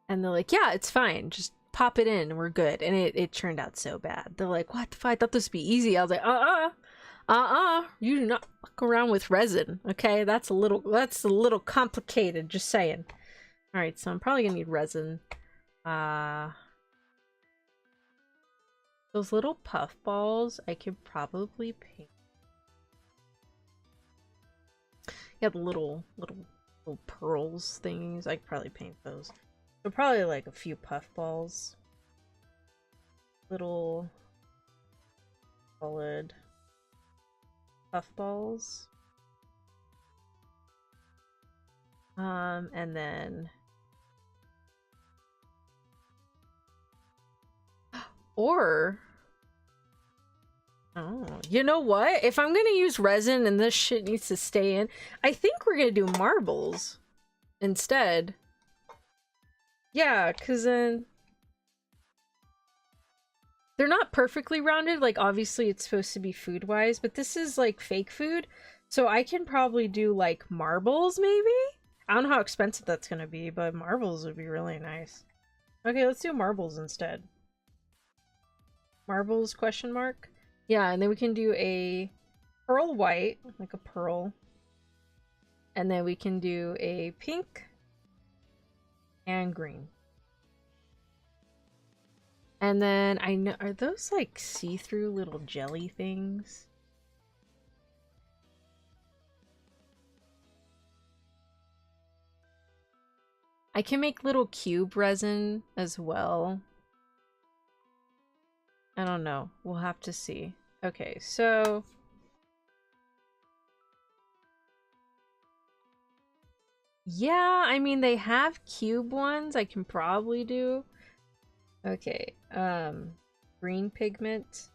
And they're like, yeah, it's fine. Just pop it in and we're good. And it turned out so bad. They're like, what the fuck? I thought this would be easy. I was like, you do not fuck around with resin, okay? That's a little complicated, just saying. Alright, so I'm probably gonna need resin. Those little puff balls, I could probably paint. Yeah, the little pearls things, I could probably paint those. So probably like a few puff balls. Little solid puff balls. And then or oh, you know what? If I'm gonna use resin and this shit needs to stay in, I think we're gonna do marbles instead. Yeah, because then they're not perfectly rounded. Like, obviously it's supposed to be food-wise, but this is like fake food. So I can probably do like marbles, maybe? I don't know how expensive that's gonna be, but marbles would be really nice. Okay, let's do marbles instead. Marbles, question mark? Yeah, and then we can do a pearl white, like a pearl. And then we can do a pink and green. And then I know, are those like see-through little jelly things? I can make little cube resin as well. I don't know. We'll have to see. Okay, so yeah, I mean they have cube ones I can probably do. Okay, green pigment.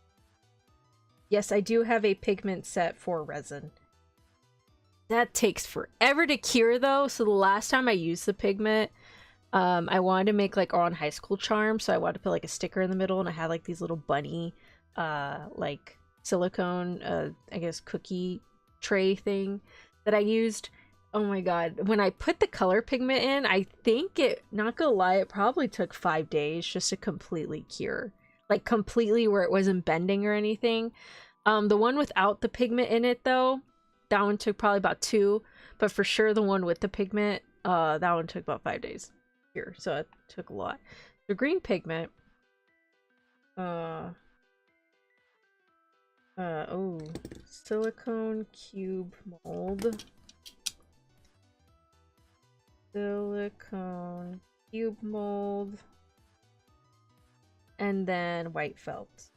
Yes, I do have a pigment set for resin. That takes forever to cure though, so the last time I used the pigment, I wanted to make like on high school charm, so I wanted to put like a sticker in the middle, and I had like these little bunny, like silicone, I guess cookie tray thing that I used. Oh my god, when I put the color pigment in, I think it, not gonna lie, it probably took 5 days just to completely cure. Like completely where it wasn't bending or anything. The one without the pigment in it though, that one took probably about 2, but for sure the one with the pigment, that one took about 5 days. Here, so it took a lot. The green pigment, oh, silicone cube mold, silicone cube mold, and then white felt.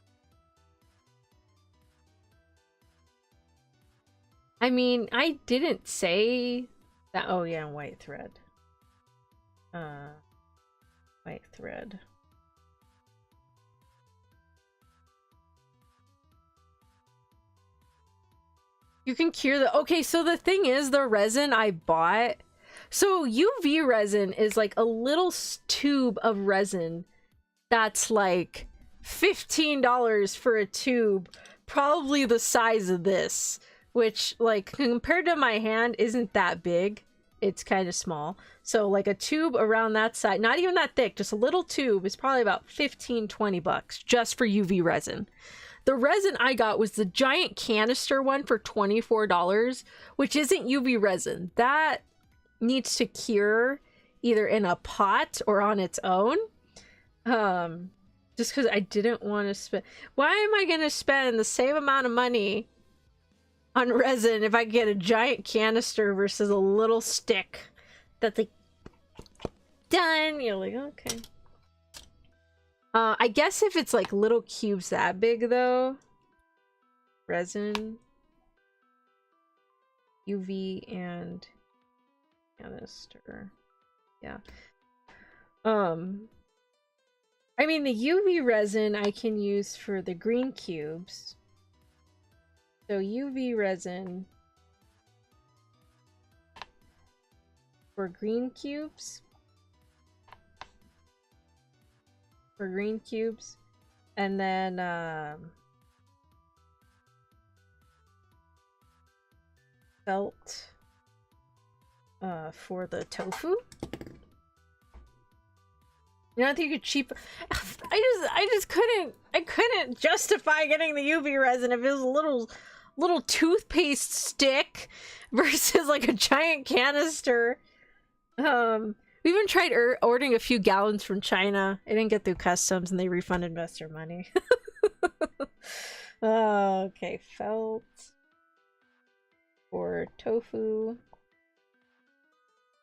I mean, I didn't say that. Oh yeah, and white thread. White thread. You can cure the... Okay, so the thing is, the resin I bought... So UV resin is like a little tube of resin that's like $15 for a tube, probably the size of this, which like compared to my hand isn't that big. It's kind of small. So like a tube around that size, not even that thick, just a little tube is probably about 15-20 bucks just for UV resin. The resin I got was the giant canister one for $24, which isn't UV resin. That needs to cure either in a pot or on its own. Just because I didn't want to spend... Why am I going to spend the same amount of money on resin if I get a giant canister versus a little stick that's like done? You're like, okay. I guess if it's like little cubes that big though, resin, UV, and canister, yeah. I mean the UV resin I can use for the green cubes. So UV resin for green cubes. And then felt for the tofu. You know, I think you could cheap... I just couldn't justify getting the UV resin if it was a little toothpaste stick versus like a giant canister. We even tried ordering a few gallons from China. It didn't get through customs and they refunded us our money. Okay, felt for tofu.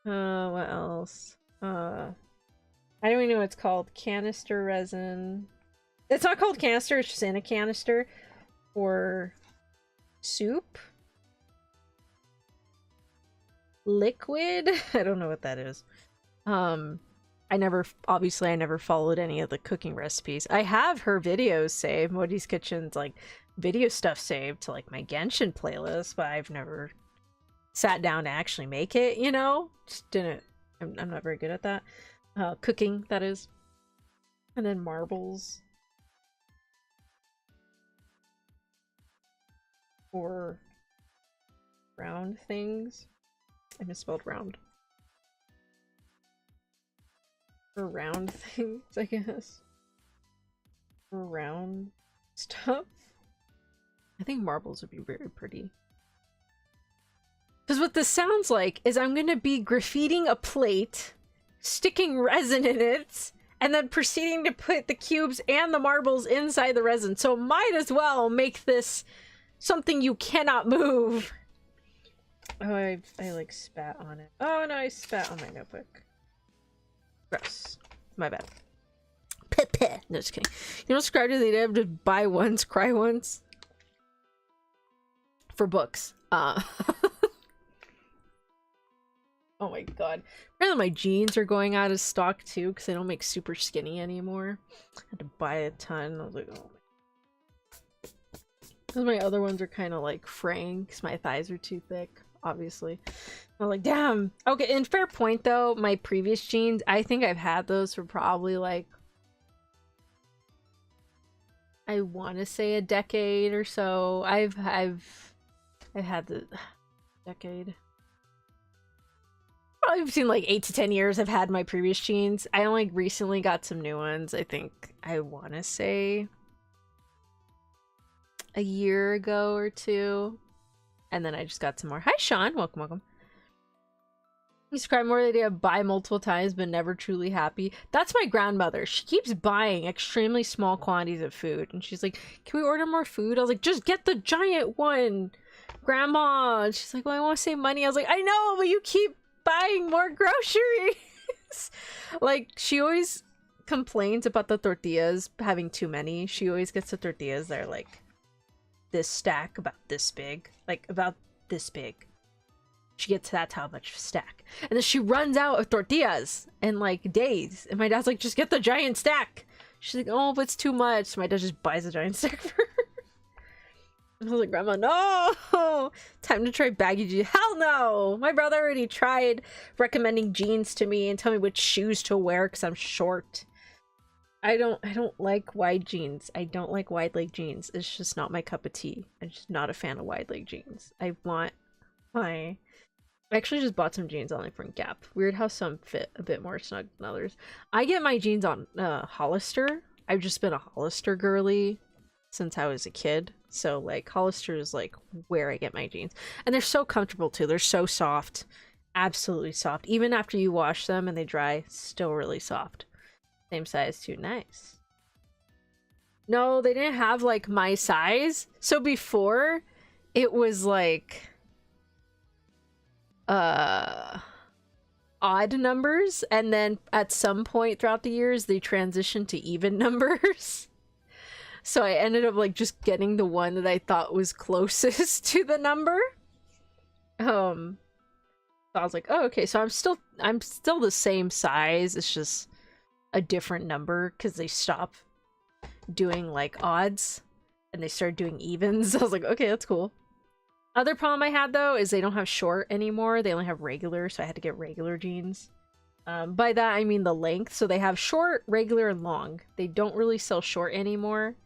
What else? I don't even know what it's called. Canister resin. It's not called canister, it's just in a canister. For soup. Liquid? I don't know what that is. I never followed any of the cooking recipes. I have her videos saved, Modi's Kitchen's like video stuff saved to like my Genshin playlist, but I've never sat down to actually make it, you know? Just didn't. I'm not very good at that. Cooking, that is. And then marbles. Or round things. I misspelled round. For round things, I guess. For round stuff. I think marbles would be very pretty. Because what this sounds like is I'm going to be graffitiing a plate, sticking resin in it, and then proceeding to put the cubes and the marbles inside the resin. So might as well make this something you cannot move. Oh, I like spat on it. Oh no, I spat on my notebook. Gross. My bad. Peh. No, just kidding. You know, subscribe to the idea of just buy once, cry once. For books. Oh my god. Apparently my jeans are going out of stock too, because they don't make super skinny anymore. I had to buy a ton. I was like, oh my. Because my other ones are kind of like fraying, because my thighs are too thick. Obviously. I'm like, damn. Okay, and fair point though, my previous jeans, I think I've had those for probably like, I want to say a decade or so. I've had the decade. Probably between like 8 to 10 years I've had my previous jeans. I only recently got some new ones. I think I want to say a year ago or two. And then I just got some more. Hi, Sean. Welcome. You describe more the idea of buy multiple times but never truly happy. That's my grandmother. She keeps buying extremely small quantities of food. And she's like, can we order more food? I was like, just get the giant one, Grandma. And she's like, well, I want to save money. I was like, I know, but you keep buying more groceries. Like, she always complains about the tortillas having too many. She always gets the tortillas that are like this stack about this big, like about this big. She gets that's how much stack, and then she runs out of tortillas in like days, and my dad's like, just get the giant stack. She's like, oh, but it's too much. So my dad just buys a giant stack for her. I was like, Grandma, no! Time to try baggy jeans. Hell no! My brother already tried recommending jeans to me and telling me which shoes to wear because I'm short. I don't like wide jeans. I don't like wide leg jeans. It's just not my cup of tea. I'm just not a fan of wide leg jeans. I actually just bought some jeans on from Gap. Weird how some fit a bit more snug than others. I get my jeans on Hollister. I've just been a Hollister girly since I was a kid. So like Hollister is like where I get my jeans. And they're so comfortable too. They're so soft. Absolutely soft. Even after you wash them and they dry, still really soft. Same size too. Nice. No, they didn't have like my size. So before it was like odd numbers, and then at some point throughout the years they transitioned to even numbers. So I ended up like just getting the one that I thought was closest to the number. So I was like, oh, okay, so I'm still the same size. It's just a different number because they stopped doing like odds and they started doing evens. I was like, okay, that's cool. Other problem I had though is they don't have short anymore. They only have regular, so I had to get regular jeans. By that I mean the length. So they have short, regular, and long. They don't really sell short anymore,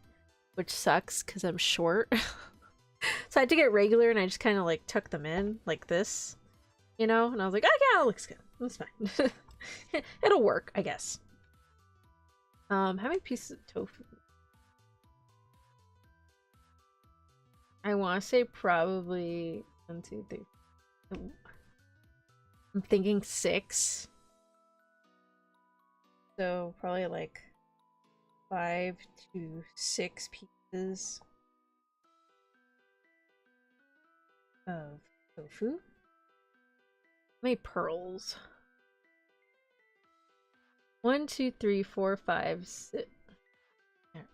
which sucks because I'm short. So I had to get regular, and I just kind of like tuck them in like this, you know? And I was like, oh yeah, it looks good. That's fine. It'll work, I guess. How many pieces of tofu? I want to say probably 1, 2, 3. I'm thinking 6. So probably like 5 to 6 pieces of tofu. How many pearls? 1, 2, 3, 4, 5, 6. There.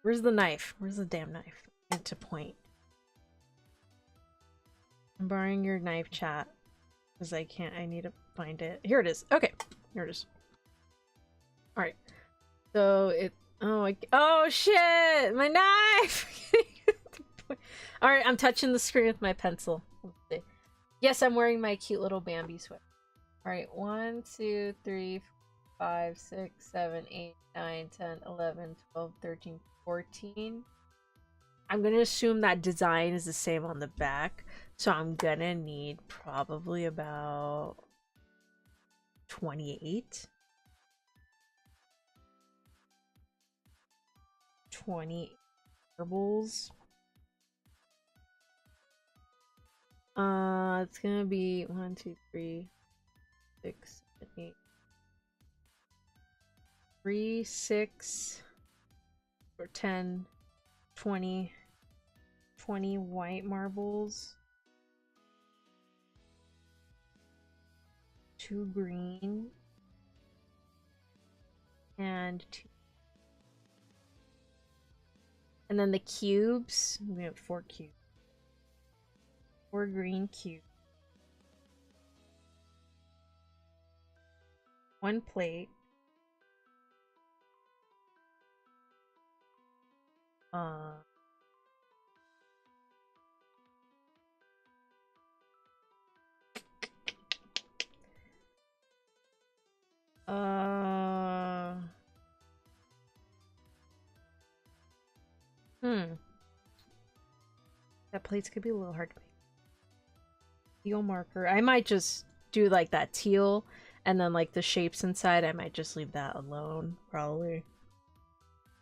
Where's the knife? Where's the damn knife? I need to point. I'm borrowing your knife, chat, because I can't. I need to find it. Here it is. Okay, here it is. All right. So it. Oh shit! My knife. All right, I'm touching the screen with my pencil. Let's see. Yes, I'm wearing my cute little Bambi sweater. All right, 1, 2, 3, 5, 6, 7, 8, 9, 10, 11, 12, 13, 14. I'm gonna assume that design is the same on the back, so I'm gonna need probably about 28. 20 marbles. It's gonna be 1, 2, 3, 6, 7, 8. 3, 6, or 10, 20 white marbles, 2 green, and 2. And then the cubes, we have 4 cubes. 4 green cubes. 1 plate. That plates could be a little hard to make. Teal marker. I might just do like that teal, and then like the shapes inside, I might just leave that alone, probably.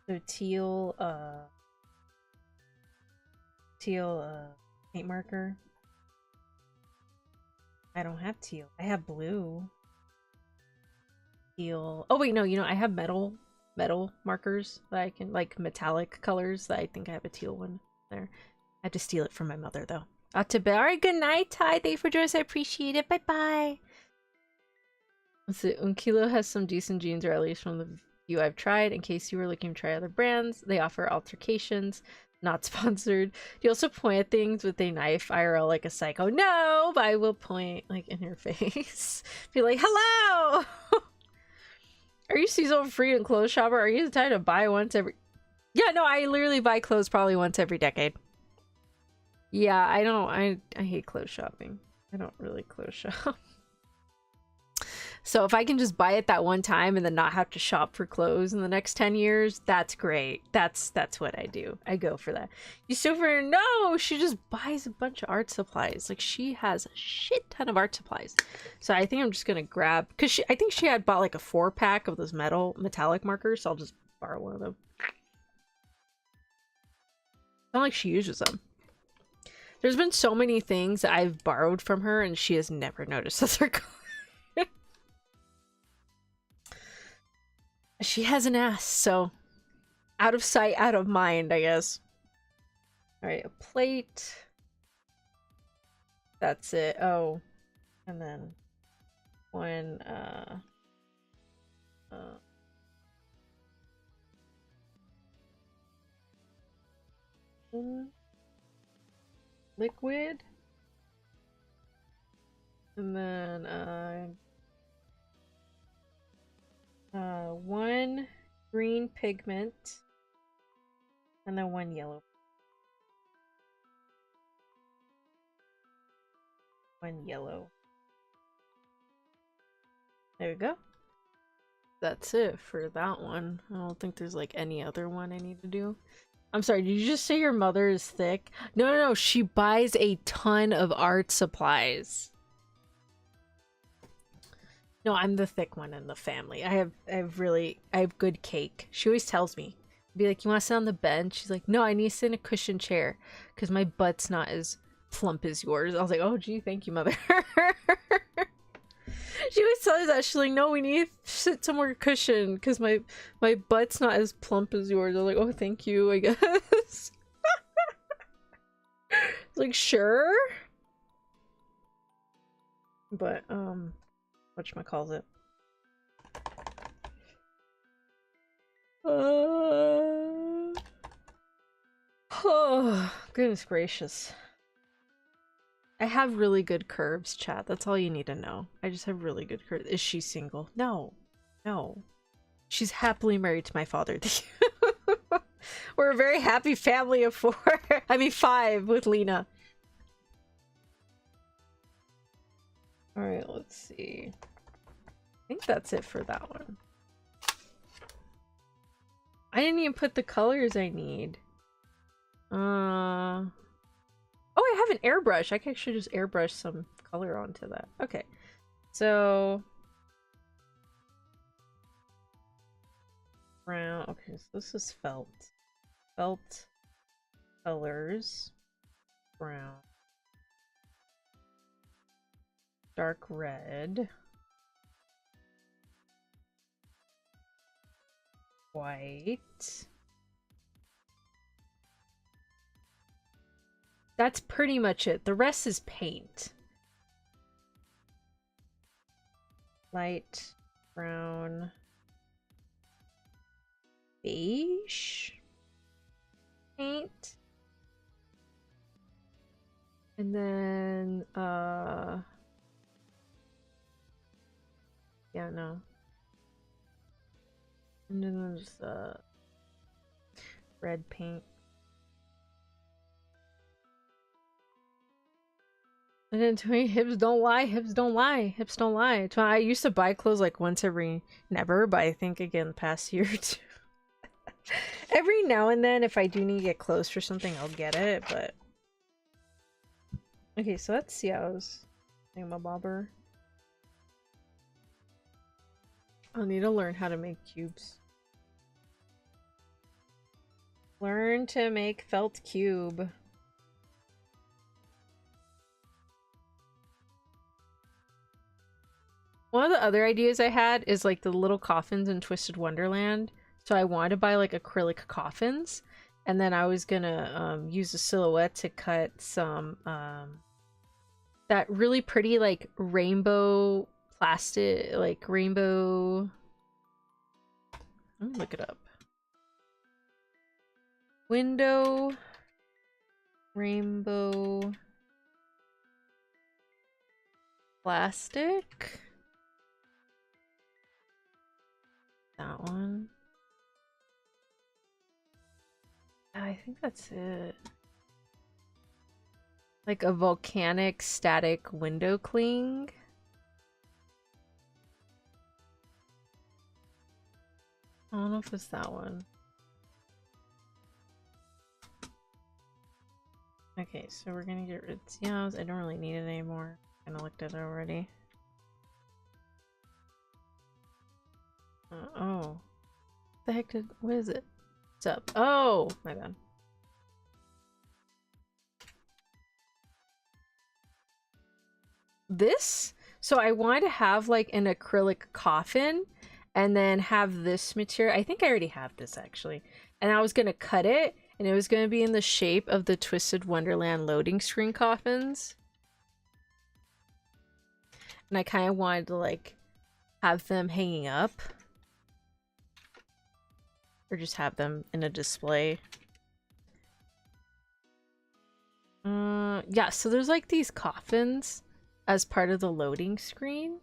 So teal paint marker. I don't have teal. I have blue. Teal. Oh wait, no, you know, I have metal markers that I can, like metallic colors, that I think I have a teal one there. I had to steal it from my mother though. Out to bed. Alright, good night, Ty. Thank you for joining us. I appreciate it. Bye bye. Let's see. Unkilo has some decent jeans, or at least from the few I've tried. In case you were looking to try other brands, they offer altercations. Not sponsored. You also point at things with a knife IRL like a psycho. No, but I will point like in your face. Be like, hello! Are you seasonal free and clothes shopper? Are you the type to buy once every... Yeah, no, I literally buy clothes probably once every decade. Yeah, I hate clothes shopping. I don't really clothes shop. So if I can just buy it that one time and then not have to shop for clothes in the next 10 years, that's great. That's what I do. I go for that. You super no, she just buys a bunch of art supplies. Like she has a shit ton of art supplies. So I think I'm just gonna grab because I think she had bought like a 4-pack of those metallic markers, so I'll just borrow one of them. It's not like she uses them. There's been so many things that I've borrowed from her and she has never noticed that they're gone. She has an ass, so out of sight, out of mind, I guess. Alright, a plate. That's it. Oh. And then one, liquid. And then, one green pigment. And then one yellow. One yellow. There we go. That's it for that one. I don't think there's like any other one I need to do. I'm sorry, did you just say your mother is thick? No, she buys a ton of art supplies. No, I'm the thick one in the family. I have good cake. She always tells me, be like, you want to sit on the bench? She's like, no, I need to sit in a cushioned chair because my butt's not as plump as yours. I was like, oh gee, thank you, mother. She always tells us that. She's like, no, we need to sit somewhere cushioned because my butt's not as plump as yours. I was like, oh, thank you, I guess. Like, sure. But, whatchamacallit? Oh, goodness gracious. I have really good curves, chat. That's all you need to know. I just have really good curves. Is she single? No. No. She's happily married to my father. We're a very happy family of 4. I mean 5 with Lena. Alright, let's see. I think that's it for that one. I didn't even put the colors I need. Oh, I have an airbrush. I can actually just airbrush some color onto that. Okay. So brown. Okay, so this is felt. Felt colors. Brown. Dark red. White. That's pretty much it. The rest is paint. Light brown. Beige paint. And then, yeah, no. And then there's, red paint. And then to me, hips don't lie, hips don't lie, hips don't lie. I used to buy clothes like once every, never, but I think again the past year or two. Every now and then, if I do need to get clothes for something, I'll get it, but... Okay, so that's Xiao's thingamabobber. I'll need to learn how to make cubes. Learn to make felt cube. One of the other ideas I had is like the little coffins in Twisted Wonderland. So I wanted to buy like acrylic coffins, and then I was gonna use a silhouette to cut some that really pretty like rainbow plastic, like rainbow. Let me look it up. Window rainbow plastic. That one. I think that's it. Like a volcanic static window cling. I don't know if it's that one. Okay, so we're gonna get rid of Xiao's. I don't really need it anymore. I kinda looked at it already. Oh. What the heck did- what is it? What's up? Oh! My bad. This? So I wanted to have like an acrylic coffin and then have this material. I think I already have this actually. And I was gonna cut it and it was gonna be in the shape of the Twisted Wonderland loading screen coffins. And I kind of wanted to like have them hanging up. Or just have them in a display. Yeah, so there's like these coffins as part of the loading screen.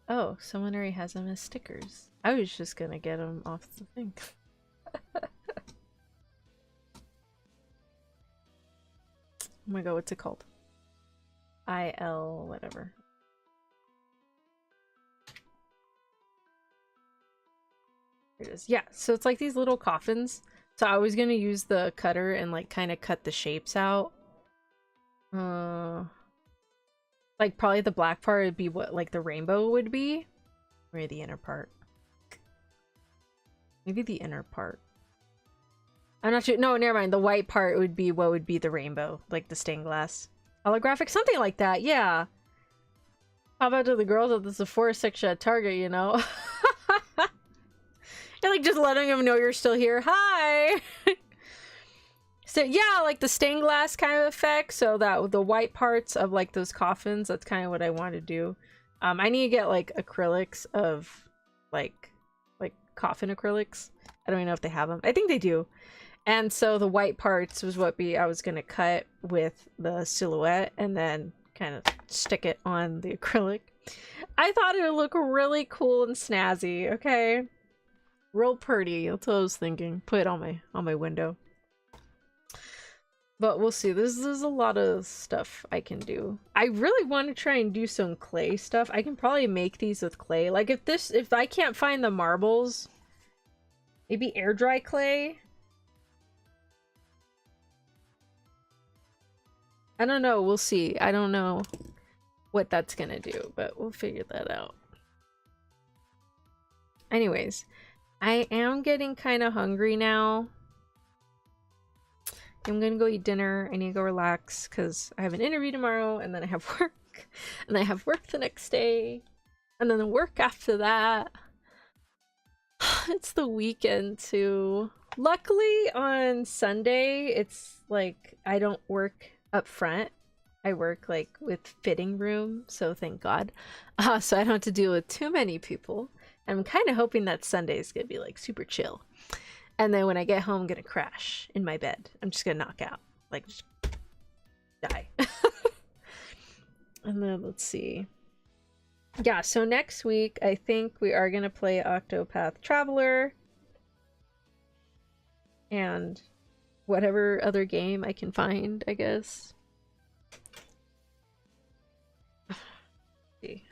Oh, someone already has them as stickers. I was just gonna get them off the thing. Oh my god, what's it called? IL whatever. Here it is. Yeah, so it's like these little coffins. So I was gonna use the cutter and like kind of cut the shapes out. Like probably the black part would be what like the rainbow would be. Or the inner part. Maybe the inner part. I'm not sure. No, never mind. The white part would be what would be the rainbow. Like the stained glass. Holographic? Something like that, yeah. How about to the girls at the Sephora section at Target, you know? You're like just letting them know you're still here. Hi! So yeah, like the stained glass kind of effect. So that the white parts of like those coffins, that's kind of what I want to do. I need to get like acrylics of like coffin acrylics. I don't even know if they have them. I think they do. And so the white parts was what I was gonna cut with the silhouette and then kind of stick it on the acrylic. I thought it would look really cool and snazzy. Okay, real pretty. That's what I was thinking. Put it on my window. But we'll see. There's a lot of stuff I can do. I really want to try and do some clay stuff. I can probably make these with clay. Like if I can't find the marbles, maybe air dry clay. I don't know. We'll see. I don't know what that's gonna do, but we'll figure that out. Anyways, I am getting kind of hungry now. I'm gonna go eat dinner. I need to go relax because I have an interview tomorrow and then I have work. And I have work the next day. And then the work after that. It's the weekend too. Luckily on Sunday, it's like I don't work up front. I work like with fitting room, so thank God. So I don't have to deal with too many people. I'm kind of hoping that Sunday is gonna be like super chill. And then when I get home, I'm gonna crash in my bed. I'm just gonna knock out. Like, just die. And then, let's see. Yeah, so next week, I think we are gonna play Octopath Traveler. And whatever other game I can find, I guess. See.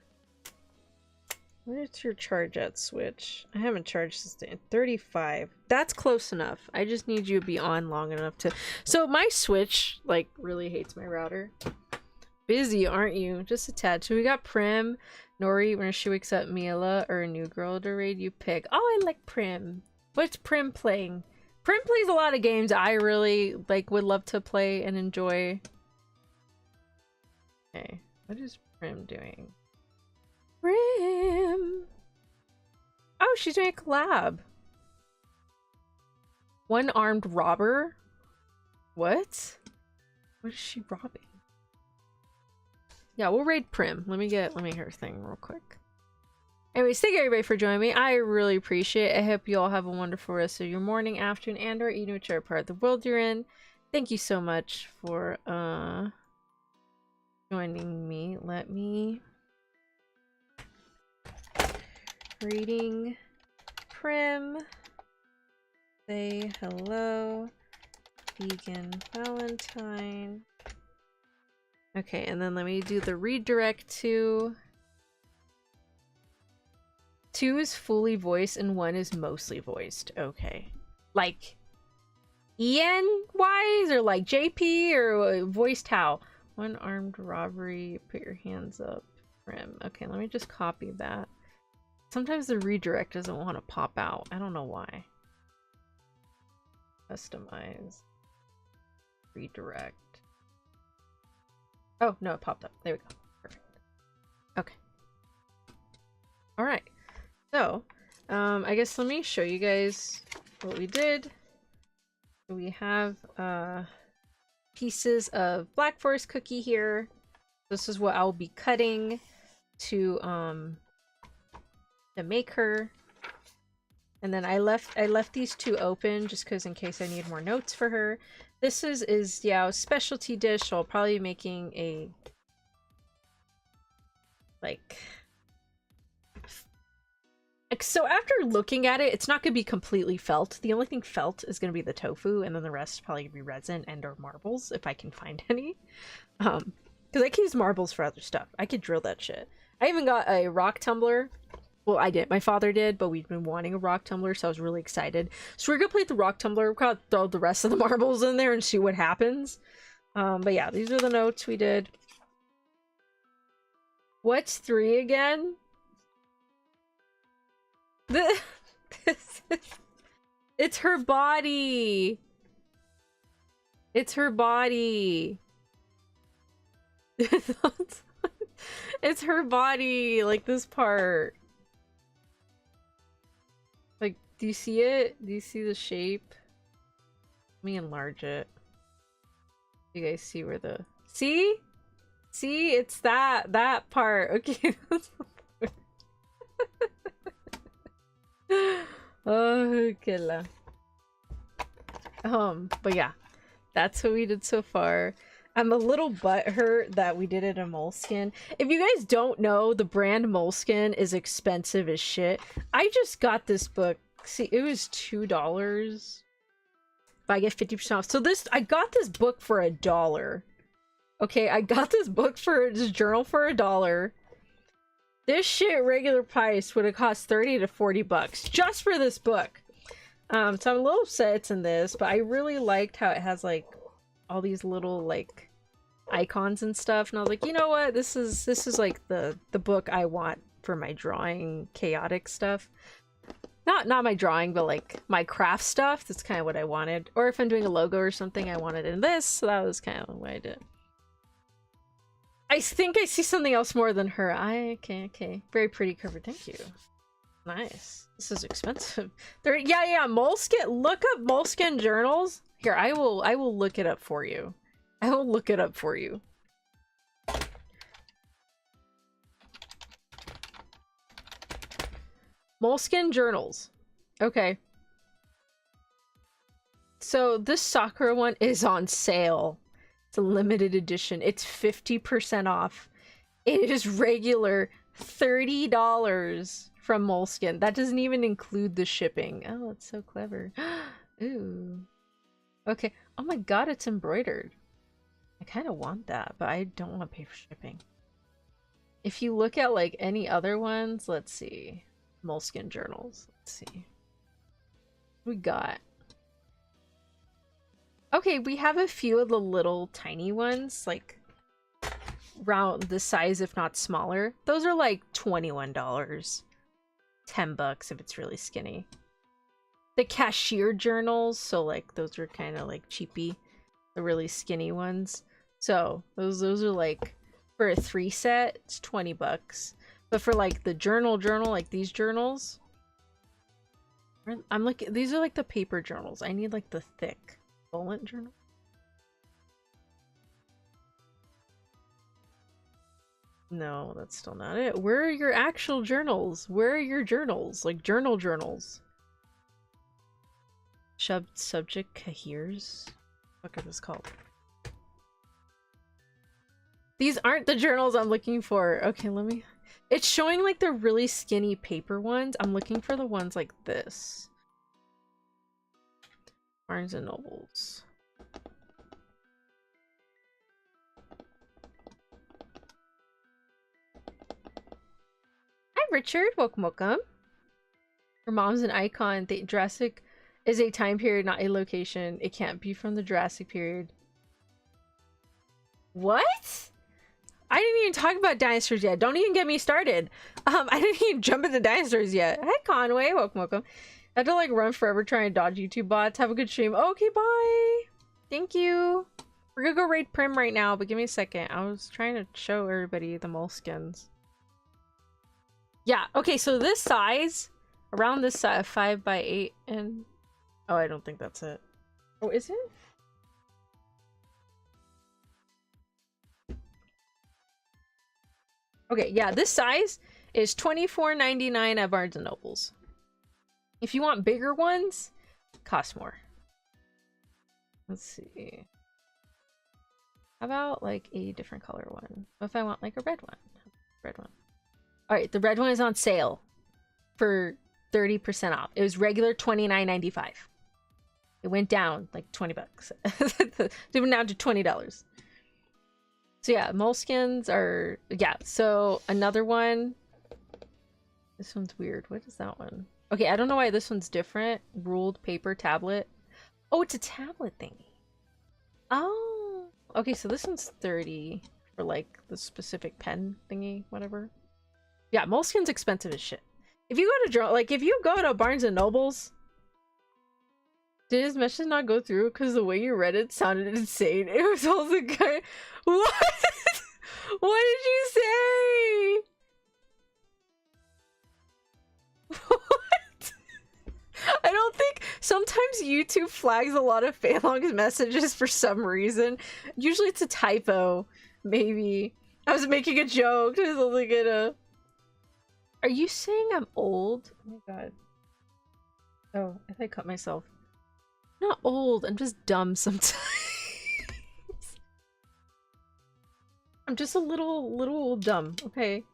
Where's your charge at, Switch? I haven't charged this day. 35. That's close enough. I just need you to be on long enough to... So my Switch, like, really hates my router. Busy, aren't you? Just a tad. So we got Prim, Nori, when she wakes up, Mila, or a new girl to raid, you pick. Oh, I like Prim. What's Prim playing? Prim plays a lot of games I really, like, would love to play and enjoy. Okay. What is Prim doing? Prim! Oh, she's doing a collab. One-armed robber? What? What is she robbing? Yeah, we'll raid Prim. Let me hear her thing real quick. Anyways, thank you everybody for joining me. I really appreciate it. I hope you all have a wonderful rest of your morning, afternoon, and or evening, whichever part of the world you're in. Thank you so much for joining me. Let me... Reading Prim. Say hello. vegan Valentine. Okay, and then let me do the redirect to... 2 is fully voiced and 1 is mostly voiced. Okay. Like EN-wise or like JP or voiced how? One armed robbery, put your hands up. Prim. Okay, let me just copy that. Sometimes the redirect doesn't want to pop out. I don't know why. Customize. Redirect. Oh, no, it popped up. There we go. Perfect. Okay. Alright. So, I guess let me show you guys what we did. We have, pieces of Black Forest cookie here. This is what I'll be cutting to make her. And then I left these 2 open just because in case I need more notes for her. This is yeah, a specialty dish. So I'll probably be making a like so after looking at it, it's not gonna be completely felt. The only thing felt is gonna be the tofu, and then the rest probably gonna be resin and or marbles if I can find any. Because I can use marbles for other stuff. I could drill that shit. I even got a rock tumbler. Well, I did. My father did, but we've been wanting a rock tumbler, so I was really excited. So we're gonna play with the rock tumbler. We're gonna throw the rest of the marbles in there and see what happens. But yeah, these are the notes we did. What's 3 again? It's her body. It's her body. It's her body, like this part. Like, do you see it? Do you see the shape? Let me enlarge it. You guys see where the... See? See? It's that part. Okay. Oh, killer. But yeah, that's what we did so far. I'm a little butthurt that we did it in Moleskine. If you guys don't know, the brand Moleskine is expensive as shit. I just got this book. See, it was $2. But I get 50% off. So I got this book for $1. Okay, I got this journal for $1. This shit regular price would have cost 30 to 40 bucks just for this book. So I'm a little upset it's in this, but I really liked how it has like all these little like icons and stuff, and I was like, you know what, this is like the book I want for my drawing chaotic stuff. Not my drawing, but like my craft stuff. That's kind of what I wanted. Or if I'm doing a logo or something, I wanted in this, so that was kind of what I did. I think I see something else more than her. Okay. Very pretty cover. Thank you. Nice. This is expensive. Yeah. Moleskine. Look up Moleskine journals. Here, I will look it up for you. I will look it up for you. Moleskine journals. Okay. So this Sakura one is on sale. It's a limited edition. It's 50% off. It is regular $30 from Moleskine. That doesn't even include the shipping. Oh, it's so clever. Ooh. Okay. Oh my god, it's embroidered. I kind of want that, but I don't want to pay for shipping. If you look at like any other ones, let's see. Moleskine journals. Let's see. What we got? Okay, we have a few of the little tiny ones, like around the size, if not smaller. Those are like $21. 10 bucks if it's really skinny. The cashier journals, so like those are kind of like cheapy. The really skinny ones. So those are like, for a 3 set, it's 20 bucks. But for like the journal, like these journals, I'm looking, these are like the paper journals. I need like the thick bullet journal. No, that's still not it. Where are your actual journals? Where are your journals? Like journals. Subject cahiers? What is this called? These aren't the journals I'm looking for. Okay, let me... It's showing like the really skinny paper ones. I'm looking for the ones like this. Barnes and Nobles. Richard. Welcome, welcome. Her mom's an icon. The Jurassic is a time period, not a location. It can't be from the Jurassic period. What? I didn't even talk about dinosaurs yet. Don't even get me started. I didn't even jump into dinosaurs yet. Hi, Conway. Welcome, welcome. I have to like run forever trying to dodge YouTube bots. Have a good stream. Okay, bye. Thank you. We're gonna go raid Prim right now, but give me a second. I was trying to show everybody the moleskins. Yeah, okay, so this size, around this size, 5 by 8, and... Oh, I don't think that's it. Oh, is it? Okay, yeah, this size is $24.99 at Barnes & Nobles. If you want bigger ones, cost more. Let's see. How about like a different color one? What if I want like a red one? Red one. Alright, the red one is on sale for 30% off. It was regular $29.95. It went down like 20 bucks. It went down to $20. So yeah, moleskins are, yeah, so another one. This one's weird. What is that one? Okay, I don't know why this one's different. Ruled paper tablet. Oh, it's a tablet thingy. Oh, okay, so this one's 30 for like the specific pen thingy, whatever. Yeah, moleskin's expensive as shit. If you go to if you go to Barnes and Nobles, did his message not go through? Because the way you read it sounded insane. It was all the guy. What? What did you say? What? I don't think sometimes YouTube flags a lot of Feilong's messages for some reason. Usually it's a typo, maybe. I was making a joke. I was only gonna. Are you saying I'm old? Oh my god. Oh, I think I cut myself. I'm not old, I'm just dumb sometimes. I'm just a little dumb, okay?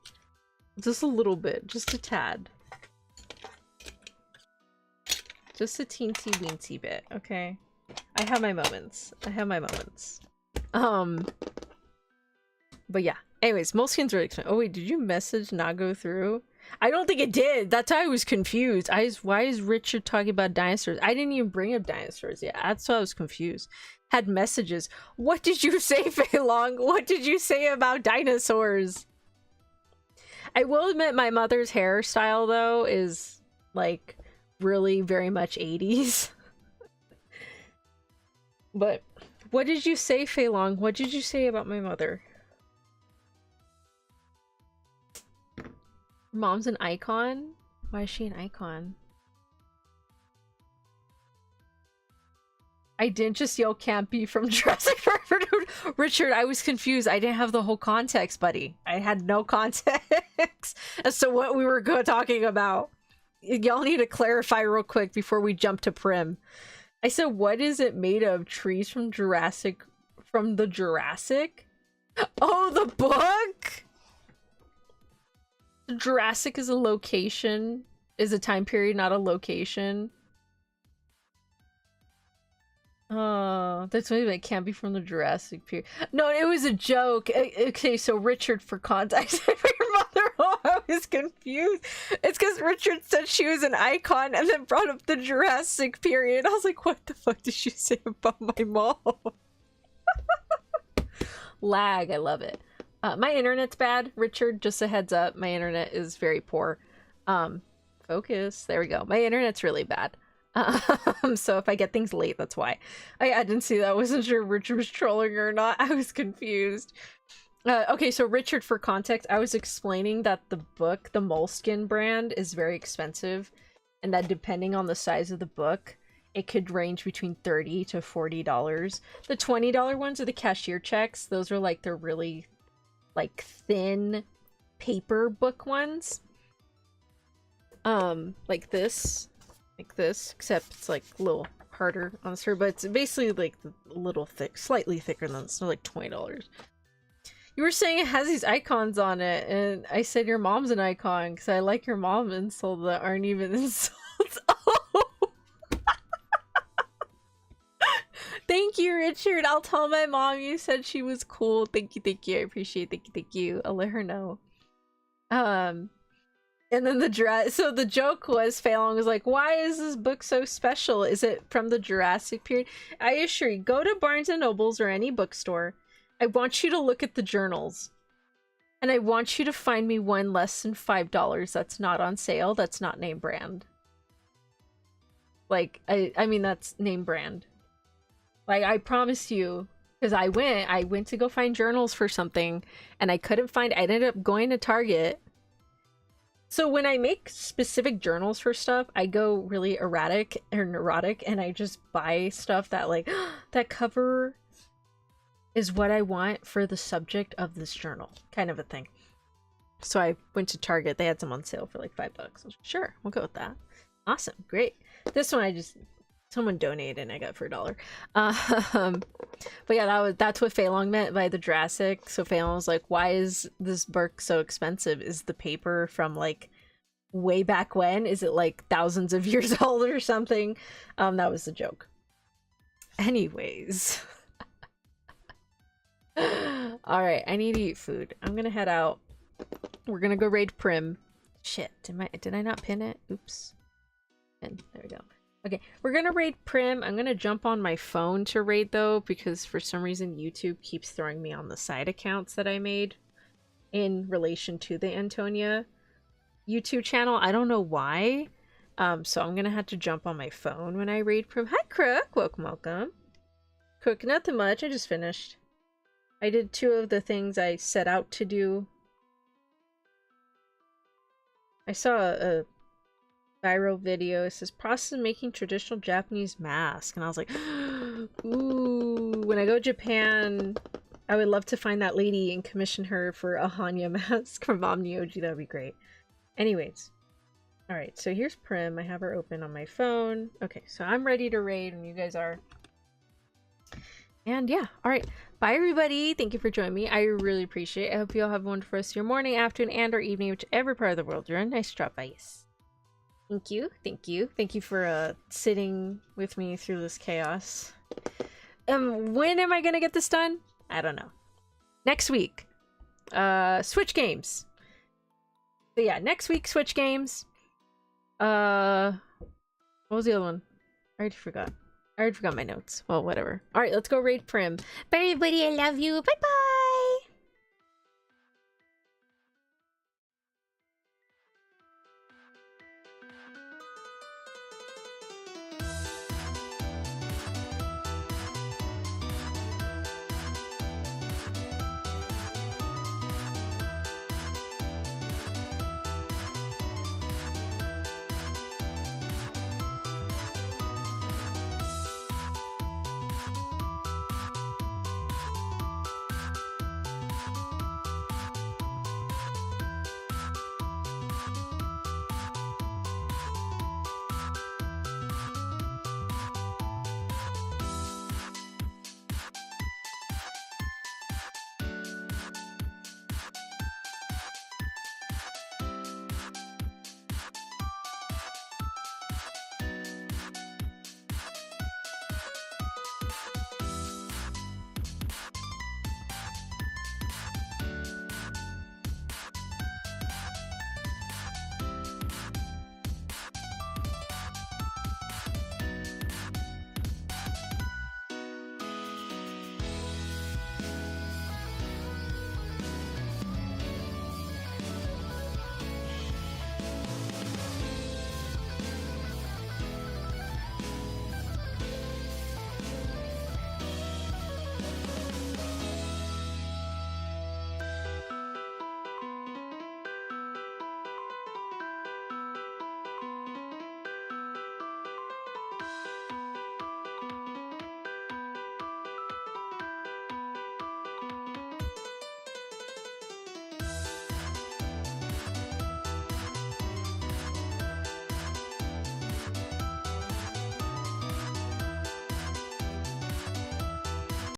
Just a little bit, just a tad. Just a teensy weensy bit, okay? I have my moments. I have my moments. But yeah. Anyways, moleskin's really expensive. Oh wait, did you message not go through? I don't think it did. That's why I was confused. Why is Richard talking about dinosaurs? I didn't even bring up dinosaurs yet. That's why I was confused. Had messages. What did you say, Feilong? What did you say about dinosaurs? I will admit my mother's hairstyle though is like really very much 80s. But what did you say, Feilong? What did you say about my mother? Mom's an icon? Why is she an icon? I didn't just yell can't be from Jurassic Park. Richard, I was confused. I didn't have the whole context, buddy. I had no context as to what we were talking about. Y'all need to clarify real quick before we jump to Prim. I said, what is it made of? Trees from Jurassic? From the Jurassic? Oh, the book? Jurassic is a location, is a time period, not a location. That's maybe it can't be from the Jurassic period. No, it was a joke. Okay, so Richard, for context, your mother, oh, I was confused. It's because Richard said she was an icon and then brought up the Jurassic period. I was like, what the fuck did she say about my mom? Lag, I love it. My internet's bad, Richard, just a heads up. My internet is very poor. Focus. There we go. My internet's really bad. So if I get things late, that's why. I didn't see that. I wasn't sure if Richard was trolling or not. I was confused. Okay, so Richard, for context, I was explaining that the book, the Moleskin brand, is very expensive. And that depending on the size of the book, it could range between $30 to $40. The $20 ones are the cashier checks. Those are like, they're really like thin paper book ones. Like this, except it's like a little harder on the surface, but it's basically like a little thick, slightly thicker than this, so like $20. You were saying it has these icons on it, and I said your mom's an icon because I like your mom insults that aren't even insults. Oh! Thank you, Richard. I'll tell my mom you said she was cool. Thank you, thank you. I appreciate it. Thank you, thank you. I'll let her know. And then so the joke was, Phelan was like, why is this book so special? Is it from the Jurassic period? I assure you, go to Barnes and Nobles or any bookstore. I want you to look at the journals. And I want you to find me one less than $5 that's not on sale, that's not name brand. Like, I mean, that's name brand. Like, I promise you, because I went to go find journals for something, and I couldn't find, I ended up going to Target. So when I make specific journals for stuff, I go really erratic or neurotic, and I just buy stuff that, like, that cover is what I want for the subject of this journal, kind of a thing. So I went to Target. They had some on sale for like $5. I was like, sure, we'll go with that. Awesome, great. This one someone donated and I got for $1. But yeah, that's what Phelan meant by the Jurassic. So Phelan was like, why is this book so expensive? Is the paper from like way back when? Is it like thousands of years old or something? That was the joke. Anyways. All right, I need to eat food. I'm gonna head out. We're gonna go raid Prim. Shit, did I not pin it? Oops. And there we go. Okay, we're gonna raid Prim. I'm gonna jump on my phone to raid though, because for some reason YouTube keeps throwing me on the side accounts that I made in relation to the Antonia YouTube channel. I don't know why. So I'm gonna have to jump on my phone when I raid Prim. Hi Crook, welcome. Crook, nothing much. I just finished. I did 2 of the things I set out to do. I saw a viral video. It says process of making traditional Japanese mask, and I was like, ooh, when I go to Japan, I would love to find that lady and commission her for a Hanya mask from Omnioji. That would be great. Anyways, all right, so here's Prim. I have her open on my phone. Okay, so I'm ready to raid when you guys are. And yeah, all right. Bye, everybody. Thank you for joining me. I really appreciate it. I hope you all have a wonderful rest of your morning, afternoon, and or evening, whichever part of the world you're in. Nice drop by. Thank you. Thank you. Thank you for sitting with me through this chaos. When am I going to get this done? I don't know. Next week. Switch games. So yeah, next week, Switch games. What was the other one? I already forgot. I already forgot my notes. Well, whatever. All right, let's go raid Prim. Bye, everybody. I love you. Bye-bye.